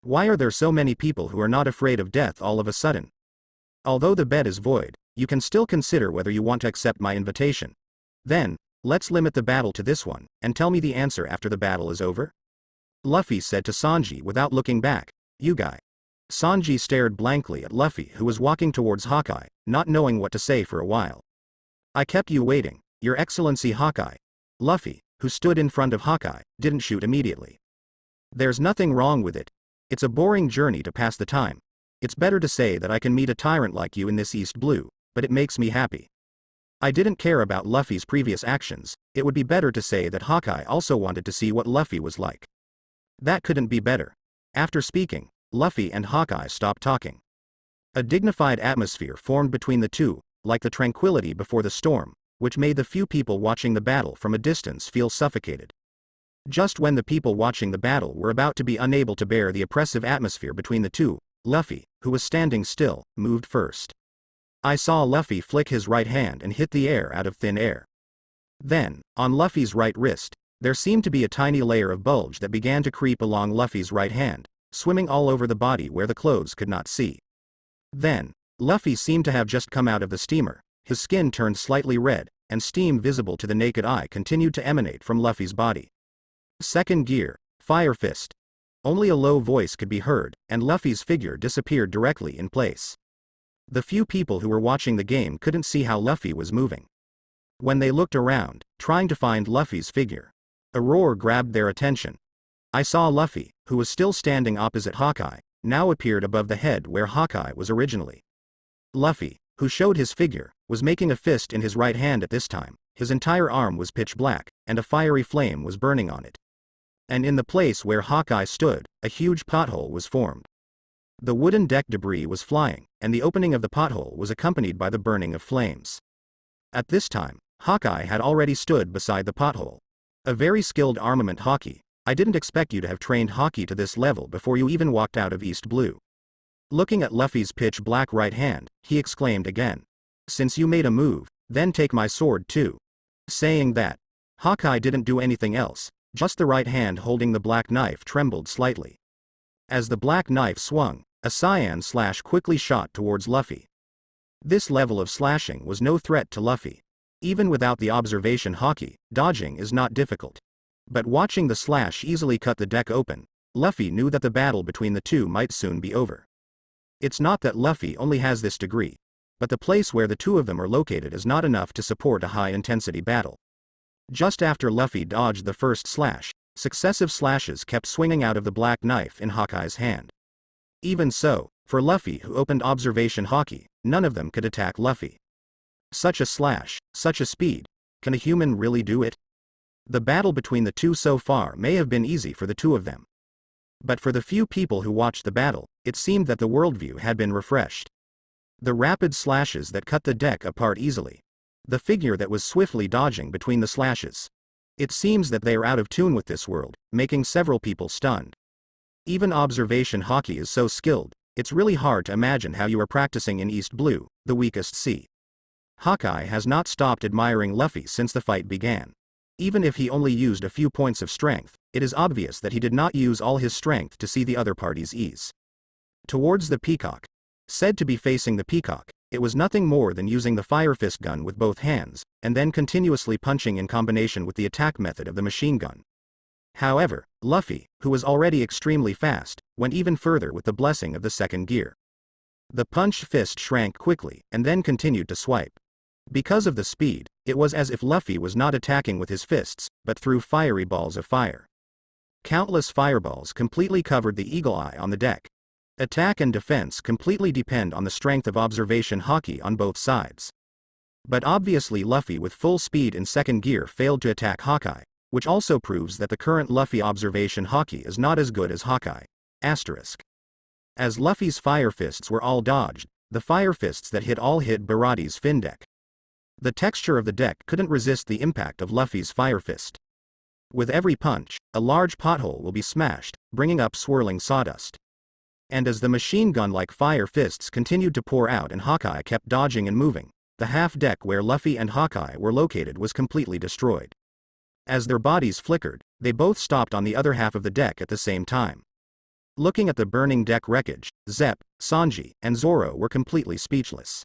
A: Why are there so many people who are not afraid of death all of a sudden? Although the bed is void, you can still consider whether you want to accept my invitation. Then, let's limit the battle to this one, and tell me the answer after the battle is over? Luffy said to Sanji without looking back. You guy. Sanji stared blankly at Luffy, who was walking towards Hawkeye, not knowing what to say for a while. I kept you waiting, Your Excellency Hawkeye. Luffy, who stood in front of Hawkeye, didn't shoot immediately. There's nothing wrong with it. It's a boring journey to pass the time. It's better to say that I can meet a tyrant like you in this East Blue, but it makes me happy. I didn't care about Luffy's previous actions. It would be better to say that Hawkeye also wanted to see what Luffy was like. That couldn't be better. After speaking, Luffy and Hawkeye stopped talking. A dignified atmosphere formed between the two, like the tranquility before the storm, which made the few people watching the battle from a distance feel suffocated. Just when the people watching the battle were about to be unable to bear the oppressive atmosphere between the two, Luffy, who was standing still, moved first. I saw Luffy flick his right hand and hit the air out of thin air. Then, on Luffy's right wrist, there seemed to be a tiny layer of bulge that began to creep along Luffy's right hand, swimming all over the body where the clothes could not see. Then, Luffy seemed to have just come out of the steamer. His skin turned slightly red, and steam visible to the naked eye continued to emanate from Luffy's body. Second gear, Fire Fist. Only a low voice could be heard, and Luffy's figure disappeared directly in place. The few people who were watching the game couldn't see how Luffy was moving. When they looked around, trying to find Luffy's figure, a roar grabbed their attention. I saw Luffy, who was still standing opposite Hawkeye, now appeared above the head where Hawkeye was originally. Luffy, who showed his figure, was making a fist in his right hand at this time. His entire arm was pitch black, and a fiery flame was burning on it. And in the place where Hawkeye stood, a huge pothole was formed. The wooden deck debris was flying, and the opening of the pothole was accompanied by the burning of flames. At this time, Hawkeye had already stood beside the pothole. A very skilled armament Hawkeye. I didn't expect you to have trained Hawkeye to this level before you even walked out of East Blue. Looking at Luffy's pitch black right hand, he exclaimed again. Since you made a move, then take my sword too. Saying that, Hawkeye didn't do anything else, just the right hand holding the black knife trembled slightly. As the black knife swung, a cyan slash quickly shot towards Luffy. This level of slashing was no threat to Luffy. Even without the observation haki, dodging is not difficult. But watching the slash easily cut the deck open, Luffy knew that the battle between the two might soon be over. It's not that Luffy only has this degree, but the place where the two of them are located is not enough to support a high-intensity battle. Just after Luffy dodged the first slash, successive slashes kept swinging out of the black knife in Hawkeye's hand. Even so, for Luffy who opened observation haki, none of them could attack Luffy. Such a slash, such a speed, can a human really do it? The battle between the two so far may have been easy for the two of them. But for the few people who watched the battle, it seemed that the worldview had been refreshed. The rapid slashes that cut the deck apart easily. The figure that was swiftly dodging between the slashes. It seems that they are out of tune with this world, making several people stunned. Even observation haki is so skilled, it's really hard to imagine how you are practicing in East Blue, the weakest sea. Hawkeye has not stopped admiring Luffy since the fight began. Even if he only used a few points of strength, it is obvious that he did not use all his strength to see the other party's ease. Towards the peacock. Said to be facing the peacock, it was nothing more than using the fire fist gun with both hands, and then continuously punching in combination with the attack method of the machine gun. However, Luffy, who was already extremely fast, went even further with the blessing of the second gear. The punched fist shrank quickly, and then continued to swipe. Because of the speed, it was as if Luffy was not attacking with his fists, but threw fiery balls of fire. Countless fireballs completely covered the eagle eye on the deck. Attack and defense completely depend on the strength of observation haki on both sides. But obviously Luffy with full speed in second gear failed to attack Hawkeye, which also proves that the current Luffy observation haki is not as good as Hawkeye. As Luffy's fire fists were all dodged, the fire fists that hit Baratie's fin deck. The texture of the deck couldn't resist the impact of Luffy's fire fist. With every punch, a large pothole will be smashed, bringing up swirling sawdust. And as the machine gun-like fire fists continued to pour out and Hawkeye kept dodging and moving, the half-deck where Luffy and Hawkeye were located was completely destroyed. As their bodies flickered, they both stopped on the other half of the deck at the same time. Looking at the burning deck wreckage, Zepp, Sanji, and Zoro were completely speechless.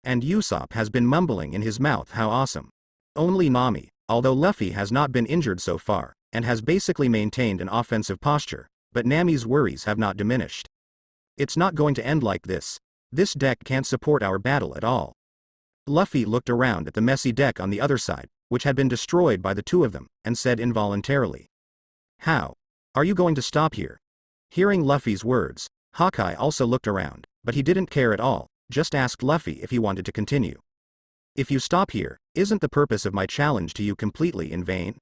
A: And Usopp has been mumbling in his mouth how awesome. Only Nami, although Luffy has not been injured so far, and has basically maintained an offensive posture, but Nami's worries have not diminished. It's not going to end like this. This deck can't support our battle at all. Luffy looked around at the messy deck on the other side, which had been destroyed by the two of them, and said involuntarily, "How? Are you going to stop here?" Hearing Luffy's words, Hawkeye also looked around, but he didn't care at all, just asked Luffy if he wanted to continue. "If you stop here, isn't the purpose of my challenge to you completely in vain?"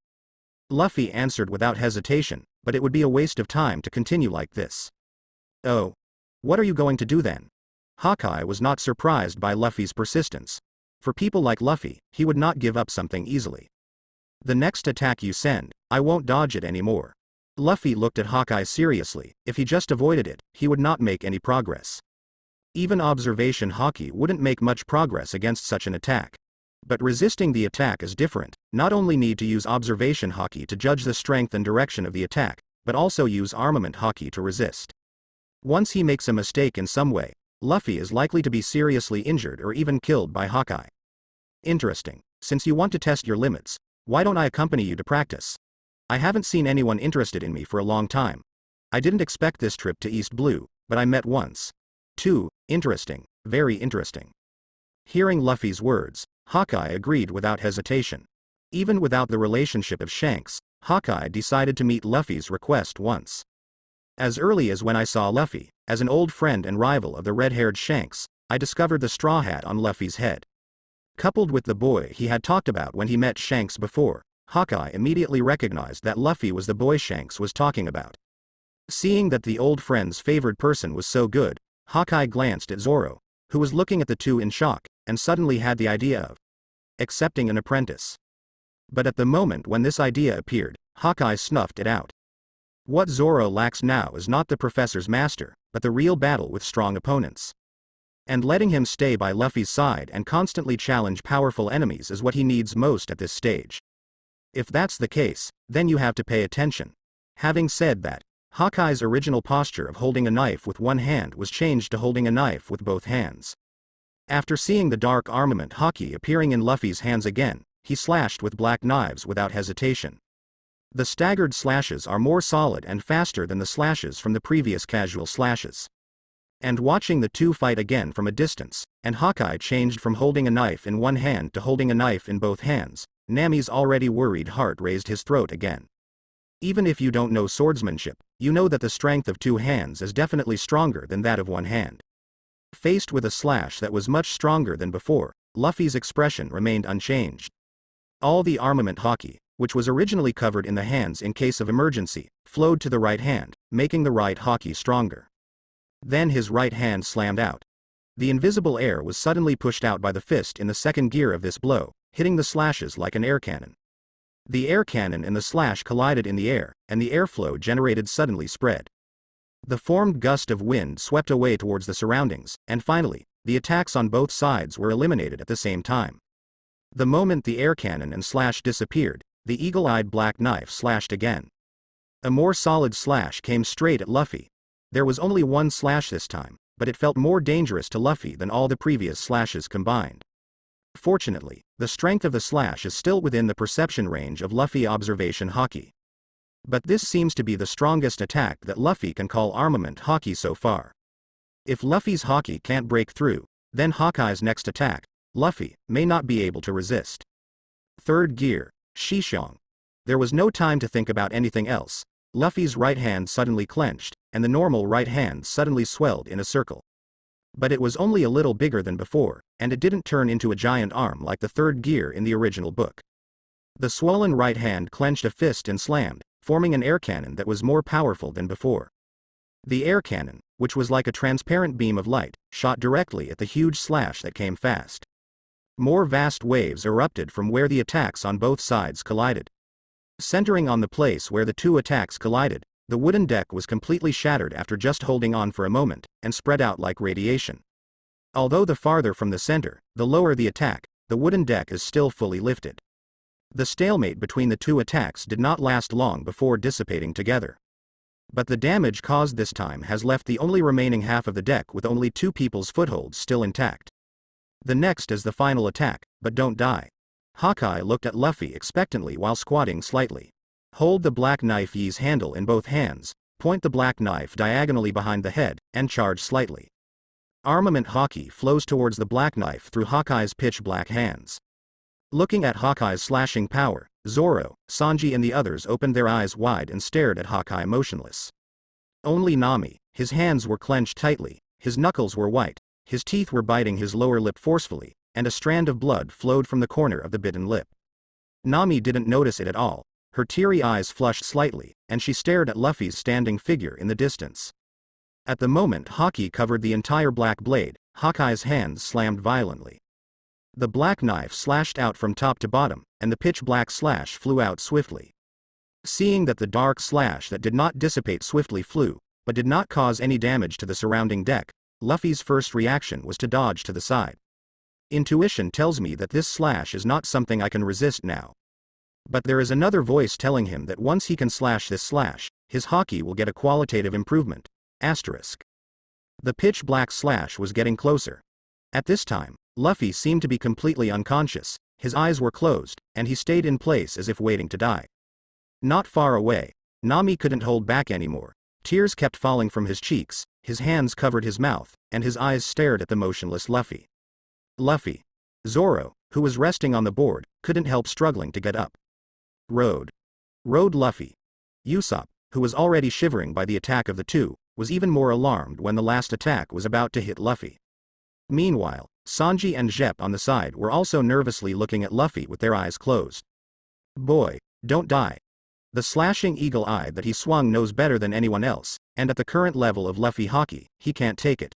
A: Luffy answered without hesitation, but it would be a waste of time to continue like this. "Oh. What are you going to do then?" Hawkeye was not surprised by Luffy's persistence. For people like Luffy, he would not give up something easily. "The next attack you send, I won't dodge it anymore." Luffy looked at Hawkeye seriously. If he just avoided it, he would not make any progress. Even observation haki wouldn't make much progress against such an attack. But resisting the attack is different. Not only need to use observation haki to judge the strength and direction of the attack, but also use armament haki to resist. Once he makes a mistake in some way, Luffy is likely to be seriously injured or even killed by Hawkeye. "Interesting. Since you want to test your limits, why don't I accompany you to practice? I haven't seen anyone interested in me for a long time. I didn't expect this trip to East Blue, but I met once. Too interesting, very interesting." Hearing Luffy's words, Hawkeye agreed without hesitation. Even without the relationship of Shanks, Hawkeye decided to meet Luffy's request once. "As early as when I saw Luffy, as an old friend and rival of the red-haired Shanks, I discovered the straw hat on Luffy's head. Coupled with the boy he had talked about when he met Shanks before, Hawkeye immediately recognized that Luffy was the boy Shanks was talking about. Seeing that the old friend's favored person was so good, Hawkeye glanced at Zoro, who was looking at the two in shock, and suddenly had the idea of accepting an apprentice. But at the moment when this idea appeared, Hawkeye snuffed it out. What Zoro lacks now is not the professor's master, but the real battle with strong opponents. And letting him stay by Luffy's side and constantly challenge powerful enemies is what he needs most at this stage. If that's the case, then you have to pay attention. Having said that, Hawkeye's original posture of holding a knife with one hand was changed to holding a knife with both hands. After seeing the dark armament Haki appearing in Luffy's hands again, he slashed with black knives without hesitation. The staggered slashes are more solid and faster than the slashes from the previous casual slashes. And watching the two fight again from a distance, and Hawkeye changed from holding a knife in one hand to holding a knife in both hands, Nami's already worried heart raised his throat again. Even if you don't know swordsmanship, you know that the strength of two hands is definitely stronger than that of one hand. Faced with a slash that was much stronger than before, Luffy's expression remained unchanged. All the armament Haki, which was originally covered in the hands in case of emergency, flowed to the right hand, making the right Haki stronger. Then his right hand slammed out. The invisible air was suddenly pushed out by the fist in the second gear of this blow, hitting the slashes like an air cannon. The air cannon and the slash collided in the air, and the airflow generated suddenly spread. The formed gust of wind swept away towards the surroundings, and finally, the attacks on both sides were eliminated at the same time. The moment the air cannon and slash disappeared, the eagle-eyed black knife slashed again. A more solid slash came straight at Luffy. There was only one slash this time, but it felt more dangerous to Luffy than all the previous slashes combined. Fortunately, the strength of the slash is still within the perception range of Luffy observation Haki. But this seems to be the strongest attack that Luffy can call armament Haki so far. If Luffy's Haki can't break through, then Hawkeye's next attack, Luffy, may not be able to resist. Third gear, Shishong. There was no time to think about anything else. Luffy's right hand suddenly clenched, and the normal right hand suddenly swelled in a circle. But it was only a little bigger than before, and it didn't turn into a giant arm like the third gear in the original book. The swollen right hand clenched a fist and slammed, forming an air cannon that was more powerful than before. The air cannon, which was like a transparent beam of light, shot directly at the huge slash that came fast. More vast waves erupted from where the attacks on both sides collided. Centering on the place where the two attacks collided, the wooden deck was completely shattered after just holding on for a moment, and spread out like radiation. Although the farther from the center, the lower the attack, the wooden deck is still fully lifted. The stalemate between the two attacks did not last long before dissipating together. But the damage caused this time has left the only remaining half of the deck with only two people's footholds still intact. The next is the final attack, but don't die. Hawkeye looked at Luffy expectantly while squatting slightly. Hold the black knife's handle in both hands, point the black knife diagonally behind the head, and charge slightly. Armament Haki flows towards the black knife through Hawkeye's pitch black hands. Looking at Hawkeye's slashing power, Zoro, Sanji and the others opened their eyes wide and stared at Hawkeye motionless. Only Nami, his hands were clenched tightly, his knuckles were white, his teeth were biting his lower lip forcefully, and a strand of blood flowed from the corner of the bitten lip. Nami didn't notice it at all. Her teary eyes flushed slightly, and she stared at Luffy's standing figure in the distance. At the moment Haki covered the entire black blade, Hawkeye's hands slammed violently. The black knife slashed out from top to bottom, and the pitch black slash flew out swiftly. Seeing that the dark slash that did not dissipate swiftly flew, but did not cause any damage to the surrounding deck, Luffy's first reaction was to dodge to the side. Intuition tells me that this slash is not something I can resist now. But there is another voice telling him that once he can slash this slash, his Haki will get a qualitative improvement. Asterisk. The pitch black slash was getting closer. At this time, Luffy seemed to be completely unconscious, his eyes were closed, and he stayed in place as if waiting to die. Not far away, Nami couldn't hold back anymore. Tears kept falling from his cheeks, his hands covered his mouth, and his eyes stared at the motionless Luffy. Luffy. Zoro, who was resting on the board, couldn't help struggling to get up. Road Luffy. Usopp, who was already shivering by the attack of the two, was even more alarmed when the last attack was about to hit Luffy. Meanwhile, Sanji and Zep on the side were also nervously looking at Luffy with their eyes closed. Boy, don't die. The slashing eagle eye that he swung knows better than anyone else, and at the current level of Luffy Haki, he can't take it.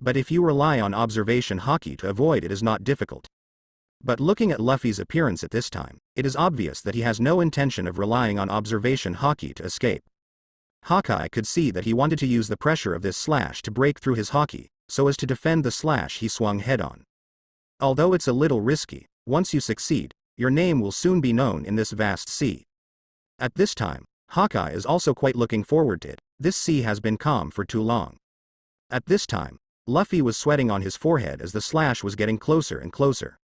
A: But if you rely on observation Haki to avoid it is not difficult. But looking at Luffy's appearance at this time, it is obvious that he has no intention of relying on observation Haki to escape. Hawkeye could see that he wanted to use the pressure of this slash to break through his Haki, so as to defend the slash he swung head on. Although it's a little risky, once you succeed, your name will soon be known in this vast sea. At this time, Hawkeye is also quite looking forward to it. This sea has been calm for too long. At this time, Luffy was sweating on his forehead as the slash was getting closer and closer.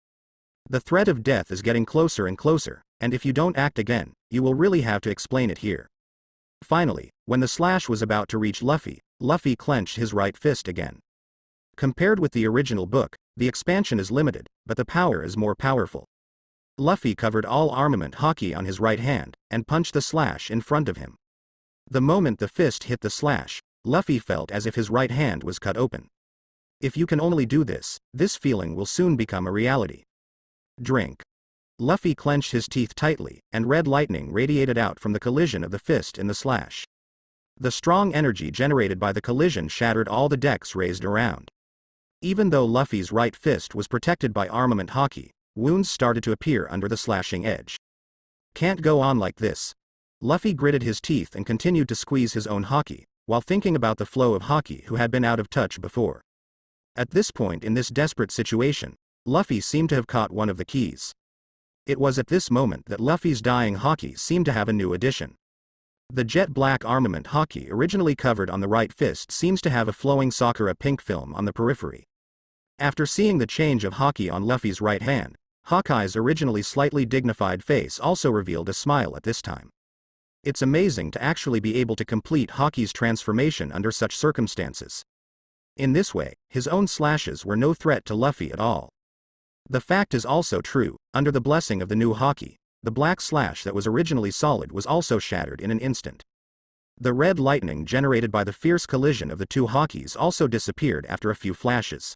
A: The threat of death is getting closer and closer, and if you don't act again, you will really have to explain it here. Finally, when the slash was about to reach Luffy, Luffy clenched his right fist again. Compared with the original book, the expansion is limited, but the power is more powerful. Luffy covered all armament haki on his right hand, and punched the slash in front of him. The moment the fist hit the slash, Luffy felt as if his right hand was cut open. If you can only do this, this feeling will soon become a reality. Drink. Luffy clenched his teeth tightly, and red lightning radiated out from the collision of the fist in the slash. The strong energy generated by the collision shattered all the decks raised around. Even though Luffy's right fist was protected by armament haki, wounds started to appear under the slashing edge. Can't go on like this. Luffy gritted his teeth and continued to squeeze his own haki, while thinking about the flow of haki who had been out of touch before. At this point in this desperate situation, Luffy seemed to have caught one of the keys. It was at this moment that Luffy's dying haki seemed to have a new addition. The jet black armament haki originally covered on the right fist seems to have a flowing sakura pink film on the periphery. After seeing the change of haki on Luffy's right hand, Hawkeye's originally slightly dignified face also revealed a smile at this time. It's amazing to actually be able to complete Haki's transformation under such circumstances. In this way, his own slashes were no threat to Luffy at all. The fact is also true, under the blessing of the new haki, the black slash that was originally solid was also shattered in an instant. The red lightning generated by the fierce collision of the two hakis also disappeared after a few flashes.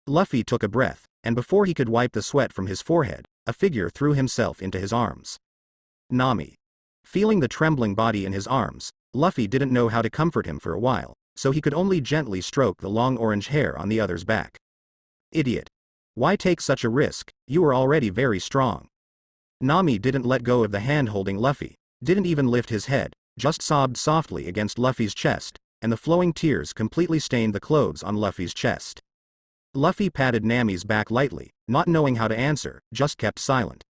A: Luffy took a breath, and before he could wipe the sweat from his forehead, a figure threw himself into his arms. Nami. Feeling the trembling body in his arms, Luffy didn't know how to comfort him for a while, so he could only gently stroke the long orange hair on the other's back. Idiot. Why take such a risk? You were already very strong. Nami didn't let go of the hand holding Luffy, didn't even lift his head, just sobbed softly against Luffy's chest, and the flowing tears completely stained the clothes on Luffy's chest. Luffy patted Nami's back lightly, not knowing how to answer, just kept silent.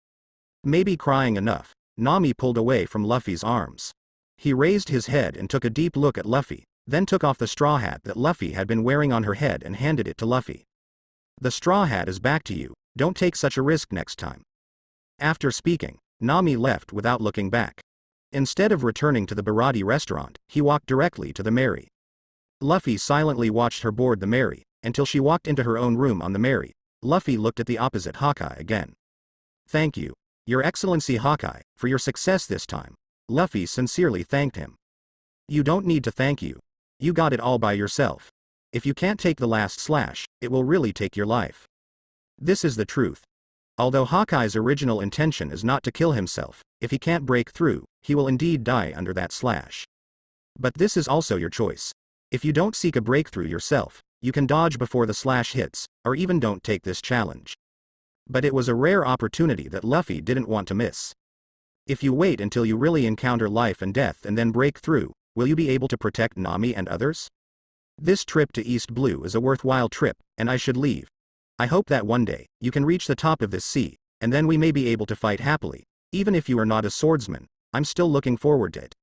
A: Maybe crying enough, Nami pulled away from Luffy's arms. He raised his head and took a deep look at Luffy, then took off the straw hat that Luffy had been wearing on her head and handed it to Luffy. The straw hat is back to you, don't take such a risk next time. After speaking, Nami left without looking back. Instead of returning to the Baratie restaurant, he walked directly to the Mary. Luffy silently watched her board the Mary, until she walked into her own room on the Mary. Luffy looked at the opposite Hawkeye again. Thank you, Your Excellency Hawkeye, for your success this time. Luffy sincerely thanked him. You don't need to thank you. You got it all by yourself. If you can't take the last slash, it will really take your life. This is the truth. Although Hawkeye's original intention is not to kill himself, if he can't break through, he will indeed die under that slash. But this is also your choice. If you don't seek a breakthrough yourself, you can dodge before the slash hits, or even don't take this challenge. But it was a rare opportunity that Luffy didn't want to miss. If you wait until you really encounter life and death and then break through, will you be able to protect Nami and others? This trip to East Blue is a worthwhile trip, and I should leave. I hope that one day, you can reach the top of this sea, and then we may be able to fight happily. Even if you are not a swordsman, I'm still looking forward to it.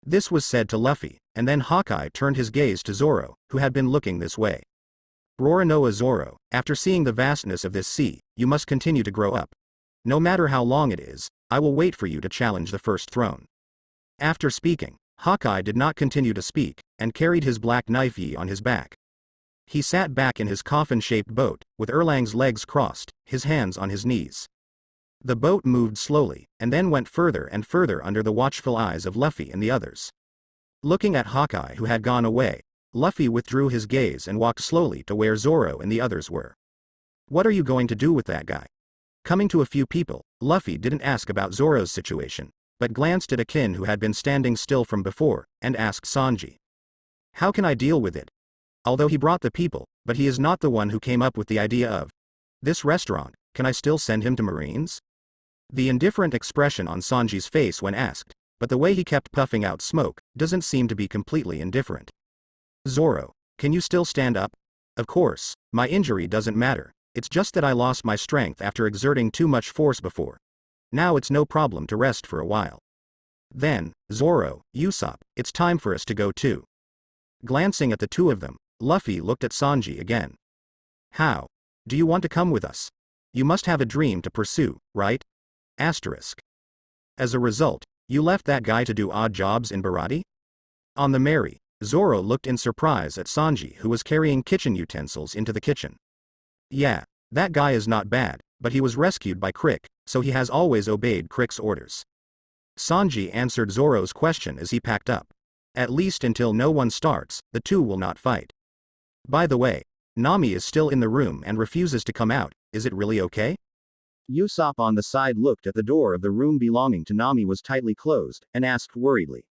A: This was said to Luffy, and then Hawkeye turned his gaze to Zoro, who had been looking this way. Roronoa Zoro, after seeing the vastness of this sea, you must continue to grow up. No matter how long it is, I will wait for you to challenge the first throne. After speaking, Hawkeye did not continue to speak, and carried his black knife on his back. He sat back in his coffin-shaped boat, with Erlang's legs crossed, his hands on his knees. The boat moved slowly, and then went further and further under the watchful eyes of Luffy and the others. Looking at Hawkeye who had gone away, Luffy withdrew his gaze and walked slowly to where Zoro and the others were. What are you going to do with that guy? Coming to a few people, Luffy didn't ask about Zoro's situation, but glanced at Akin who had been standing still from before, and asked Sanji. How can I deal with it? Although he brought the people, but he is not the one who came up with the idea of this restaurant, can I still send him to Marines? The indifferent expression on Sanji's face when asked, but the way he kept puffing out smoke, doesn't seem to be completely indifferent. Zoro, can you still stand up? Of course, my injury doesn't matter, it's just that I lost my strength after exerting too much force before. Now it's no problem to rest for a while. Then, Zoro, Usopp, it's time for us to go too. Glancing at the two of them, Luffy looked at Sanji again. How? Do you want to come with us? You must have a dream to pursue, right? Asterisk. As a result, you left that guy to do odd jobs in Baratie? On the merry, Zoro looked in surprise at Sanji, who was carrying kitchen utensils into the kitchen. Yeah, that guy is not bad, but he was rescued by Krieg, so he has always obeyed Krieg's orders. Sanji answered Zoro's question as he packed up. At least until no one starts, the two will not fight. By the way, Nami is still in the room and refuses to come out. Is it really okay?
B: Usopp on the side looked at the door of the room belonging to Nami was tightly closed, and asked worriedly.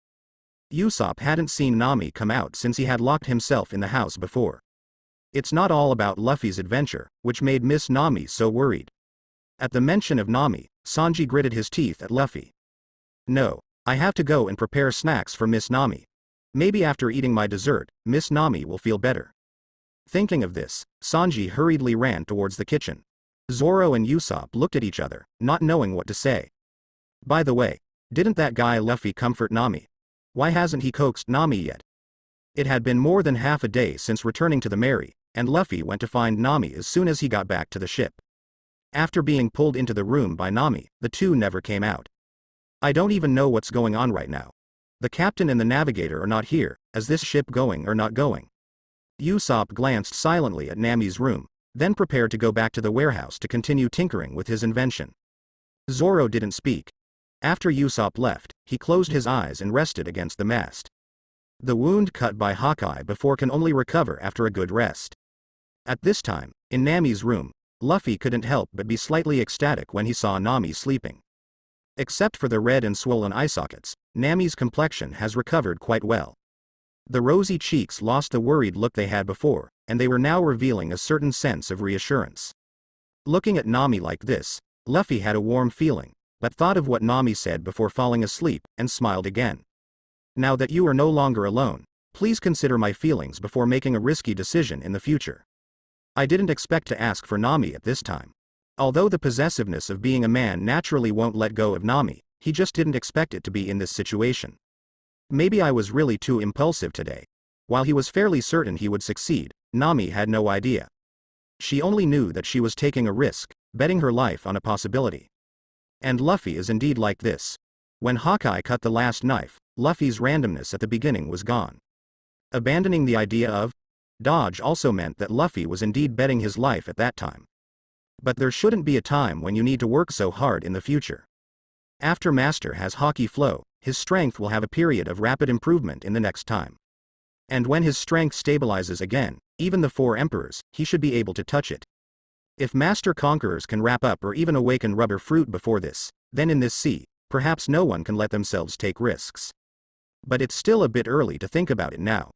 A: Usopp hadn't seen Nami come out since he had locked himself in the house before. It's not all about Luffy's adventure, which made Miss Nami so worried. At the mention of Nami, Sanji gritted his teeth at Luffy. No, I have to go and prepare snacks for Miss Nami. Maybe after eating my dessert, Miss Nami will feel better. Thinking of this, Sanji hurriedly ran towards the kitchen. Zoro and Usopp looked at each other, not knowing what to say. By the way, didn't that guy Luffy comfort Nami? Why hasn't he coaxed Nami yet? It had been more than half a day since returning to the Merry, and Luffy went to find Nami as soon as he got back to the ship. After being pulled into the room by Nami, the two never came out. I don't even know what's going on right now. The captain and the navigator are not here. Is this ship going or not going? Usopp glanced silently at Nami's room, then prepared to go back to the warehouse to continue tinkering with his invention. Zoro didn't speak. After Usopp left, he closed his eyes and rested against the mast. The wound cut by Hawkeye before can only recover after a good rest. At this time, in Nami's room, Luffy couldn't help but be slightly ecstatic when he saw Nami sleeping. Except for the red and swollen eye sockets, Nami's complexion has recovered quite well. The rosy cheeks lost the worried look they had before, and they were now revealing a certain sense of reassurance. Looking at Nami like this, Luffy had a warm feeling, but thought of what Nami said before falling asleep, and smiled again. Now that you are no longer alone, please consider my feelings before making a risky decision in the future. I didn't expect to ask for Nami at this time. Although the possessiveness of being a man naturally won't let go of Nami, he just didn't expect it to be in this situation. Maybe I was really too impulsive today. While he was fairly certain he would succeed, Nami had no idea. She only knew that she was taking a risk, betting her life on a possibility. And Luffy is indeed like this. When Hawkeye cut the last knife, Luffy's randomness at the beginning was gone. Abandoning the idea of dodge also meant that Luffy was indeed betting his life at that time. But there shouldn't be a time when you need to work so hard in the future. After Master has Haki flow, his strength will have a period of rapid improvement in the next time. And when his strength stabilizes again, even the 4 emperors, he should be able to touch it. If Master Conquerors can wrap up or even awaken rubber fruit before this, then in this sea, perhaps no one can let themselves take risks. But it's still a bit early to think about it now.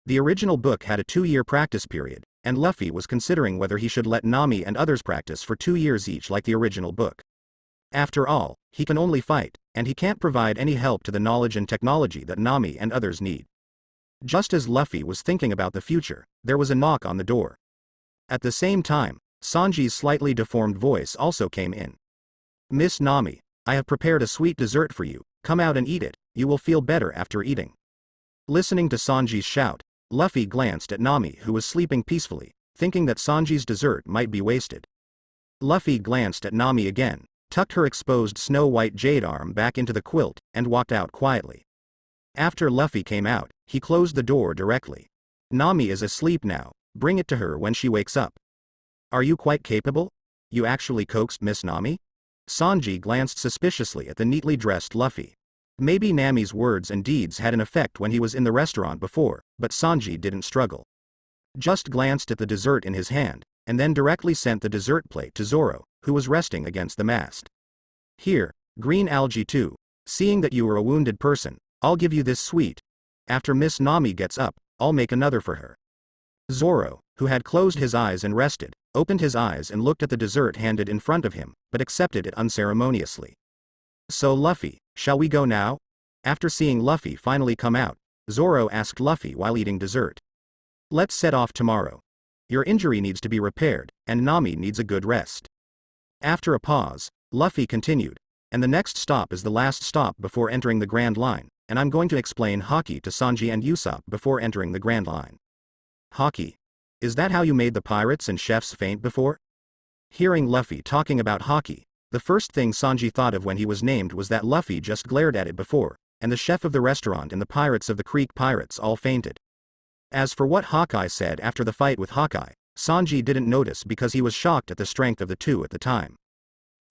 A: The original book had a 2-year practice period, and Luffy was considering whether he should let Nami and others practice for 2 years each like the original book. After all, he can only fight, and he can't provide any help to the knowledge and technology that Nami and others need. Just as Luffy was thinking about the future, there was a knock on the door. At the same time, Sanji's slightly deformed voice also came in. Miss Nami, I have prepared a sweet dessert for you, come out and eat it, you will feel better after eating. Listening to Sanji's shout, Luffy glanced at Nami who was sleeping peacefully, thinking that Sanji's dessert might be wasted. Luffy glanced at Nami again, tucked her exposed snow-white jade arm back into the quilt, and walked out quietly. After Luffy came out, he closed the door directly. Nami is asleep now, bring it to her when she wakes up. Are you quite capable? You actually coaxed Miss Nami? Sanji glanced suspiciously at the neatly dressed Luffy. Maybe Nami's words and deeds had an effect when he was in the restaurant before, but Sanji didn't struggle. Just glanced at the dessert in his hand, and then directly sent the dessert plate to Zoro, who was resting against the mast. Here, green algae too. Seeing that you are a wounded person, I'll give you this sweet. After Miss Nami gets up, I'll make another for her. Zoro, who had closed his eyes and rested, opened his eyes and looked at the dessert handed in front of him, but accepted it unceremoniously. So Luffy, shall we go now? After seeing Luffy finally come out, Zoro asked Luffy while eating dessert. Let's set off tomorrow. Your injury needs to be repaired, and Nami needs a good rest. After a pause, Luffy continued, And the next stop is the last stop before entering the Grand Line, and I'm going to explain Hawkeye to Sanji and Usopp before entering the Grand Line. Hawkeye. Is that how you made the pirates and chefs faint before? Hearing Luffy talking about Hawkeye, the first thing Sanji thought of when he was named was that Luffy just glared at it before, and the chef of the restaurant and the pirates of the Krieg pirates all fainted. As for what Hawkeye said after the fight with Hawkeye, Sanji didn't notice because he was shocked at the strength of the two at the time.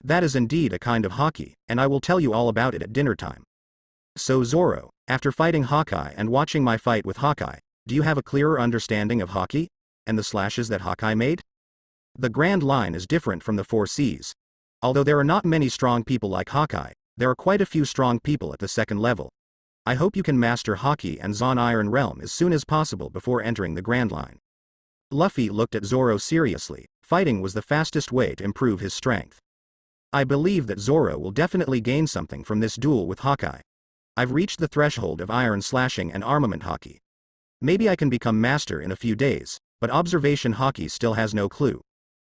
A: That is indeed a kind of Hawkeye, and I will tell you all about it at dinner time. So Zoro, after fighting Hawkeye and watching my fight with Hawkeye, do you have a clearer understanding of Hawkeye? And the slashes that Hawkeye made? The Grand Line is different from the Four Seas. Although there are not many strong people like Hawkeye, there are quite a few strong people at the second level. I hope you can master Hawkeye and Zon Iron Realm as soon as possible before entering the Grand Line. Luffy looked at Zoro seriously. Fighting was the fastest way to improve his strength. I believe that Zoro will definitely gain something from this duel with Hawkeye. I've reached the threshold of iron slashing and armament Hawkeye. Maybe I can become master in a few days, but observation Hawkeye still has no clue.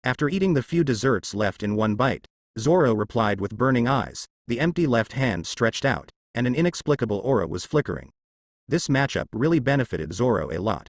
A: After eating the few desserts left in one bite, Zoro replied with burning eyes, the empty left hand stretched out, and an inexplicable aura was flickering. This matchup really benefited Zoro a lot.